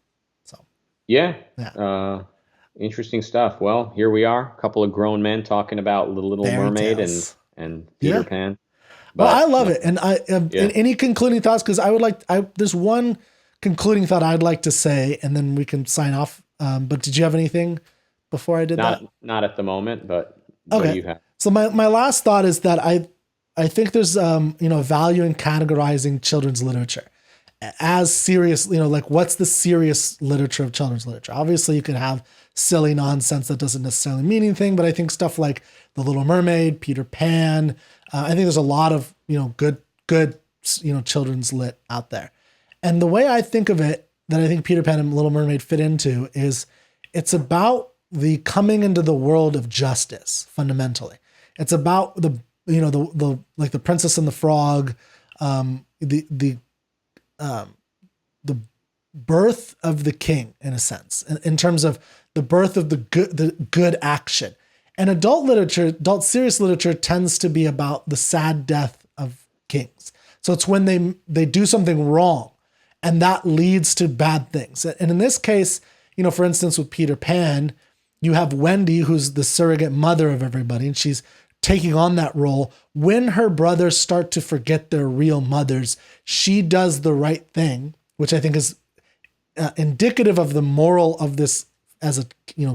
So yeah. Interesting stuff. Well, here we are, a couple of grown men talking about The Little Mermaid and Peter Pan. But, well, I love it. And any concluding thoughts? Because there's one concluding thought I'd like to say, and then we can sign off. But did you have anything before I did that? Not at the moment, but okay. You have. So my last thought is that I think there's value in categorizing children's literature as serious. You know, like, what's the serious literature of children's literature? Obviously, you could have silly nonsense that doesn't necessarily mean anything, but I think stuff like The Little Mermaid, Peter Pan. I think there's a lot of, good, children's lit out there. And the way I think of it, that I think Peter Pan and Little Mermaid fit into, is it's about the coming into the world of justice, fundamentally. It's about the Princess and the Frog, the birth of the king, in a sense, in terms of the birth of the good action. And adult serious literature tends to be about the sad death of kings. So it's when they do something wrong, and that leads to bad things. And in this case, for instance, with Peter Pan, you have Wendy, who's the surrogate mother of everybody, and she's taking on that role. When her brothers start to forget their real mothers, she does the right thing, which I think is indicative of the moral of this as a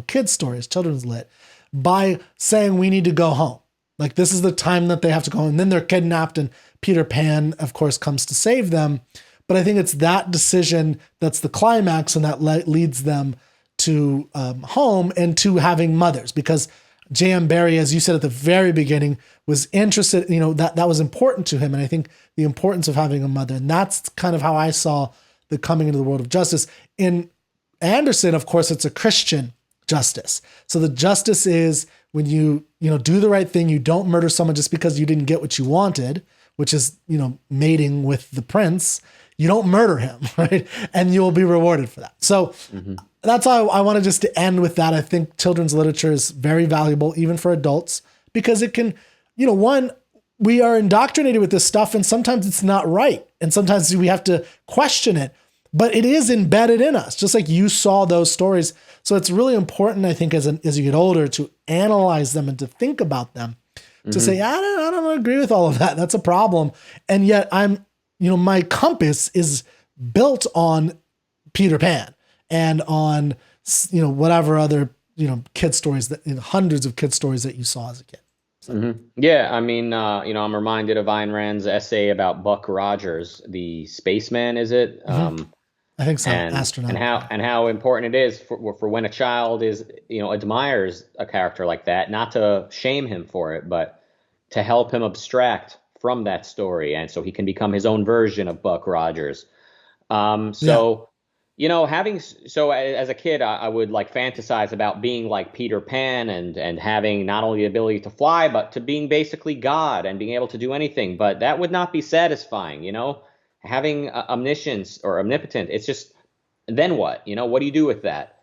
kid's story, as children's lit, by saying we need to go home. Like, this is the time that they have to go home. And then they're kidnapped, and Peter Pan, of course, comes to save them. But I think it's that decision that's the climax, and that leads them to home and to having mothers, because J.M. Barrie, as you said at the very beginning, was interested, that was important to him. And I think the importance of having a mother, and that's kind of how I saw the coming into the world of justice. In Anderson, of course, it's a Christian justice. So the justice is when you do the right thing, you don't murder someone just because you didn't get what you wanted, which is, mating with the prince. You don't murder him, right? And you'll be rewarded for that. So that's how I wanted just to end with that. I think children's literature is very valuable, even for adults, because it can, one, we are indoctrinated with this stuff, and sometimes it's not right. And sometimes we have to question it, but it is embedded in us, just like you saw those stories. So it's really important, I think, as you get older, to analyze them and to think about them, to say, I don't agree with all of that. That's a problem. And yet my compass is built on Peter Pan and on, whatever other, kid stories that, hundreds of kid stories that you saw as a kid. So. Yeah. I mean, I'm reminded of Ayn Rand's essay about Buck Rogers, the spaceman, is it? I think so. Astronaut. And how important it is for when a child admires a character like that, not to shame him for it, but to help him abstract from that story, and so he can become his own version of Buck Rogers. As a kid, I would fantasize about being like Peter Pan and having not only the ability to fly, but to being basically God and being able to do anything. But that would not be satisfying, having omniscience or omnipotent. It's just, then what? What do you do with that?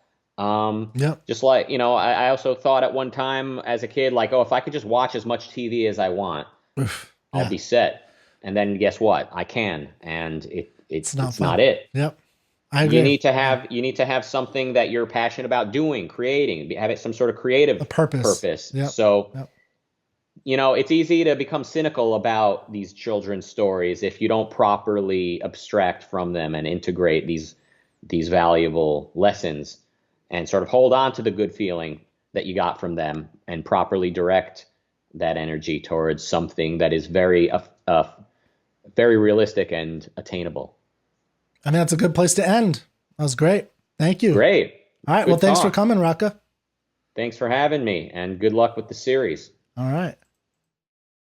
Just like, I also thought at one time as a kid, if I could just watch as much TV as I want, I'll be set. And then guess what? I can, and it's not it. Yep. I agree. You need to have something that you're passionate about doing, creating, have it some sort of creative purpose. Yep. So, it's easy to become cynical about these children's stories if you don't properly abstract from them and integrate these valuable lessons and sort of hold on to the good feeling that you got from them and properly direct that energy towards something that is very realistic and attainable. I mean, that's a good place to end. That was great. Thank you. Great. All right. Well, thanks for coming, Rucka. Thanks for having me, and good luck with the series. All right.